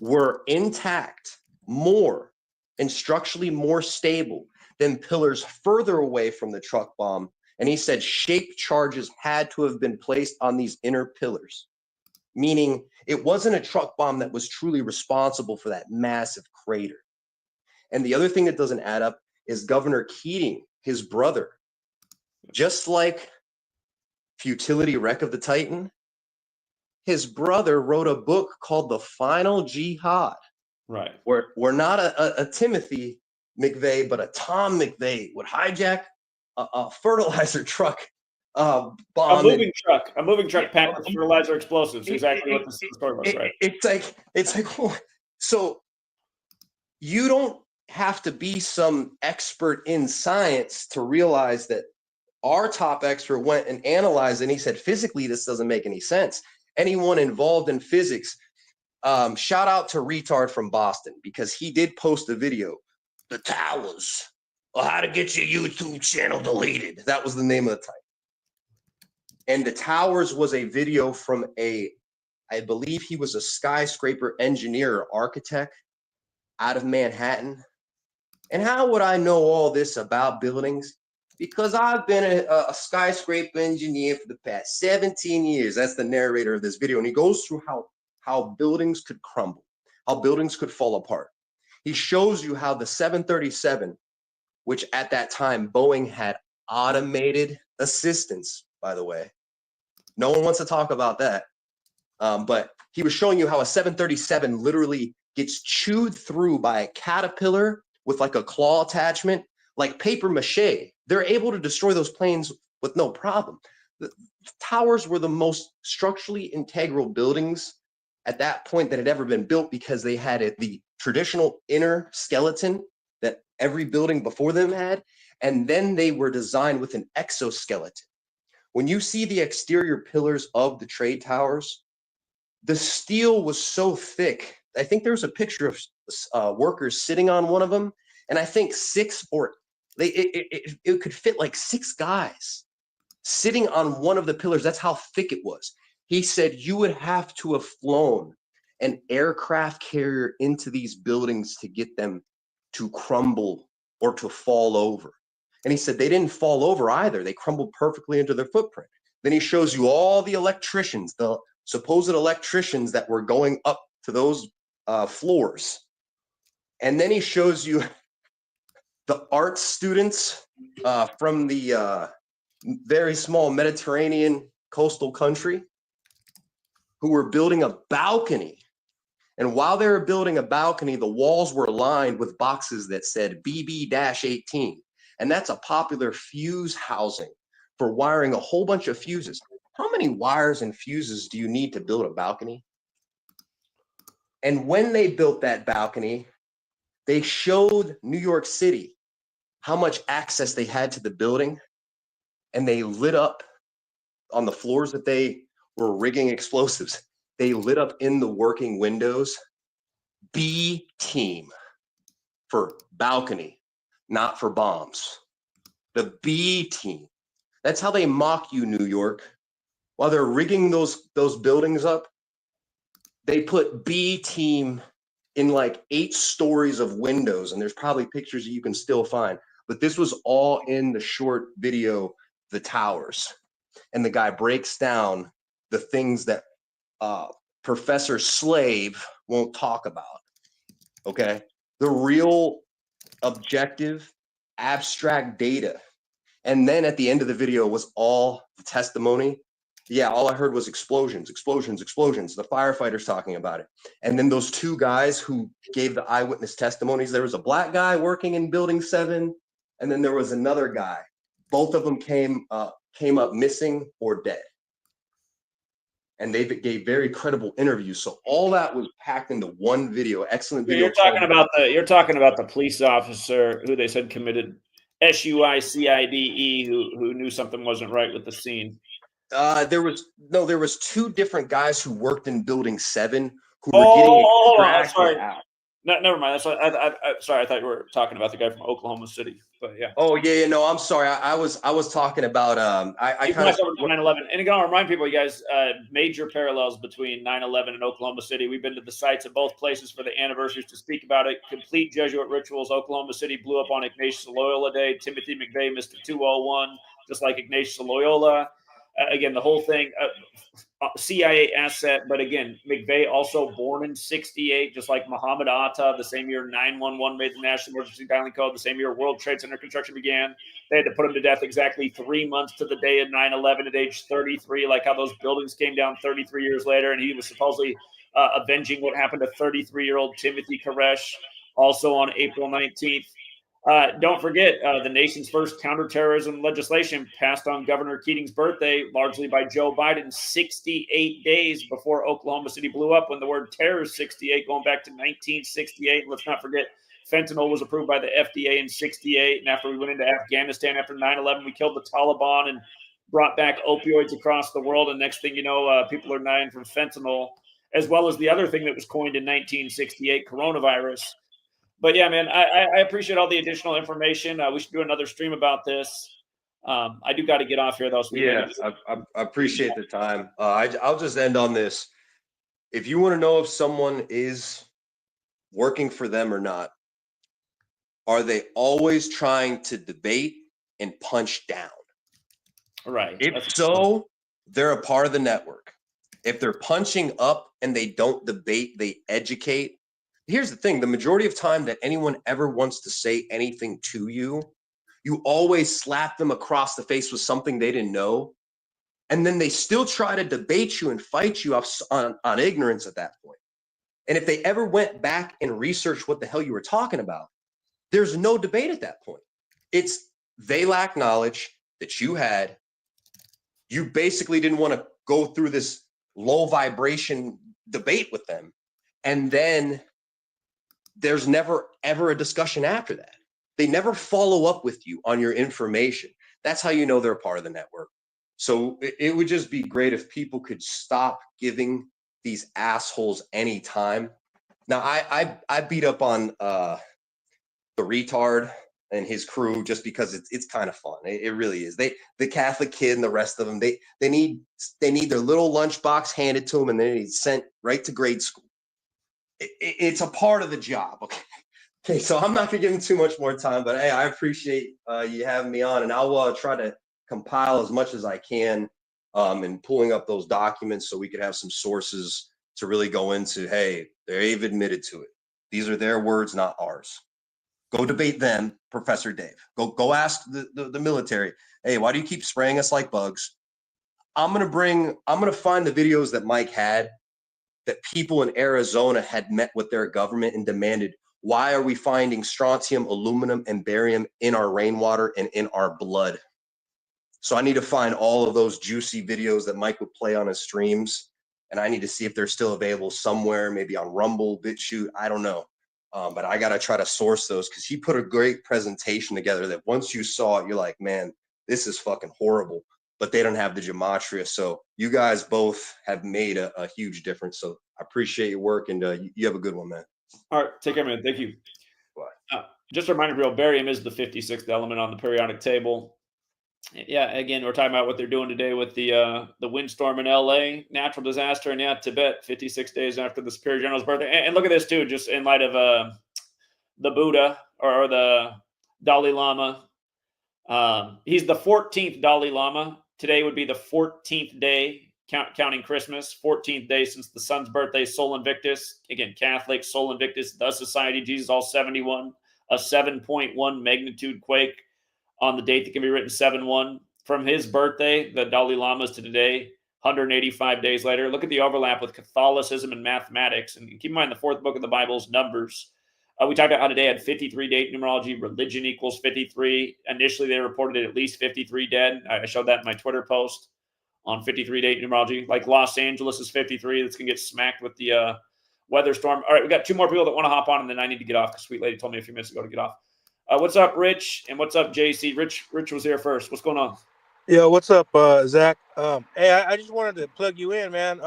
were intact, more and structurally more stable than pillars further away from the truck bomb. And he said shape charges had to have been placed on these inner pillars, meaning it wasn't a truck bomb that was truly responsible for that massive crater. And the other thing that doesn't add up is Governor Keating, his brother, just like Futility Wreck of the Titan, his brother wrote a book called The Final Jihad. Right. We're not a Timothy McVeigh, but a Tom McVeigh would hijack a fertilizer truck bomb. A moving truck packed with fertilizer explosives. Exactly what the story was, right? It's like, so you don't have to be some expert in science to realize that our top expert went and analyzed it, and he said, physically, this doesn't make any sense. Anyone involved in physics, shout out to Retard from Boston, because he did post a video, The Towers, or How to Get Your YouTube Channel Deleted. That was the name of the title. And The Towers was a video from I believe he was a skyscraper engineer or architect out of Manhattan. And how would I know all this about buildings? Because I've been a skyscraper engineer for the past 17 years. That's the narrator of this video. And he goes through how buildings could crumble, how buildings could fall apart. He shows you how the 737, which at that time Boeing had automated assistance, by the way. No one wants to talk about that. But he was showing you how a 737 literally gets chewed through by a caterpillar with like a claw attachment, like paper mache. They're able to destroy those planes with no problem. The towers were the most structurally integral buildings at that point that had ever been built, because they had the traditional inner skeleton that every building before them had, and then they were designed with an exoskeleton. When you see the exterior pillars of the trade towers, the steel was so thick. I think there was a picture of workers sitting on one of them, and I think it could fit like 6 guys sitting on one of the pillars. That's how thick it was. He said you would have to have flown an aircraft carrier into these buildings to get them to crumble or to fall over. And he said they didn't fall over either. They crumbled perfectly into their footprint. Then he shows you all the electricians, the supposed electricians that were going up to those floors. And then he shows you the art students from the very small Mediterranean coastal country who were building a balcony. And while they were building a balcony, the walls were lined with boxes that said BB-18. And that's a popular fuse housing for wiring a whole bunch of fuses. How many wires and fuses do you need to build a balcony? And when they built that balcony, they showed New York City how much access they had to the building, and they lit up on the floors that they were rigging explosives. They lit up in the working windows B team for balcony, not for bombs. The B team. That's how they mock you, New York. While they're rigging those buildings up, they put B team in like 8 stories of windows, and there's probably pictures that you can still find. But this was all in the short video, The Towers. And the guy breaks down the things that Professor Slave won't talk about. Okay? The real objective, abstract data. And then at the end of the video was all the testimony. Yeah, all I heard was explosions, explosions, explosions. The firefighters talking about it. And then those 2 guys who gave the eyewitness testimonies, there was a black guy working in building 7, and then there was another guy. Both of them came up missing or dead. And they gave very credible interviews. So all that was packed into one video. Excellent video. You're talking about the police officer who they said committed SUICIDE, who knew something wasn't right with the scene. There was 2 different guys who worked in building 7 who were getting extracted out. No, never mind. That's what sorry, I thought you were talking about the guy from Oklahoma City. But yeah. Oh yeah, no, I'm sorry. I was talking about I kind of 9/11. And again, I'll remind people, you guys, major parallels between 9/11 and Oklahoma City. We've been to the sites of both places for the anniversaries to speak about it. Complete Jesuit rituals. Oklahoma City blew up on Ignatius Loyola Day. Timothy McVeigh missed a 201, just like Ignatius Loyola. Again, the whole thing, CIA asset, but again, McVeigh also born in 68, just like Muhammad Atta, the same year 911 made the National Emergency Dialing Code, the same year World Trade Center construction began. They had to put him to death exactly 3 months to the day of 9/11 at age 33, like how those buildings came down 33 years later, and he was supposedly avenging what happened to 33-year-old Timothy Koresh, also on April 19th. Don't forget, the nation's first counterterrorism legislation passed on Governor Keating's birthday, largely by Joe Biden, 68 days before Oklahoma City blew up, when the word terror is 68, going back to 1968. Let's not forget, fentanyl was approved by the FDA in 68. And after we went into Afghanistan after 9/11, we killed the Taliban and brought back opioids across the world. And next thing you know, people are dying from fentanyl, as well as the other thing that was coined in 1968, coronavirus. But yeah, man, I appreciate all the additional information. We should do another stream about this. I do got to get off here, though. So yeah, I appreciate the time. I'll just end on this. If you want to know if someone is working for them or not, are they always trying to debate and punch down? Right. If so, they're a part of the network. If they're punching up and they don't debate, they educate. Here's the thing, the majority of time that anyone ever wants to say anything to you, you always slap them across the face with something they didn't know. And then they still try to debate you and fight you on ignorance at that point. And if they ever went back and researched what the hell you were talking about, there's no debate at that point. It's they lack knowledge that you had. You basically didn't want to go through this low vibration debate with them. And then there's never, ever a discussion after that. They never follow up with you on your information. That's how you know they're a part of the network. So it would just be great if people could stop giving these assholes any time. Now, I beat up on the retard and his crew just because it's kind of fun. It really is. The Catholic kid and the rest of them, they need their little lunchbox handed to them, and then he's sent right to grade school. It's a part of the job, okay? Okay, so I'm not gonna give him too much more time, but hey, I appreciate you having me on, and I'll try to compile as much as I can and pulling up those documents so we could have some sources to really go into. Hey, they've admitted to it. These are their words, not ours. Go debate them, Professor Dave. Go ask the military. Hey, why do you keep spraying us like bugs? I'm gonna find the videos that Mike had that people in Arizona had met with their government and demanded, why are we finding strontium, aluminum, and barium in our rainwater and in our blood? So I need to find all of those juicy videos that Mike would play on his streams, and I need to see if they're still available somewhere, maybe on Rumble, BitChute, I don't know. But I got to try to source those because he put a great presentation together that once you saw it, you're like, man, this is fucking horrible. But they don't have the gematria. So you guys both have made a huge difference. So I appreciate your work, and you have a good one, man. All right, take care, man. Thank you. Just a reminder, real, barium is the 56th element on the periodic table. Yeah, again, we're talking about what they're doing today with the windstorm in LA, natural disaster, and yeah, Tibet, 56 days after the Superior General's birthday. And look at this too, just in light of the Buddha or the Dalai Lama. He's the 14th Dalai Lama. Today would be the 14th day, counting Christmas, 14th day since the son's birthday, Sol Invictus. Again, Catholic, Sol Invictus, the Society of Jesus, all 71. A 7.1 magnitude quake on the date that can be written 7-1. From his birthday, the Dalai Lama's to today, 185 days later. Look at the overlap with Catholicism and mathematics. And keep in mind, the fourth book of the Bible is Numbers. We talked about how today had 53 date numerology. Religion equals 53. Initially, they reported at least 53 dead. I showed that in my Twitter post on 53 date numerology. Like Los Angeles is 53. That's going to get smacked with the weather storm. All right, we got two more people that want to hop on, and then I need to get off because Sweet Lady told me a few minutes ago to get off. What's up, Rich? And what's up, JC? Rich was here first. What's going on? Yeah, what's up, Zach? Hey, I just wanted to plug you in, man.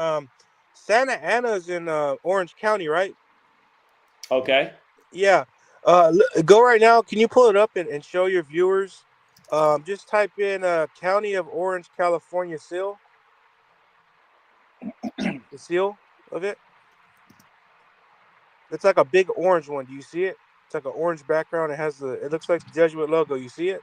Santa Ana's in Orange County, right? Okay. Yeah. Go right now. Can you pull it up and show your viewers? Just type in County of Orange, California seal. The seal of it. It's like a big orange one. Do you see it? It's like an orange background. It looks like the Jesuit logo. You see it?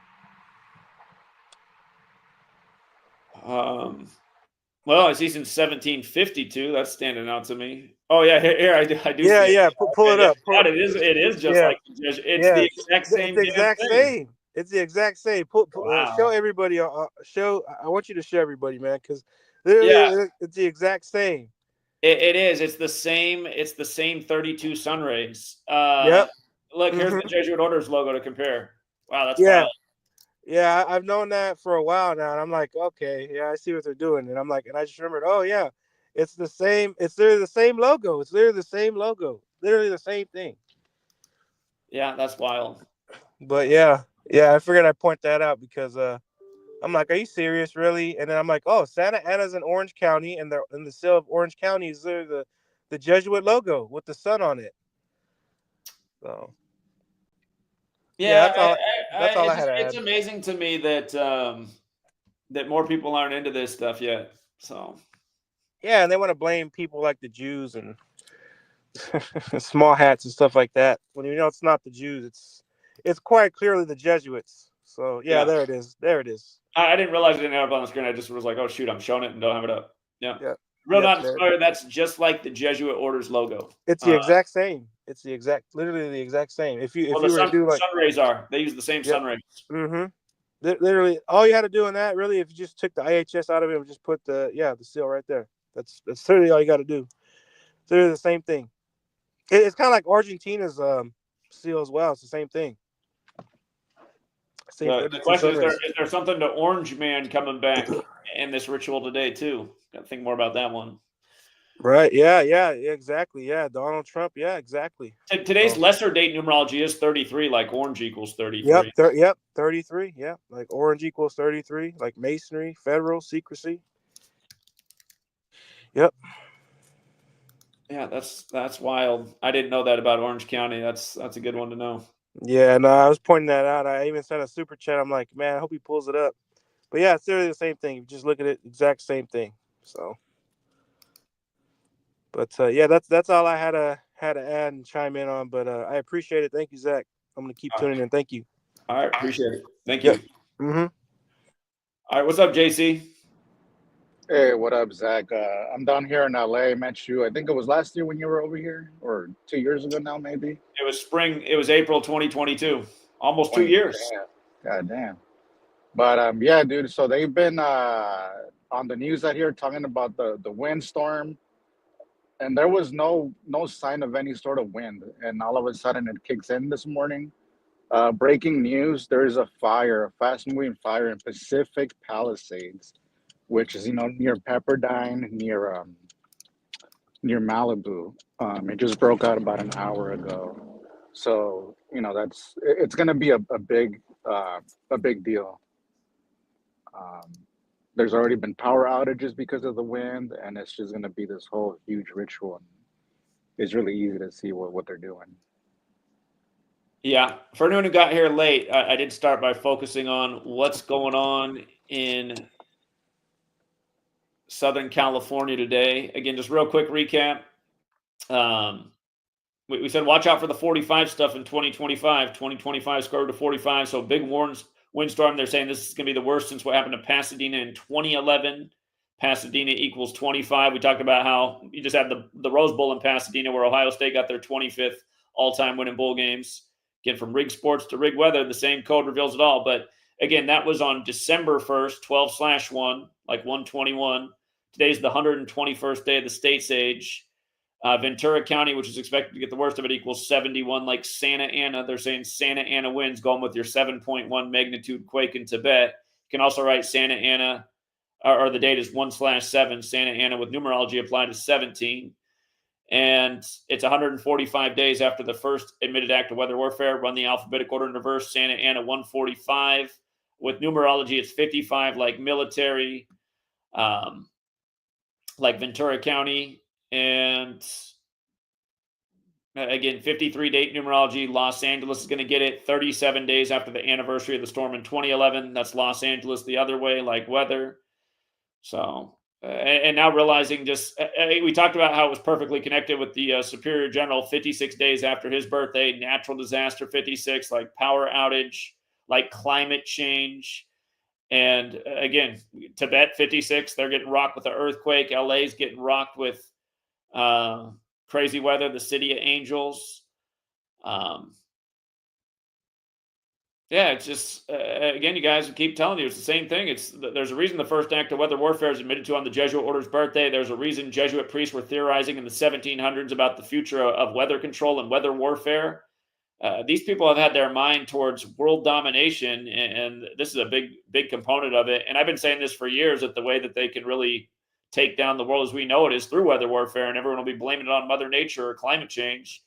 Well, I see since 1752. That's standing out to me. Oh yeah, here I do. Yeah, see yeah. it. Pull it up. It is just like the Jesuit. It's the exact same. It's the exact same. It's the exact same. Wow. Show everybody. I want you to show everybody, man, because literally it's the exact same. It is. It's the same. It's the same 32 sun rays. Yep. Look, here's the Jesuit Orders logo to compare. Wow, that's yeah. wild. Yeah, I've known that for a while now, and I'm like, okay, yeah, I see what they're doing, and I'm like, and I just remembered, oh yeah, it's the same. It's literally the same logo. It's literally the same logo. Literally the same thing. Yeah, that's wild. But yeah, I figured I'd point that out because I'm like, are you serious, really? And then I'm like, oh, Santa Ana's in Orange County, and the seal of Orange County is literally the Jesuit logo with the sun on it. So. Yeah, that's all I had to add. It's amazing to me that that more people aren't into this stuff yet. So. Yeah, and they want to blame people like the Jews and small hats and stuff like that. When you know it's not the Jews, it's quite clearly the Jesuits. So yeah. There it is. There it is. I didn't realize it didn't have it on the screen. I just was like, oh shoot, I'm showing it and don't have it up. Yeah. Real not inspired. That's just like the Jesuit Orders logo. It's the exact same. It's literally the exact same. If you were to do like sun rays they use the same sun rays. Mm-hmm. Literally, all you had to do in that, really, if you just took the IHS out of it and just put the seal right there. That's literally all you got to do. It's literally the same thing. It's kind of like Argentina's seal as well. It's the same thing. The question is there something to Orange Man coming back in this ritual today too? Got to think more about that one. Right. Yeah, exactly. Yeah. Donald Trump. Yeah, exactly. Today's lesser date numerology is 33, like orange equals 33. Yep. 33. Yeah. Like orange equals 33, like masonry, federal, secrecy. Yep. Yeah, that's wild. I didn't know that about Orange County. That's a good one to know. Yeah, no, I was pointing that out. I even sent a super chat. I'm like, man, I hope he pulls it up. But yeah, it's literally the same thing. You just look at it, exact same thing. So. But yeah, that's all I had to had to add and chime in on, but I appreciate it. Thank you, Zach. I'm gonna keep tuning in. Thank you. All right, appreciate it. Thank Yep. you. Mm-hmm. All right, what's up, JC? Hey, what up, Zach? I'm down here in LA. Met you, I think it was last year when you were over here, or 2 years ago now, maybe. It was spring. It was April 2022. Almost 2 20. years. Damn. God damn. But yeah, dude. So they've been on the news out here talking about the windstorm, and there was no sign of any sort of wind, and all of a sudden it kicks in this morning. Breaking news: there is a fire, a fast-moving fire in Pacific Palisades, which is near Pepperdine, near Malibu. It just broke out about an hour ago. So it's going to be a big deal. Um, there's already been power outages because of the wind, and it's just going to be this whole huge ritual. And it's really easy to see what they're doing. Yeah, for anyone who got here late, I did start by focusing on what's going on in Southern California today. Again, just real quick recap. We said watch out for the 45 stuff in 2025. 2025 scored to 45, so big windstorm. They're saying this is going to be the worst since what happened to Pasadena in 2011. Pasadena equals 25. We talked about how you just had the Rose Bowl in Pasadena where Ohio State got their 25th all-time win in bowl games. Again, from rig sports to rig weather, the same code reveals it all. But again, that was on December 1st, 12/1, like 121. Today's the 121st day of the state's age. Ventura County, which is expected to get the worst of it, equals 71. Like Santa Ana, they're saying Santa Ana winds, going with your 7.1 magnitude quake in Tibet. You can also write Santa Ana, or the date is 1/7. Santa Ana with numerology applied is 17. And it's 145 days after the first admitted act of weather warfare. Run the alphabetic order in reverse. Santa Ana 145. With numerology, it's 55, like military, like Ventura County. And again, 53 date numerology. Los Angeles is going to get it 37 days after the anniversary of the storm in 2011. That's Los Angeles the other way, like weather. So, and now realizing we talked about how it was perfectly connected with the Superior General 56 days after his birthday, natural disaster 56, like power outage, like climate change. And again, Tibet 56, they're getting rocked with the earthquake. LA's getting rocked with crazy weather, the city of angels. Yeah, it's just again, you guys keep telling you it's the same thing. There's a reason the first act of weather warfare is admitted to on the Jesuit order's birthday. There's a reason Jesuit priests were theorizing in the 1700s about the future of weather control and weather warfare. These people have had their mind towards world domination, and this is a big component of it. And I've been saying this for years, that the way that they can really take down the world as we know it is through weather warfare, and everyone will be blaming it on Mother Nature or climate change.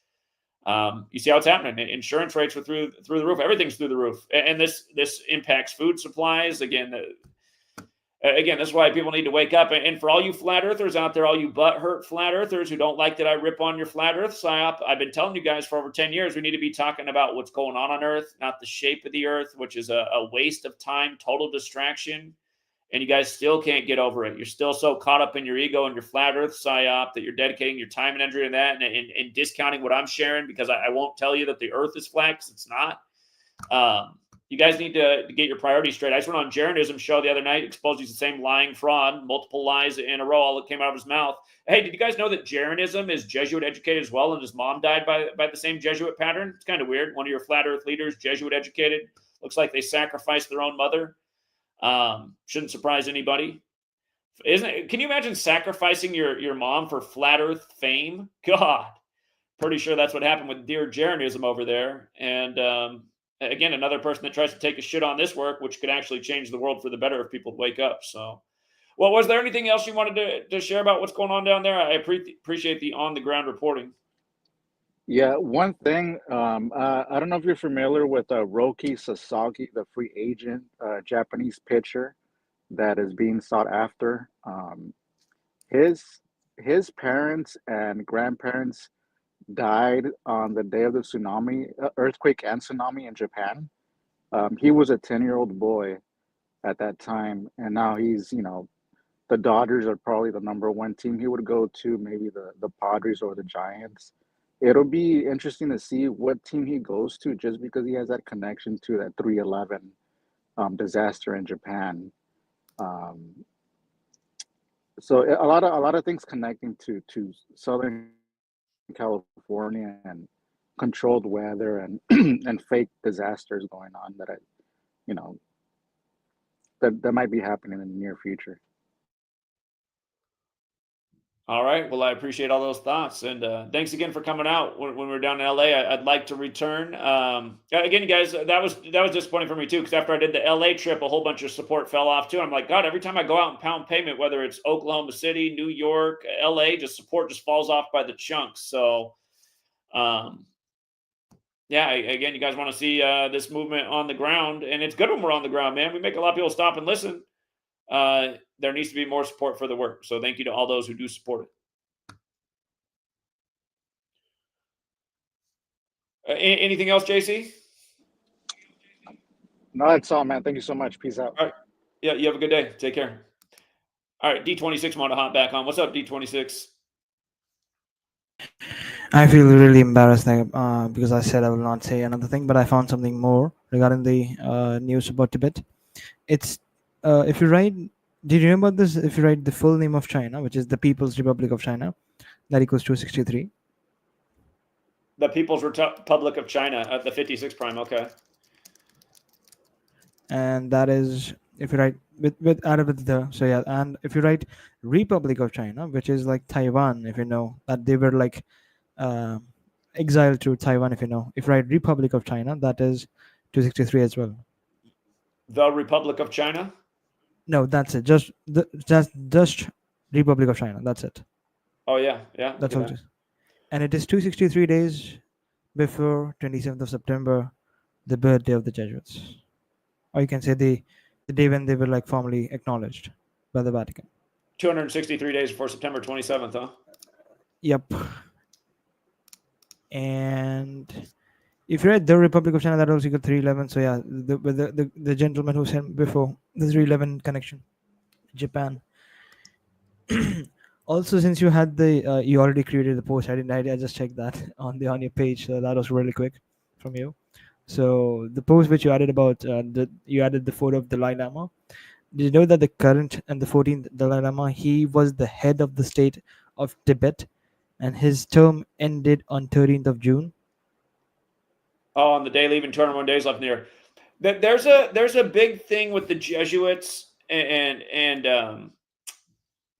You see how it's happening. Insurance rates are through the roof. Everything's through the roof, and this impacts food supplies. Again, this is why people need to wake up. And for all you flat earthers out there, all you butthurt flat earthers who don't like that I rip on your flat earth psyop, I've been telling you guys for over 10 years, we need to be talking about what's going on Earth, not the shape of the Earth, which is a waste of time, total distraction. And you guys still can't get over it. You're still so caught up in your ego and your flat earth psyop that you're dedicating your time and energy to that and discounting what I'm sharing, because I won't tell you that the earth is flat, because it's not. You guys need to get your priorities straight. I just went on Jeranism's show the other night, exposed he's the same lying fraud, multiple lies in a row, all that came out of his mouth. Hey, did you guys know that Jeranism is Jesuit educated as well, and his mom died by the same Jesuit pattern? It's kind of weird. One of your flat earth leaders, Jesuit educated. Looks like they sacrificed their own mother. Shouldn't surprise anybody. Can you imagine sacrificing your mom for flat earth fame? God, pretty sure that's what happened with dear Jeranism over there. And again, another person that tries to take a shit on this work, which could actually change the world for the better if people wake up. So, well, was there anything else you wanted to share about what's going on down there? I appreciate the on the ground reporting. Yeah, one thing, I don't know if you're familiar with Roki Sasaki, the free agent Japanese pitcher that is being sought after. His parents and grandparents died on the day of the tsunami, earthquake and tsunami in Japan. He was a 10-year-old boy at that time, and now he's, the Dodgers are probably the number one team he would go to, maybe the Padres or the Giants. it'll be interesting to see what team he goes to, just because he has that connection to that 311 disaster in Japan. Um, so a lot of things connecting to Southern California and controlled weather and and fake disasters going on that you know that might be happening in the near future. All right. Well, I appreciate all those thoughts, and thanks again for coming out when we're down in LA. I'd like to return. Again, you guys, that was disappointing for me too, because after I did the LA trip, a whole bunch of support fell off too. I'm like, God, every time I go out and pound payment, whether it's Oklahoma City, New York, LA, just support just falls off by the chunks. So, yeah, again, you guys want to see this movement on the ground, and it's good when we're on the ground, man. We make a lot of people stop and listen. There needs to be more support for the work. So thank you to all those who do support it. Anything else, JC? No, that's all, man. Thank you so much. Peace out. All right. Yeah, you have a good day. Take care. All right, D26 want to hop back on. What's up, D26? I feel really embarrassed because I said I will not say another thing, but I found something more regarding the news about Tibet. It's if you write, did you remember this? If you write the full name of China, which is the People's Republic of China, that equals 263. The People's Republic of China at the 56 prime. Okay. And that is, if you write with added with the, so yeah, and if you write Republic of China, which is like Taiwan, if you know that they were like exiled to Taiwan, if you know, if you write Republic of China, that is 263 as well. The Republic of China? No, that's it. Just Republic of China. That's it. Oh yeah. That's all. And it is 263 days before 27th of September, the birthday of the Jesuits, or you can say the day when they were like formally acknowledged by the Vatican. 263 days before September 27th, huh? Yep. And if you read the Republic of China, that also got 311. So yeah, the gentleman who said before, the 311 connection, Japan. Also, since you had the you already created the post, I just checked that on your page, so that was really quick from you. So the post which you added about you added the photo of the Dalai Lama. Did you know that the current and the 14th Dalai Lama, he was the head of the state of Tibet, and his term ended on 13th of June. Oh, on the day leaving, 21 days left in the year. There's a big thing with the Jesuits and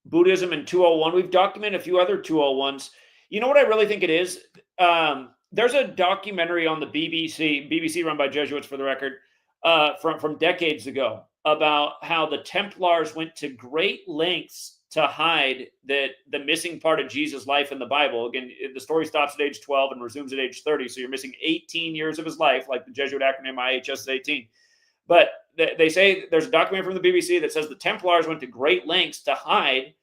Buddhism in 201. We've documented a few other 201s. You know what I really think it is? There's a documentary on the BBC run by Jesuits, for the record, from decades ago, about how the Templars went to great lengths to hide that the missing part of Jesus' life in the Bible. Again, the story stops at age 12 and resumes at age 30. So you're missing 18 years of his life, like the Jesuit acronym IHS is 18. But they say there's a document from the BBC that says the Templars went to great lengths to hide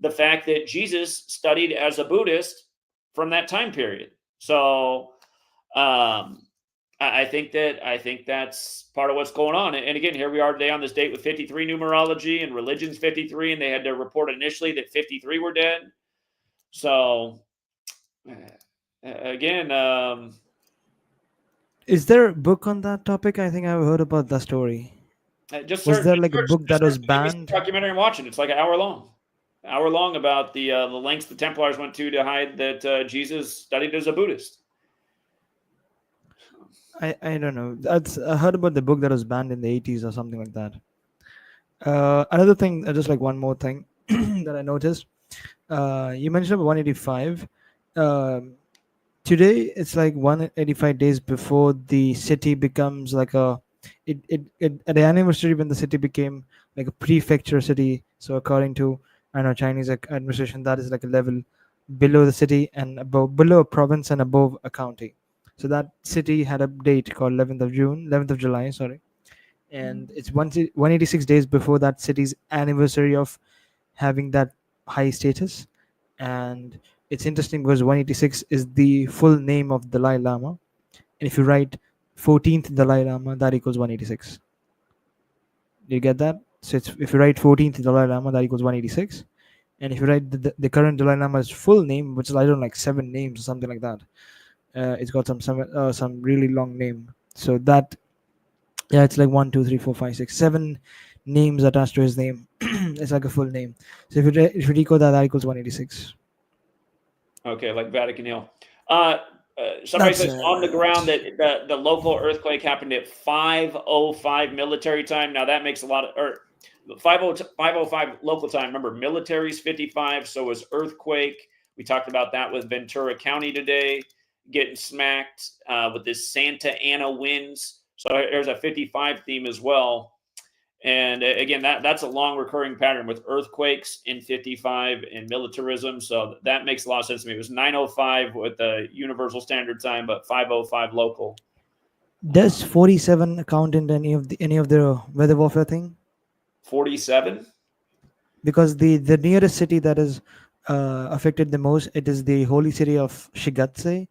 the fact that Jesus studied as a Buddhist from that time period. So I think that's part of what's going on. And again, here we are today on this date with 53 numerology, and religion's 53, and they had to report initially that 53 were dead. So again, is there a book on that topic? I think I've heard about that story. Was there like a book that was banned? Documentary I'm watching. It's like an hour long about the lengths the Templars went to hide that Jesus studied as a Buddhist. I don't know. I heard about the book that was banned in the 80s or something like that. Another thing, just like one more thing that I noticed. You mentioned about 185. Today it's like 185 days before the city becomes like at the anniversary when the city became like a prefecture city. So according to Chinese administration, that is like a level below the city and below a province and above a county. So that city had a date called 11th of July, sorry. And it's 186 days before that city's anniversary of having that high status. And it's interesting because 186 is the full name of Dalai Lama. And if you write 14th Dalai Lama, that equals 186. Do you get that? So if you write 14th Dalai Lama, that equals 186. And if you write the current Dalai Lama's full name, which is I don't know, like 7 names or something like that, it's got some really long name. So that, yeah, it's like 1, 2, 3, 4, 5, 6, 7 names attached to his name. It's like a full name. So if you decode that, that equals 186. Okay, like Vatican Hill. Somebody That's says on the ground it. that the local earthquake happened at 5:05 military time. Now that makes a lot of, or 5:05 local time. Remember, military's 55, so is earthquake. We talked about that with Ventura County today, getting smacked with this Santa Ana winds. So there's a 55 theme as well. And again, that's a long recurring pattern with earthquakes in 55 and militarism. So that makes a lot of sense to me. It was 9:05 with the Universal Standard Time, but 5:05 local. Does 47 count in any of the weather warfare thing? 47? Because the nearest city that is affected the most, it is the holy city of Shigatse,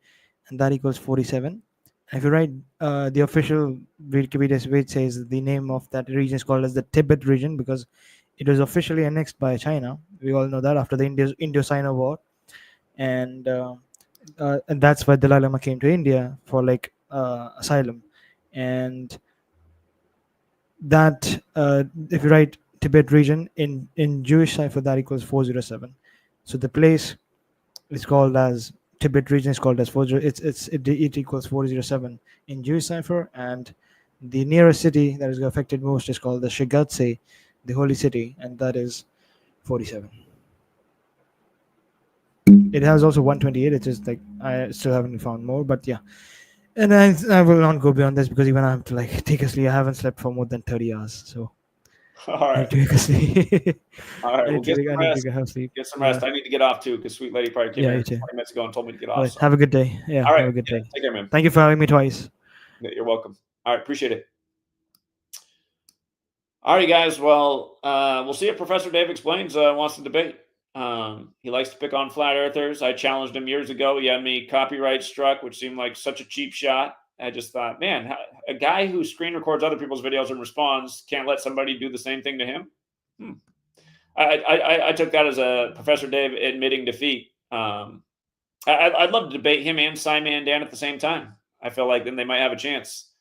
and that equals 47. If you write the official Wikipedia page says the name of that region is called as the Tibet region because it was officially annexed by China. We all know that after the Indo-Sino War, and that's why Dalai Lama came to India for like asylum, and that if you write Tibet region in Jewish cipher, that equals 407. So the place is called as Tibet region is called as 40. It equals 407 in Jewish cipher, and the nearest city that is affected most is called the Shigatse, the holy city, and that is 47. It has also 128. It's just like I still haven't found more, but yeah. And I will not go beyond this because even I have to like take a sleep. I haven't slept for more than 30 hours, so All I need right. to take a sleep. All right. Well, get some rest. have sleep. Get some rest. I need to get off too because Sweet Lady probably came Yeah, here you too. 20 minutes ago and told me to get All off. right. So. Have a good day. Yeah. All right. Have a good day. Take care, man. Thank you for having me twice. You're welcome. All right. Appreciate it. All right, guys. Well, we'll see if Professor Dave Explains wants to debate. He likes to pick on flat earthers. I challenged him years ago. He had me copyright struck, which seemed like such a cheap shot. I just thought, man, a guy who screen records other people's videos and responds can't let somebody do the same thing to him. I took that as a Professor Dave admitting defeat. I'd love to debate him and Simon Dan at the same time. I feel like then they might have a chance.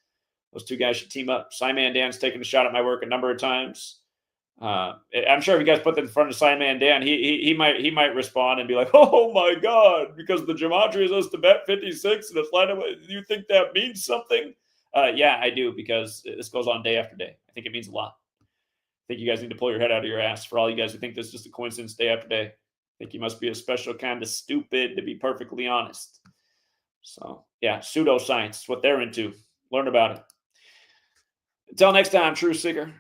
Those two guys should team up. Simon Dan's taken a shot at my work a number of times. I'm sure if you guys put that in front of Simon Dan, he might respond and be like, "Oh my God, because the gematria says to bet 56 and it's lined up. You think that means something?" Yeah, I do, because this goes on day after day. I think it means a lot. I think you guys need to pull your head out of your ass. For all you guys who think this is just a coincidence day after day, I think you must be a special kind of stupid, to be perfectly honest. So yeah, pseudoscience, what they're into. Learn about it. Until next time, True Seeker.